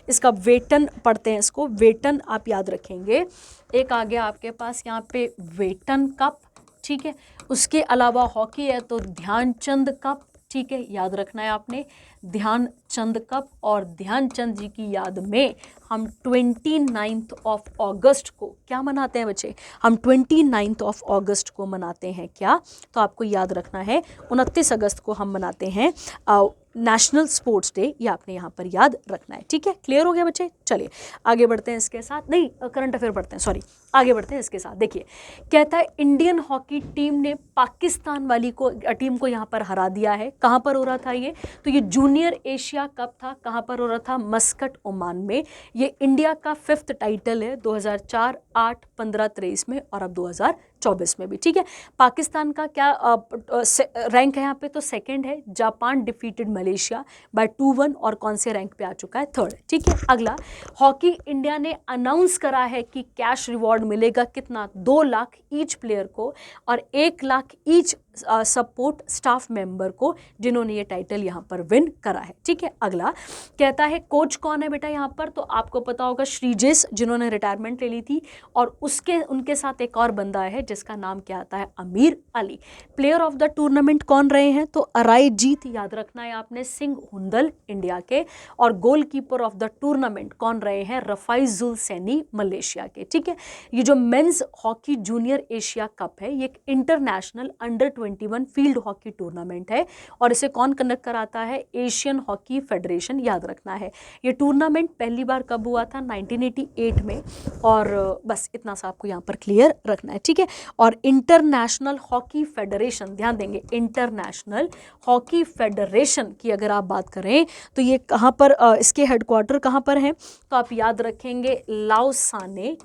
इसका वेटन पढ़ते हैं इसको, वेटन आप याद रखेंगे। एक आ गया आपके पास यहाँ पे वेटन कप, ठीक है। उसके अलावा हॉकी है तो ध्यानचंद कप, ठीक है, याद रखना है आपने, ध्यानचंद कप। और ध्यानचंद जी की याद में हम 29 अगस्त को क्या मनाते हैं बच्चे? हम 29 अगस्त को मनाते हैं क्या? तो आपको याद रखना है 29 अगस्त को हम मनाते हैं नेशनल स्पोर्ट्स डे, ये आपने यहाँ पर याद रखना है। ठीक है, क्लियर हो गया बच्चे? चलिए आगे बढ़ते हैं इसके साथ, नहीं करंट अफेयर पढ़ते हैं, सॉरी, आगे बढ़ते हैं इसके साथ। देखिए कहता है इंडियन हॉकी टीम ने पाकिस्तान वाली टीम को यहाँ पर हरा दिया है। कहाँ पर हो रहा था ये? तो ये जूनियर एशिया कप था। कहाँ पर हो रहा था? मस्कट, ओमान में। ये इंडिया का 5th टाइटल है 2004, 8, 15, 23 में और अब 2024 में भी। ठीक है, पाकिस्तान का क्या रैंक है यहाँ पे? तो 2nd है। जापान डिफीटेड मलेशिया बाय 2-1 और कौन से रैंक पे आ चुका है? 3rd। ठीक है, अगला हॉकी इंडिया ने अनाउंस करा है कि कैश रिवॉर्ड मिलेगा कितना? 2 लाख ईच प्लेयर को और 1 lakh each support staff member को जिन्होंने ये टाइटल यहाँ पर विन करा है। ठीक है, अगला कहता है कोच कौन है बेटा यहाँ पर, तो आपको पता होगा श्रीजेश जिन्होंने रिटायरमेंट ले ली थी, और उनके साथ एक और बंदा है जिसका नाम क्या आता है, अमीर Ali. Player of the tournament कौन रहे हैं, तो अरायजीत याद रखना है आपने, सिंह हुंदल इंडिया के, और गोलकीपर ऑफ द टूर्नामेंट कौन रहे हैं, रफाइजुल सैनी मलेशिया के। ठीक है, ये जो men's hockey junior Asia cup है ये एक international under 21 field hockey tournament है, और इसे कौन कंडक्ट कराता है, एशियन हॉकी फेडरेशन याद रखना है। ये टूर्नामेंट पहली बार कब हुआ था, 1988 में, और बस इतना सा आपको यहाँ पर क्लियर रखना है। ठीक है, और इंटरनेशनल हॉकी फेडरेशन, ध्यान देंगे, इंटरनेशनल हॉकी फेडरेशन की अगर आप बात करें तो ये कहाँ पर, इसके हेडक्वार्टर कहाँ पर हैं, तो आप याद रखेंगे लाओसाने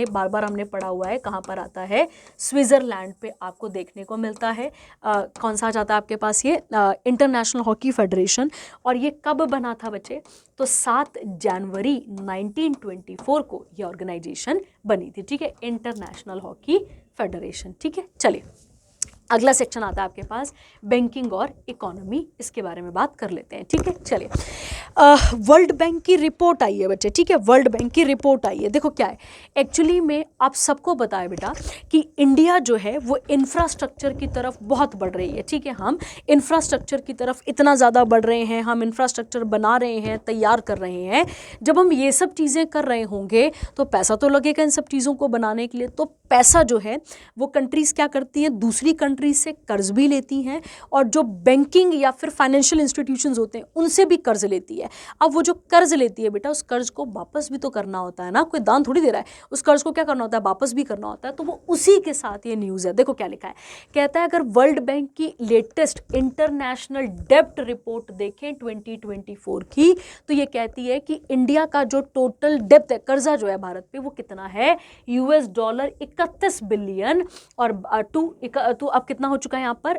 बार बार हमने पढ़ा हुआ है, कहाँ पर आता है, स्विट्जरलैंड पे आपको देखने को मिलता है। कौन सा आ जाता है आपके पास, ये इंटरनेशनल हॉकी फेडरेशन, और ये कब बना था बच्चे, तो 7 जनवरी 1924 को ये ऑर्गेनाइजेशन बनी थी। ठीक है, इंटरनेशनल हॉकी फेडरेशन। ठीक है, चलिए अगला सेक्शन आता है आपके पास बैंकिंग और इकोनॉमी, इसके बारे में बात कर लेते हैं। ठीक है, चलिए वर्ल्ड बैंक की रिपोर्ट आई है बच्चे। ठीक है, वर्ल्ड बैंक की रिपोर्ट आई है। देखो क्या है, एक्चुअली में आप सबको पता है बेटा कि इंडिया जो है वो इंफ्रास्ट्रक्चर की तरफ बहुत बढ़ रही है। ठीक है, हम इंफ्रास्ट्रक्चर की तरफ इतना ज़्यादा बढ़ रहे हैं, हम इंफ्रास्ट्रक्चर बना रहे हैं, तैयार कर रहे हैं। जब हम ये सब चीज़ें कर रहे होंगे तो पैसा तो लगेगा इन सब चीज़ों को बनाने के लिए, तो पैसा जो है वो कंट्रीज़ क्या करती हैं, दूसरी कंट्रीज से कर्ज भी लेती हैं, और जो बैंकिंग या फिर फाइनेंशियल इंस्टीट्यूशंस होते हैं उनसे भी कर्ज लेती है। अब वो जो कर्ज लेती है बेटा, उस कर्ज को वापस भी तो करना होता है ना, कोई दान थोड़ी दे रहा है, उस कर्ज को क्या करना होता है, वापस भी करना होता है। तो वो उसी के साथ ये न्यूज़ है। देखो क्या लिखा है, कहता है अगर वर्ल्ड बैंक की लेटेस्ट इंटरनेशनल डेब्ट रिपोर्ट देखें 2024 की, तो ये कहती है कि इंडिया का जो टोटल डेब्ट है, कर्जा जो है भारत पे, वो कितना है, $31 बिलियन, और अब कितना हो चुका है यहाँ पर,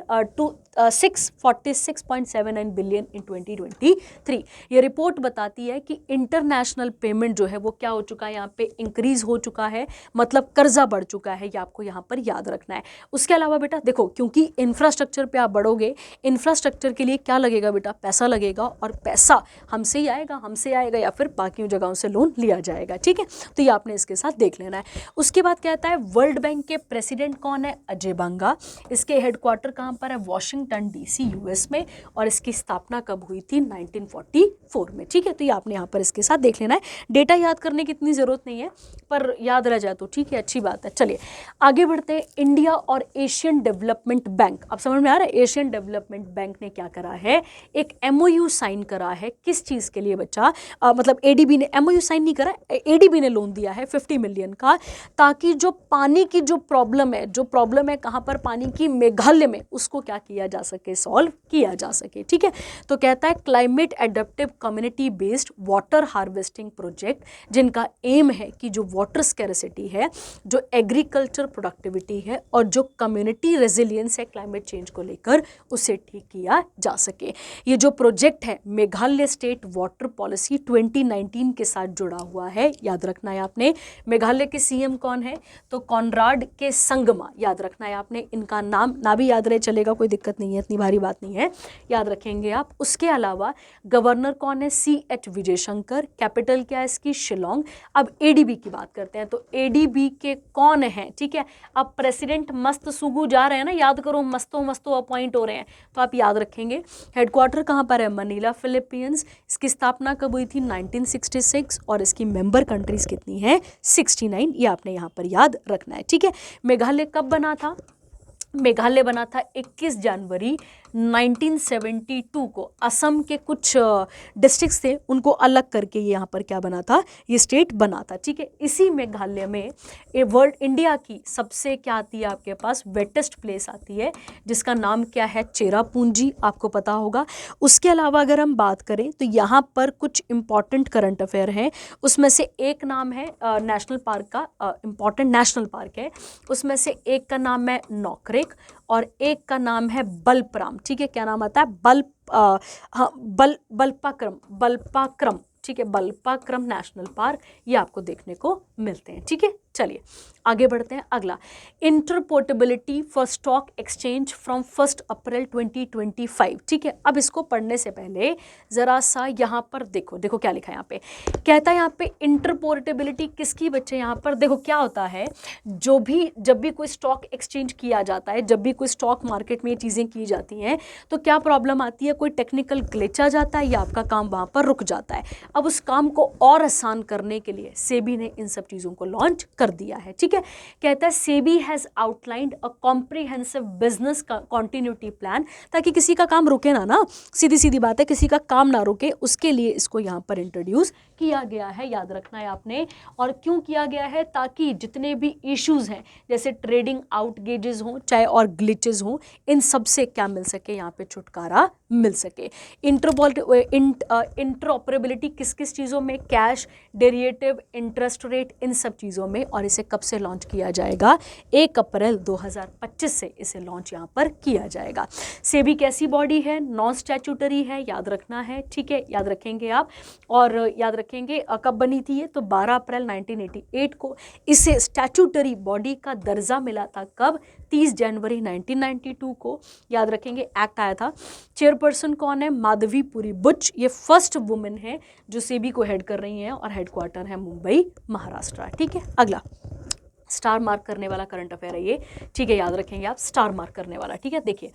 646.79 बिलियन इन 2023। ये रिपोर्ट बताती है कि इंटरनेशनल पेमेंट जो है वो क्या हो चुका है, यहाँ पे इंक्रीज हो चुका है, मतलब कर्जा बढ़ चुका है, ये आपको यहाँ पर याद रखना है। उसके अलावा बेटा देखो, क्योंकि इंफ्रास्ट्रक्चर पे आप बढ़ोगे, इंफ्रास्ट्रक्चर के लिए क्या लगेगा बेटा, पैसा लगेगा, और पैसा हमसे ही आएगा या फिर बाकी जगहों से लोन लिया जाएगा। ठीक है, तो ये आपने इसके साथ देख लेना है। उसके बाद कहता है वर्ल्ड बैंक के प्रेसिडेंट कौन है, अजय बंगा। इसके हेडक्वार्टर कहाँ पर है, वॉशिंगटन DC यूएस में, और इसकी स्थापना कब हुई थी, 1944 में। ठीक है, तो ये आपने यहाँ पर इसके साथ देख लेना है। डेटा याद करने की इतनी ज़रूरत नहीं है, पर याद रह जाए तो ठीक है, अच्छी बात है। चलिए आगे बढ़ते हैं। इंडिया और एशियन डेवलपमेंट बैंक, अब समझ में आ रहा है, एशियन डेवलपमेंट बैंक ने क्या करा है, एक MOU साइन करा है। किस चीज़ के लिए बच्चा, मतलब ADB ने MOU साइन नहीं करा, ADB ने लोन दिया है 50 मिलियन का, ताकि जो पानी की जो प्रॉब्लम है कहाँ पर, पानी की, मेघालय में, उसको क्या किया जा सके, सॉल्व किया जा सके। ठीक है, तो कहता है climate adaptive community based water harvesting project, जिनका एम है कि जो वाटर स्कैरसिटी है, जो एग्रीकल्चर प्रोडक्टिविटी है, और जो कम्युनिटी रेजिलियंस है क्लाइमेट चेंज को लेकर, उसे ठीक किया जा सके। ये जो प्रोजेक्ट है मेघालय स्टेट वाटर पॉलिसी 2019 के साथ जुड़ा हुआ है, याद रखना है आपने। मेघालय के CM कौन है, तो कॉनराड के संगमा, याद रखना है आपने। इनका नाम ना भी याद रहे चलेगा, कोई दिक्कत नहीं है, इतनी भारी बात नहीं है, याद रखेंगे आप। उसके अलावा गवर्नर कौन है, CH विजयशंकर। कैपिटल क्या है इसकी, शिलोंग। अब ADB की बात करते हैं, तो ADB के कौन हैं, ठीक है। अब प्रेसिडेंट मस्त सुगु जा रहे हैं ना, याद करो, मस्तो अपॉइंट हो रहे हैं, तो आप याद रखेंगे। हेडक्वार्टर कहाँ पर है, मनीला, फिलीपींस। इसकी स्थापना कब हुई थी, 1966, और इसकी मेंबर कंट्रीज कितनी हैं, 69। ये आपने यहाँ पर याद रखना है। ठीक है, मेघालय कब बना था, मेघालय बना था 21 जनवरी 1972 को। असम के कुछ डिस्ट्रिक्ट्स थे, उनको अलग करके ये यहाँ पर क्या बना था, ये स्टेट बना था। ठीक है, इसी मेघालय में वर्ल्ड इंडिया की सबसे क्या आती है आपके पास, वेटेस्ट प्लेस आती है, जिसका नाम क्या है, चेरापूंजी, आपको पता होगा। उसके अलावा अगर हम बात करें तो यहाँ पर कुछ इंपॉर्टेंट करंट अफेयर हैं, उसमें से एक नाम है नेशनल पार्क का, इंपॉर्टेंट नेशनल पार्क है, उसमें से एक का नाम है नौकरेक, और एक का नाम है बलपराम। ठीक है, क्या नाम आता है, बल्पाक्रम। ठीक है, बल्पाक्रम नेशनल पार्क, ये आपको देखने को मिलते हैं। ठीक है, चलिए आगे बढ़ते हैं। अगला, इंटरपोर्टेबिलिटी फॉर स्टॉक एक्सचेंज फ्रॉम 1 अप्रैल 2025। ठीक है, अब इसको पढ़ने से पहले ज़रा सा यहाँ पर देखो, देखो क्या लिखा है यहाँ पे। कहता है यहाँ पे इंटरपोर्टेबिलिटी किसकी बच्चे, यहाँ पर देखो क्या होता है, जब भी कोई स्टॉक एक्सचेंज किया जाता है, जब भी कोई स्टॉक मार्केट में ये चीज़ें की जाती हैं, तो क्या प्रॉब्लम आती है, कोई टेक्निकल ग्लिच आ जाता है या आपका काम वहाँ पर रुक जाता है। अब उस काम को और आसान करने के लिए सेबी ने इन सब चीज़ों को लॉन्च कर दिया है। ठीक है, कहता है SEBI has outlined a comprehensive business continuity plan, ताकि किसी का काम रुके ना, सीधी सीधी बात है, किसी का काम ना रुके, उसके लिए इसको यहाँ पर इंट्रोड्यूस किया गया है, याद रखना है आपने। और क्यों किया गया है, ताकि जितने भी इश्यूज हैं जैसे ट्रेडिंग आउटगेजेस हों चाहे और ग्लिचेस हों, इन सब से क्या मिल सके, यहाँ पे छुटकारा मिल सके। इंटरऑपरेबिलिटी किस किस चीज़ों में, कैश, डेरिवेटिव, इंटरेस्ट रेट, इन सब चीज़ों में। और इसे कब से लॉन्च किया जाएगा, 1 अप्रैल 2025 से इसे लॉन्च यहाँ पर किया जाएगा। सेबी कैसी बॉडी है, नॉन स्टैट्यूटरी है, याद रखना है। ठीक है, याद रखेंगे आप, और याद रखेंगे कब बनी थी ये, तो 12 अप्रैल 1988 को इसे स्टैट्यूटरी बॉडी का दर्जा मिला था। कब, 30 जनवरी 1992 को, याद रखेंगे, एक्ट आया था। चेयरपर्सन कौन है, माधवीपुरी बुच, ये फर्स्ट वुमेन है जो सेबी को हेड कर रही हैं और हेडक्वार्टर है मुंबई, महाराष्ट्र। ठीक है, अगला स्टार मार्क करने वाला करंट अफेयर है ये। ठीक है, याद रखेंगे आप, स्टार मार्क करने वाला। ठीक है, देखिए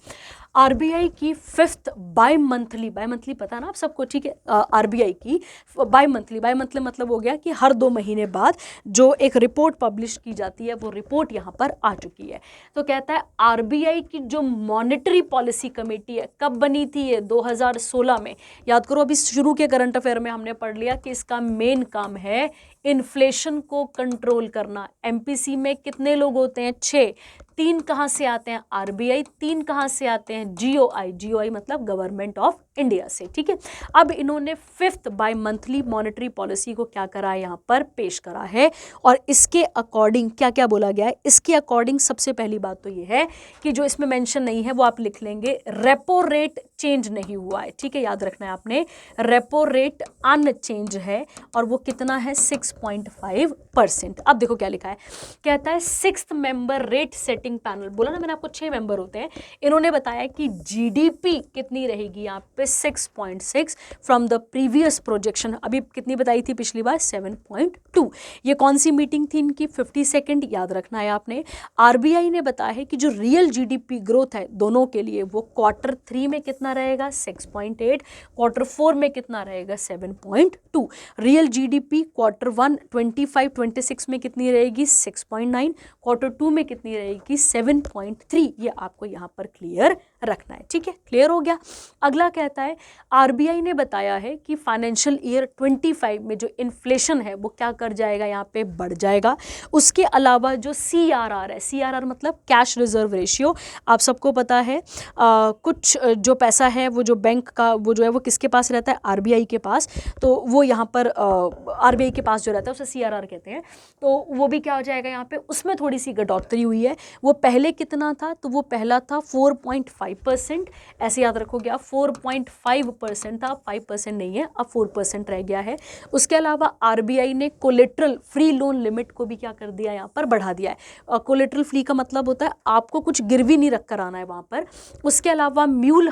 आरबीआई की 5th बाई मंथली पता है ना आप सबको। ठीक है, आरबीआई की बाई मंथली मतलब हो गया कि हर 2 महीने बाद जो एक रिपोर्ट पब्लिश की जाती है, वो रिपोर्ट यहाँ पर आ चुकी है। तो कहता है आरबीआई की जो मॉनेटरी पॉलिसी कमेटी है, कब बनी थी ये, 2016 में। याद करो, अभी शुरू के करंट अफेयर में हमने पढ़ लिया कि इसका मेन काम है इन्फ्लेशन को कंट्रोल करना। एमपीसी में कितने लोग होते हैं, 6। 3 कहाँ से आते हैं, आरबीआई। 3 कहाँ से आते हैं, जीओआई मतलब गवर्नमेंट ऑफ इंडिया से। ठीक है, अब इन्होंने 5th by monthly monetary policy को क्या करा है, यहाँ पर पेश करा है। और इसके अकॉर्डिंग क्या क्या बोला गया है, इसके अकॉर्डिंग सबसे पहली बात तो ये है कि जो इसमें मेंशन नहीं है वो आप लिख लेंगे, रेपो रेट चेंज नहीं हुआ है। ठीक है, याद रखना है आपने, रेपो रेट अनचेंज है और वो कितना है, 6.5%। अब देखो क्या लिखा है, कहता है 6th member rate setting panel, बोला ना मैंने आपको 6 मेंबर होते हैं। इन्होंने बताया कि जीडीपी कितनी रहेगी यहाँ पे, 6.6 फ्रॉम द प्रीवियस प्रोजेक्शन। अभी कितनी बताई थी पिछली बार, 7.2। ये कौन सी मीटिंग थी इनकी, 52nd, याद रखना है आपने। आरबीआई ने बताया है कि जो रियल जीडीपी ग्रोथ है दोनों के लिए, वो Q3 में कितना रहेगा, 6.8, Q4 में कितना रहेगा, 7.2। रियल जीडीपी Q1 25-26 में कितनी रहेगी, 6.9, Q2 में कितनी रहेगी, 7.3। ये आपको यहाँ पर क्लियर रखना है। ठीक है, क्लियर हो गया। अगला कहता है आरबीआई ने बताया है कि फाइनेंशियल ईयर 25 में जो इन्फ्लेशन है वो क्या कर जाएगा, यहाँ पे बढ़ जाएगा। उसके अलावा जो सीआरआर है, सीआरआर मतलब कैश रिजर्व रेशियो, आप सबको पता है कुछ जो पैसा है वो जो बैंक का वो जो है वो किसके पास रहता है, आरबीआई के पास। तो वो यहाँ पर आरबीआई के पास जो रहता है उसे सीआरआर कहते हैं। तो वो भी क्या हो जाएगा यहाँ पे, उसमें थोड़ी सी घटोतरी हुई है। वो पहले कितना था, तो वो पहला था 4.5%, ऐसे याद रखोगे आप, 4.5% था, 5% नहीं है, अब 4% रह गया है। उसके अलावा आरबीआई ने कोलेट्रल फ्री लोन लिमिट को भी क्या कर दिया, यहाँ पर बढ़ा दिया है। कोलेट्रल फ्री का मतलब होता है आपको कुछ गिरवी नहीं रख कर आना है वहाँ पर। उसके अलावा म्यूल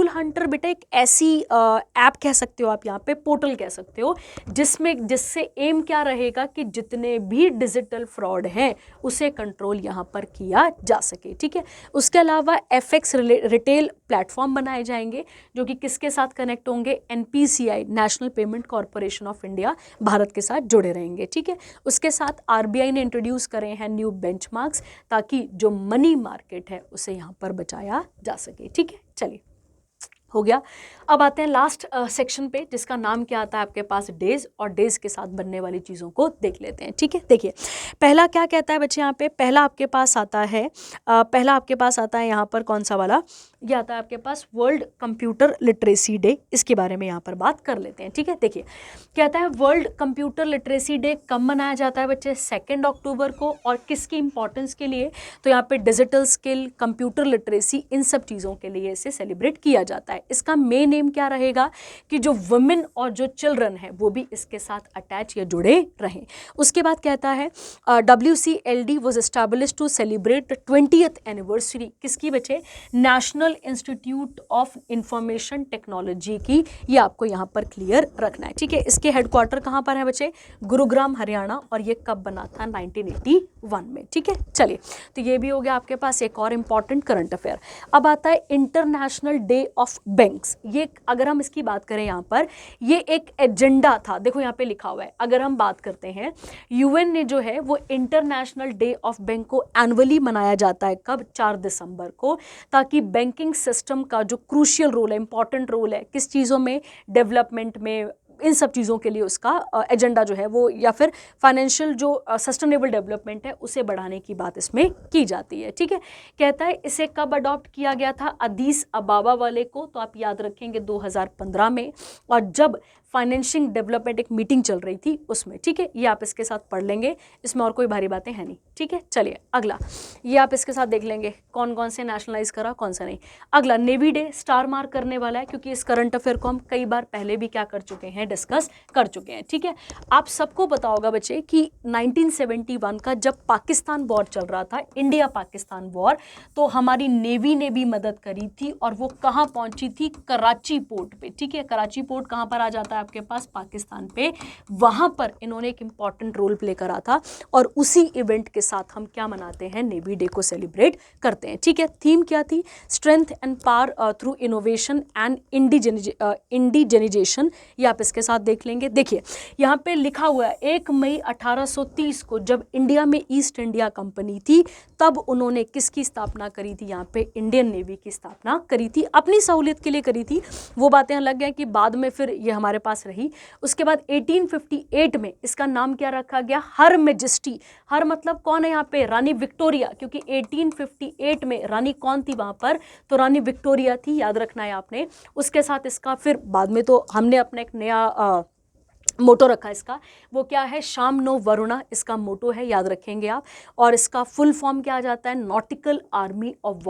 हंटर बेटा एक ऐसी ऐप कह सकते हो आप, यहाँ पे पोर्टल कह सकते हो, जिससे एम क्या रहेगा कि जितने भी डिजिटल फ्रॉड हैं उसे कंट्रोल यहाँ पर किया जा सके। ठीक है, उसके अलावा एफएक्स रिटेल प्लेटफॉर्म बनाए जाएंगे जो कि किसके साथ कनेक्ट होंगे, NPCI national payment corporation of India Bharat के साथ जुड़े रहेंगे। ठीक है, उसके साथ आरबीआई ने इंट्रोड्यूस करे हैं न्यू बेंचमार्क्स, ताकि जो मनी मार्केट है उसे यहाँ पर बचाया जा सके। ठीक है, चलिए हो गया। अब आते हैं लास्ट सेक्शन पे, जिसका नाम क्या आता है आपके पास, डेज, और डेज के साथ बनने वाली चीज़ों को देख लेते हैं। ठीक है, देखिए पहला क्या कहता है बच्चे यहाँ पे, पहला आपके पास आता है यहाँ पर कौन सा वाला, ये आता है आपके पास वर्ल्ड कंप्यूटर लिटरेसी डे। इसके बारे में यहाँ पर बात कर लेते हैं। ठीक है, देखिए कहता है वर्ल्ड कंप्यूटर लिटरेसी डे कब मनाया जाता है बच्चे, 2 अक्टूबर को। और किसकी इंपॉर्टेंस के लिए, तो यहाँ पे डिजिटल स्किल, कंप्यूटर लिटरेसी, इन सब चीज़ों के लिए इसे सेलिब्रेट किया जाता है। इसका मेन एम क्या रहेगा कि जो वुमेन और जो चिल्ड्रन है वो भी इसके साथ अटैच या जुड़े रहें। उसके बाद कहता है WCLD was establish to celebrate 20th anniversary किसकी बच्चे, नेशनल इंस्टीट्यूट ऑफ इंफॉर्मेशन टेक्नोलॉजी की। ये आपको यहाँ पर क्लियर रखना है, ठीक है। इसके हेडक्वार्टर कहाँ पर है बच्चे, गुरुग्राम हरियाणा, और ये कब बना था 1981 में, ठीक है। चलिए, तो ये भी हो गया आपके पास एक और इंपॉर्टेंट करंट अफेयर। अब आता है इंटरनेशनल डे ऑफ बैंक्स। ये अगर हम इसकी बात करें यहाँ पर, ये एक एजेंडा था, देखो यहाँ पे लिखा हुआ है। अगर हम बात करते हैं UN ने जो है वो इंटरनेशनल डे ऑफ बैंक को एनुअली मनाया जाता है, कब, 4 दिसंबर को, ताकि बैंकिंग सिस्टम का जो क्रूशियल रोल है, इंपॉर्टेंट रोल है किस चीज़ों में, डेवलपमेंट में, इन सब चीज़ों के लिए उसका एजेंडा जो है वो, या फिर फाइनेंशियल जो सस्टेनेबल डेवलपमेंट है उसे बढ़ाने की बात इसमें की जाती है, ठीक है। कहता है इसे कब अडॉप्ट किया गया था, अदीस अबाबा वाले को, तो आप याद रखेंगे 2015 में, और जब फाइनेंशियल डेवलपमेंट एक मीटिंग चल रही थी उसमें, ठीक है। ये आप इसके साथ पढ़ लेंगे, इसमें और कोई भारी बातें हैं नहीं, ठीक है। चलिए अगला, ये आप इसके साथ देख लेंगे कौन कौन से नेशनलाइज करा, कौन सा नहीं। अगला, नेवी डे स्टार मार्क करने वाला है, क्योंकि इस करंट अफेयर को हम कई बार पहले भी क्या कर चुके हैं, डिस्कस कर चुके हैं, ठीक है। आप सबको पता होगा बच्चे कि 1971 का जब पाकिस्तान वॉर चल रहा था, इंडिया पाकिस्तान वॉर, तो हमारी नेवी ने भी मदद करी थी, और वो कहाँ पहुंची थी, कराची पोर्ट पे, ठीक है। कराची पोर्ट कहाँ पर आ जाता है आपके पास, पाकिस्तान पे, वहां पर इन्होंने एक इंपॉर्टेंट रोल प्ले करा था, और उसी इवेंट के साथ हम क्या मनाते हैं, नेवी डे को सेलिब्रेट करते हैं, ठीक है। थीम क्या थी, strength and power through innovation and indigenisation, ये आप इसके साथ देख लेंगे। देखिए यहाँ पे लिखा हुआ है 1 मई 1830 को जब इंडिया में ईस्ट इंडिया कंपनी थी, तब उन्होंने किसकी स्थापना करी थी, यहाँ पे इंडियन नेवी की स्थापना करी थी, अपनी सहूलियत के लिए करी थी। वो बातें अलग हैं कि बाद में फिर ये हमारे पास रही। उसके बाद 1858 में इसका नाम क्या रखा गया, हर मैजेस्टी। हर मतलब कौन है यहाँ पे, रानी विक्टोरिया, क्योंकि 1858 में रानी कौन थी वहाँ पर, तो रानी विक्टोरिया थी, याद रखना है आपने। उसके साथ इसका फिर बाद में तो हमने अपना एक नया मोटो रखा इसका, वो क्या है, शाम नो वरुणा इसका मोटो है, याद रखेंगे आप। और इसका फुल फॉर्म क्या आ जाता है, nautical army of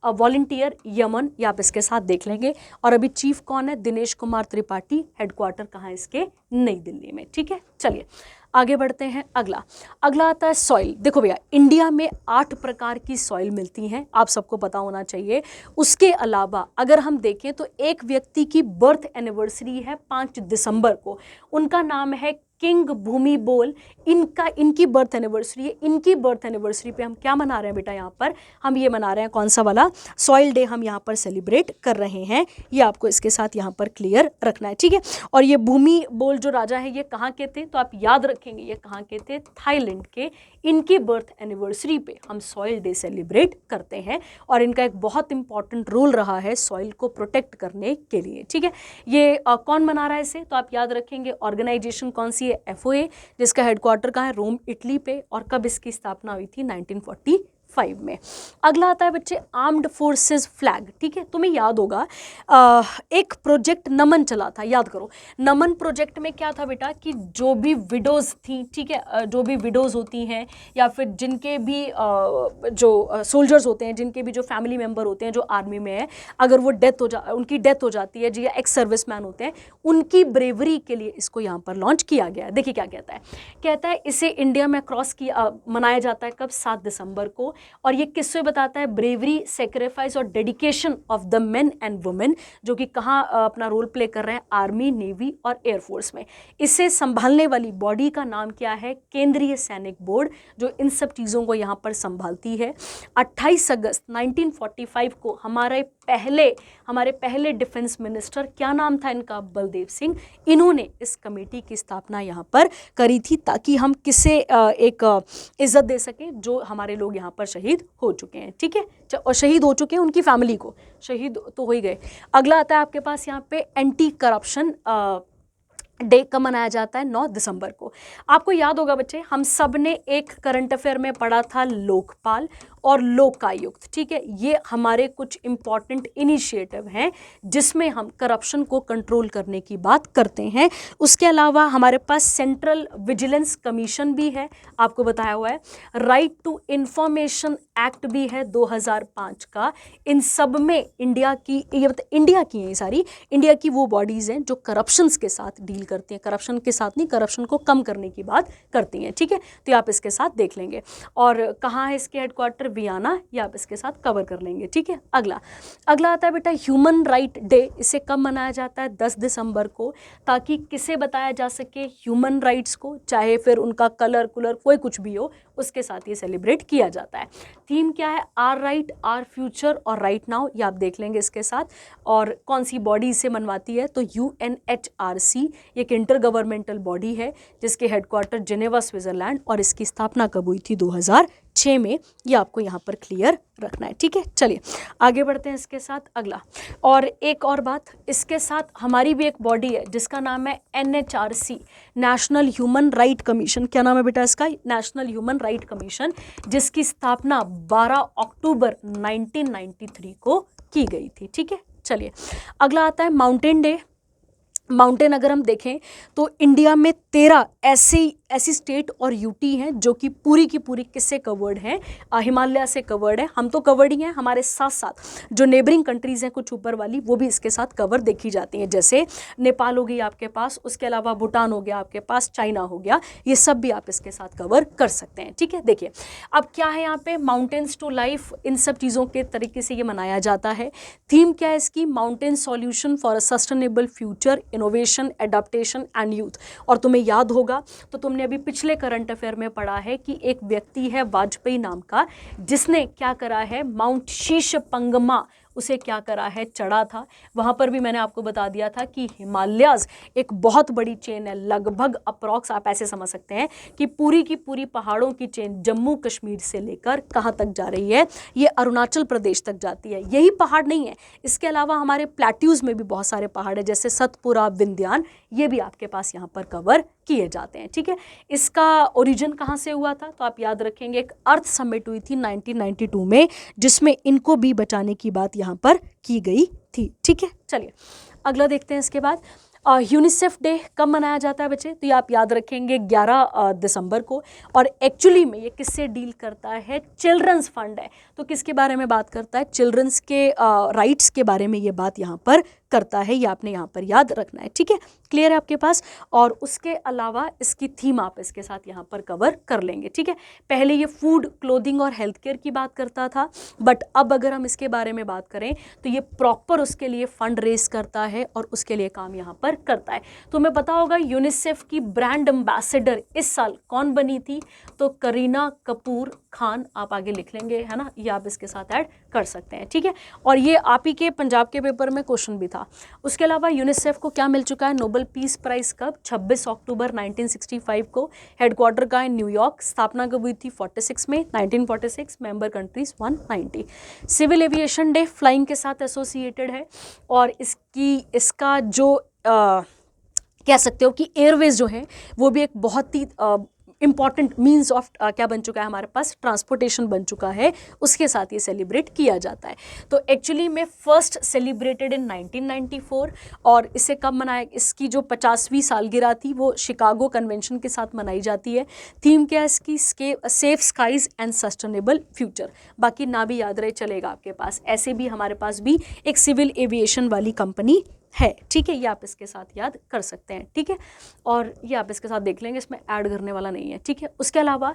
volunteer Yemen, ये आप इसके साथ देख लेंगे। और अभी चीफ कौन है, दिनेश कुमार त्रिपाठी, हेडक्वार्टर कहाँ है इसके, नई दिल्ली में, ठीक है। चलिए आगे बढ़ते हैं। अगला आता है सॉइल। देखो भैया, इंडिया में 8 प्रकार की सॉइल मिलती हैं, आप सबको पता होना चाहिए। उसके अलावा अगर हम देखें तो एक व्यक्ति की बर्थ एनिवर्सरी है 5 दिसंबर को, उनका नाम है किंग भूमि बोल। इनकी बर्थ एनिवर्सरी है। इनकी बर्थ एनिवर्सरी पे हम क्या मना रहे हैं बेटा, यहाँ पर हम ये मना रहे हैं, कौन सा वाला, सॉइल डे हम यहाँ पर सेलिब्रेट कर रहे हैं। ये आपको इसके साथ यहाँ पर क्लियर रखना है, ठीक है। और ये भूमि बोल जो राजा है ये कहाँ के थे, तो आप याद रखेंगे ये कहाँ के थे, थाईलैंड के। इनकी बर्थ एनिवर्सरी पे हम सॉइल डे सेलिब्रेट करते हैं, और इनका एक बहुत इंपॉर्टेंट रोल रहा है सॉइल को प्रोटेक्ट करने के लिए, ठीक है। ये कौन मना रहा है इसे, तो आप याद रखेंगे ऑर्गेनाइजेशन कौन सी है, FOA, जिसका हेडक्वार्टर कहाँ है, रोम इटली पे, और कब इसकी स्थापना हुई थी, 1945 में। अगला आता है बच्चे आर्म्ड फोर्सेस फ्लैग, ठीक है। तुम्हें याद होगा एक प्रोजेक्ट नमन चला था, याद करो। नमन प्रोजेक्ट में क्या था बेटा कि जो भी विडोज थी, ठीक है, जो भी विडोज होती हैं, या फिर जिनके भी जो सोल्जर्स होते हैं, जिनके भी जो फैमिली मेम्बर होते हैं जो आर्मी में है, अगर वो उनकी डेथ हो जाती है, जो एक्स सर्विस मैन होते हैं, उनकी ब्रेवरी के लिए इसको यहाँ पर लॉन्च किया गया है। देखिए क्या कहता है इसे इंडिया में क्रॉस किया मनाया जाता है कब, 7 दिसंबर को। और ये किससे बताता है, ब्रेवरी, सेक्रीफाइस और dedication of the main and women, जो कि कहाँ अपना रोल प्ले कर रहे हैं, आर्मी, नेवी और एयरफोर्स में। इसे संभालने वाली बॉडी का नाम क्या है, केंद्रीय सैनिक बोर्ड, जो इन सब चीज़ों को यहाँ पर संभालती है। 28 अगस्त 1945 को हमारे पहले डिफेंस मिनिस्टर, क्या नाम था इनका, बलदेव सिंह, इन्होंने इस कमेटी की स्थापना यहाँ पर करी थी, ताकि हम किसे एक इज्जत दे सकें जो हमारे लोग यहाँ पर शहीद हो चुके हैं, ठीक है। और शहीद हो चुके हैं, उनकी फैमिली को, शहीद तो हो ही गए। अगला आता है आपके पास यहाँ पे एंटी करप्शन डे कब मनाया जाता है? 9 दिसंबर को। आपको याद होगा बच्चे, हम सब ने एक करंट अफेयर में पढ़ा था लोकपाल और लोकायुक्त, ठीक है। ये हमारे कुछ इंपॉर्टेंट इनिशिएटिव हैं जिसमें हम करप्शन को कंट्रोल करने की बात करते हैं। उसके अलावा हमारे पास सेंट्रल विजिलेंस कमीशन भी है, आपको बताया हुआ है। राइट टू इंफॉर्मेशन एक्ट भी है 2005 का। इन सब में इंडिया की, इंडिया की है सारी, इंडिया की वो बॉडीज हैं जो करप्शंस के साथ डील करती हैं, करप्शन के साथ नहीं, करप्शन को कम करने की बात करती हैं, ठीक है। तो आप इसके साथ देख लेंगे। और कहाँ है इसके हेडक्वार्टर? वियना, ये आप इसके साथ कवर कर लेंगे, ठीक है। अगला आता है बेटा ह्यूमन राइट डे। इसे कब मनाया जाता है? 10 दिसंबर को, ताकि किसे बताया जा सके? ह्यूमन राइट्स को, चाहे फिर उनका कलर कोई कुछ भी हो, उसके साथ ये सेलिब्रेट किया जाता है। थीम क्या है? आर राइट, आर फ्यूचर और राइट नाउ, ये आप देख लेंगे इसके साथ। और कौन सी बॉडी इसे मनवाती है? तो UNHRC, एक इंटर गवर्नमेंटल बॉडी है जिसके हेडक्वार्टर जिनेवा स्विट्जरलैंड, और इसकी स्थापना कब हुई थी? 2006 में। ये आपको यहाँ पर क्लियर रखना है, ठीक है। चलिए आगे बढ़ते हैं इसके साथ। अगला, और एक और बात, इसके साथ हमारी भी एक बॉडी है जिसका नाम है NHRC, national human right commission. क्या नाम है बेटा इसका? नेशनल ह्यूमन राइट कमीशन, जिसकी स्थापना 12 अक्टूबर 1993 को की गई थी, ठीक है। चलिए अगला आता है माउंटेन डे। माउंटेन अगर हम देखें तो इंडिया में 13 ऐसी स्टेट और यूटी हैं जो कि पूरी की पूरी किससे कवर्ड हैं? हिमालय से कवर्ड है। हम तो कवर्ड ही हैं, हमारे साथ साथ जो नेबरिंग कंट्रीज़ हैं कुछ ऊपर वाली, वो भी इसके साथ कवर देखी जाती हैं। जैसे नेपाल हो गई आपके पास, उसके अलावा भूटान हो गया आपके पास, चाइना हो गया, ये सब भी आप इसके साथ कवर कर सकते हैं, ठीक है। देखिए अब क्या है यहाँ पे, माउंटेन्स टू लाइफ, इन सब चीज़ों के तरीके से ये मनाया जाता है। थीम क्या है इसकी? Mountain solution for a sustainable future, innovation, adaptation and youth. और तुम्हें याद होगा तो तुमने अभी पिछले करंट अफेयर में पढ़ा है कि एक व्यक्ति है वाजपेयी नाम का, जिसने क्या करा है? माउंट शीश पंगमा, उसे क्या करा है? चढ़ा था। वहाँ पर भी मैंने आपको बता दिया था कि हिमालयाज़ एक बहुत बड़ी चेन है, लगभग अप्रॉक्स आप ऐसे समझ सकते हैं कि पूरी की पूरी पहाड़ों की चेन जम्मू कश्मीर से लेकर कहाँ तक जा रही है? ये अरुणाचल प्रदेश तक जाती है। यही पहाड़ नहीं है, इसके अलावा हमारे प्लेट्यूज़ में भी बहुत सारे पहाड़ हैं, जैसे सतपुरा, विंध्यान, ये भी आपके पास यहाँ पर कवर किए जाते हैं, ठीक है। इसका ओरिजिन कहाँ से हुआ था? तो आप याद रखेंगे, एक अर्थ समिट हुई थी 1992 में, जिसमें इनको भी बचाने की बात यहाँ पर की गई थी, ठीक है। चलिए अगला देखते हैं इसके बाद। यूनिसेफ डे कब मनाया जाता है बच्चे? तो ये आप याद रखेंगे 11 दिसंबर को। और एक्चुअली में ये किससे डील करता है? चिल्ड्रंस फंड है। तो किसके बारे में बात करता है? चिल्ड्रंस के राइट्स के बारे में ये बात यहाँ पर करता है, ये आपने यहाँ पर याद रखना है, ठीक है। क्लियर है आपके पास? और उसके अलावा इसकी थीम आप इसके साथ यहाँ पर कवर कर लेंगे, ठीक है। पहले ये फूड, क्लोथिंग और हेल्थ केयर की बात करता था, बट अब अगर हम इसके बारे में बात करें तो ये प्रॉपर उसके लिए फंड रेज करता है और उसके लिए काम यहाँ पर करता है। तो हमें पता होगा यूनिसेफ की ब्रांड एम्बेसडर इस साल कौन बनी थी? तो करीना कपूर खान, आप आगे लिख लेंगे, है ना, ये आप इसके साथ ऐड कर सकते हैं, ठीक है। और ये आप ही के पंजाब के पेपर में क्वेश्चन भी था। उसके अलावा यूनिसेफ को क्या मिल चुका है? नोबेल पीस प्राइज कब? 26 अक्टूबर 1965 को। हेडक्वार्टर का है न्यूयॉर्क। स्थापना कब हुई थी? 46 में, 1946। Member countries 190। Civil aviation day flying के साथ एसोसिएटेड है, और इसका जो कह सकते हो कि एयरवेज जो है वो भी एक बहुत ही इंपॉर्टेंट मीन्स ऑफ क्या बन चुका है हमारे पास? ट्रांसपोर्टेशन बन चुका है, उसके साथ ये सेलिब्रेट किया जाता है। तो एक्चुअली में फर्स्ट सेलिब्रेटेड इन 1994, और इसे कब मनाया? इसकी जो 50वीं सालगिरह थी वो शिकागो कन्वेंशन के साथ मनाई जाती है। थीम क्या है इसकी? Safe skies and sustainable future. बाकी ना भी याद रहे चलेगा आपके पास, ऐसे भी हमारे पास भी एक सिविल एविएशन वाली कंपनी है, ठीक है। ये आप इसके साथ याद कर सकते हैं, ठीक है। और ये आप इसके साथ देख लेंगे, इसमें ऐड करने वाला नहीं है, ठीक है। उसके अलावा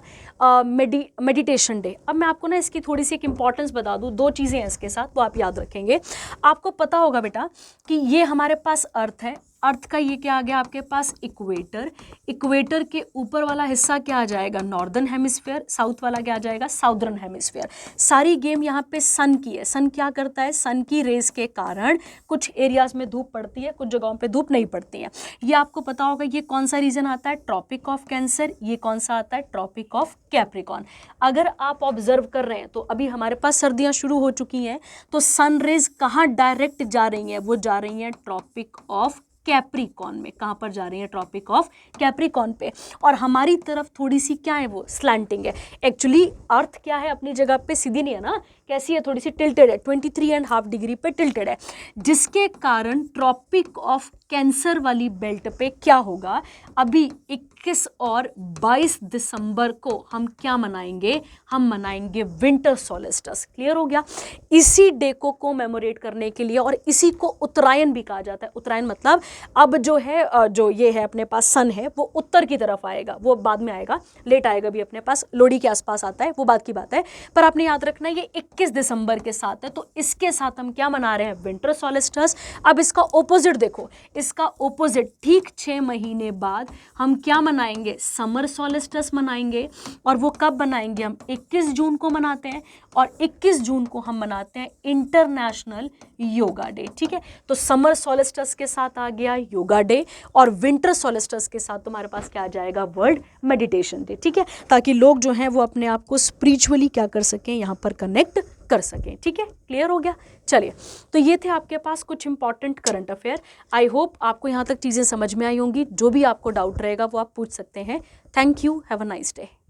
मेडिटेशन डे। अब मैं आपको ना इसकी थोड़ी सी एक इंपॉर्टेंस बता दूँ, 2 चीज़ें हैं इसके साथ, वो आप याद रखेंगे। आपको पता होगा बेटा कि ये हमारे पास अर्थ है, अर्थ का ये क्या आ गया आपके पास? इक्वेटर। इक्वेटर के ऊपर वाला हिस्सा क्या आ जाएगा? Northern hemisphere. साउथ वाला क्या आ जाएगा? Southern hemisphere. सारी गेम यहाँ पे सन की है। सन क्या करता है? सन की रेज के कारण कुछ एरियाज में धूप पड़ती है, कुछ जगहों पे धूप नहीं पड़ती है। ये आपको पता होगा। ये कौन सा रीजन आता है? Tropic of cancer. ये कौन सा आता है? Tropic of capricorn. अगर आप ऑब्जर्व कर रहे हैं तो अभी हमारे पास सर्दियाँ शुरू हो चुकी हैं, तो सन रेज कहाँ डायरेक्ट जा रही हैं? वो जा रही हैं ट्रॉपिक ऑफ कैप्रिकॉन में। कहाँ पर जा रही है? ट्रॉपिक ऑफ कैप्रिकॉन पे। और हमारी तरफ थोड़ी सी क्या है? वो स्लैंटिंग है। एक्चुअली अर्थ क्या है? अपनी जगह पे सीधी नहीं है ना, कैसी है? थोड़ी सी टिल्टेड है, 23.5 डिग्री पे टिल्टेड है, जिसके कारण ट्रॉपिक ऑफ कैंसर वाली बेल्ट पे क्या होगा? अभी 21 और 22 दिसंबर को हम क्या मनाएंगे? हम मनाएंगे विंटर सोलिस्टिस। क्लियर हो गया? इसी डे को कोमेमोरेट करने के लिए, और इसी को उत्तरायण भी कहा जाता है। उत्तरायण मतलब अब जो है, जो ये है अपने पास सन है, वो उत्तर की तरफ आएगा, वो बाद में आएगा, लेट आएगा भी अपने पास, लोहड़ी के आसपास आता है, वो बात की बात है। पर आपने याद रखना ये 21 दिसंबर के साथ है, तो इसके साथ हम क्या मना रहे हैं? Winter solstice. अब इसका ओपोजिट देखो, इसका ओपोजिट ठीक 6 महीने बाद हम क्या मनाएंगे? समर सोलिस्टिस मनाएंगे। और वो कब मनाएंगे? हम 21 जून को मनाते हैं, और 21 जून को हम मनाते हैं इंटरनेशनल योगा डे। ठीक है, तो समर सोलिस्टिस के साथ आ गया योगा डे, और विंटर सोलिस्टिस के साथ तुम्हारे पास क्या आ जाएगा? World meditation day. ठीक है, ताकि लोग जो हैं वो अपने आप को स्पिरिचुअली क्या कर सकें? यहाँ पर कनेक्ट कर सकें। ठीक है, क्लियर हो गया? चलिए, तो ये थे आपके पास कुछ important current affair. I hope आपको यहाँ तक चीज़ें समझ में आई होंगी। जो भी आपको डाउट रहेगा वो आप पूछ सकते हैं। Thank you, have a nice day.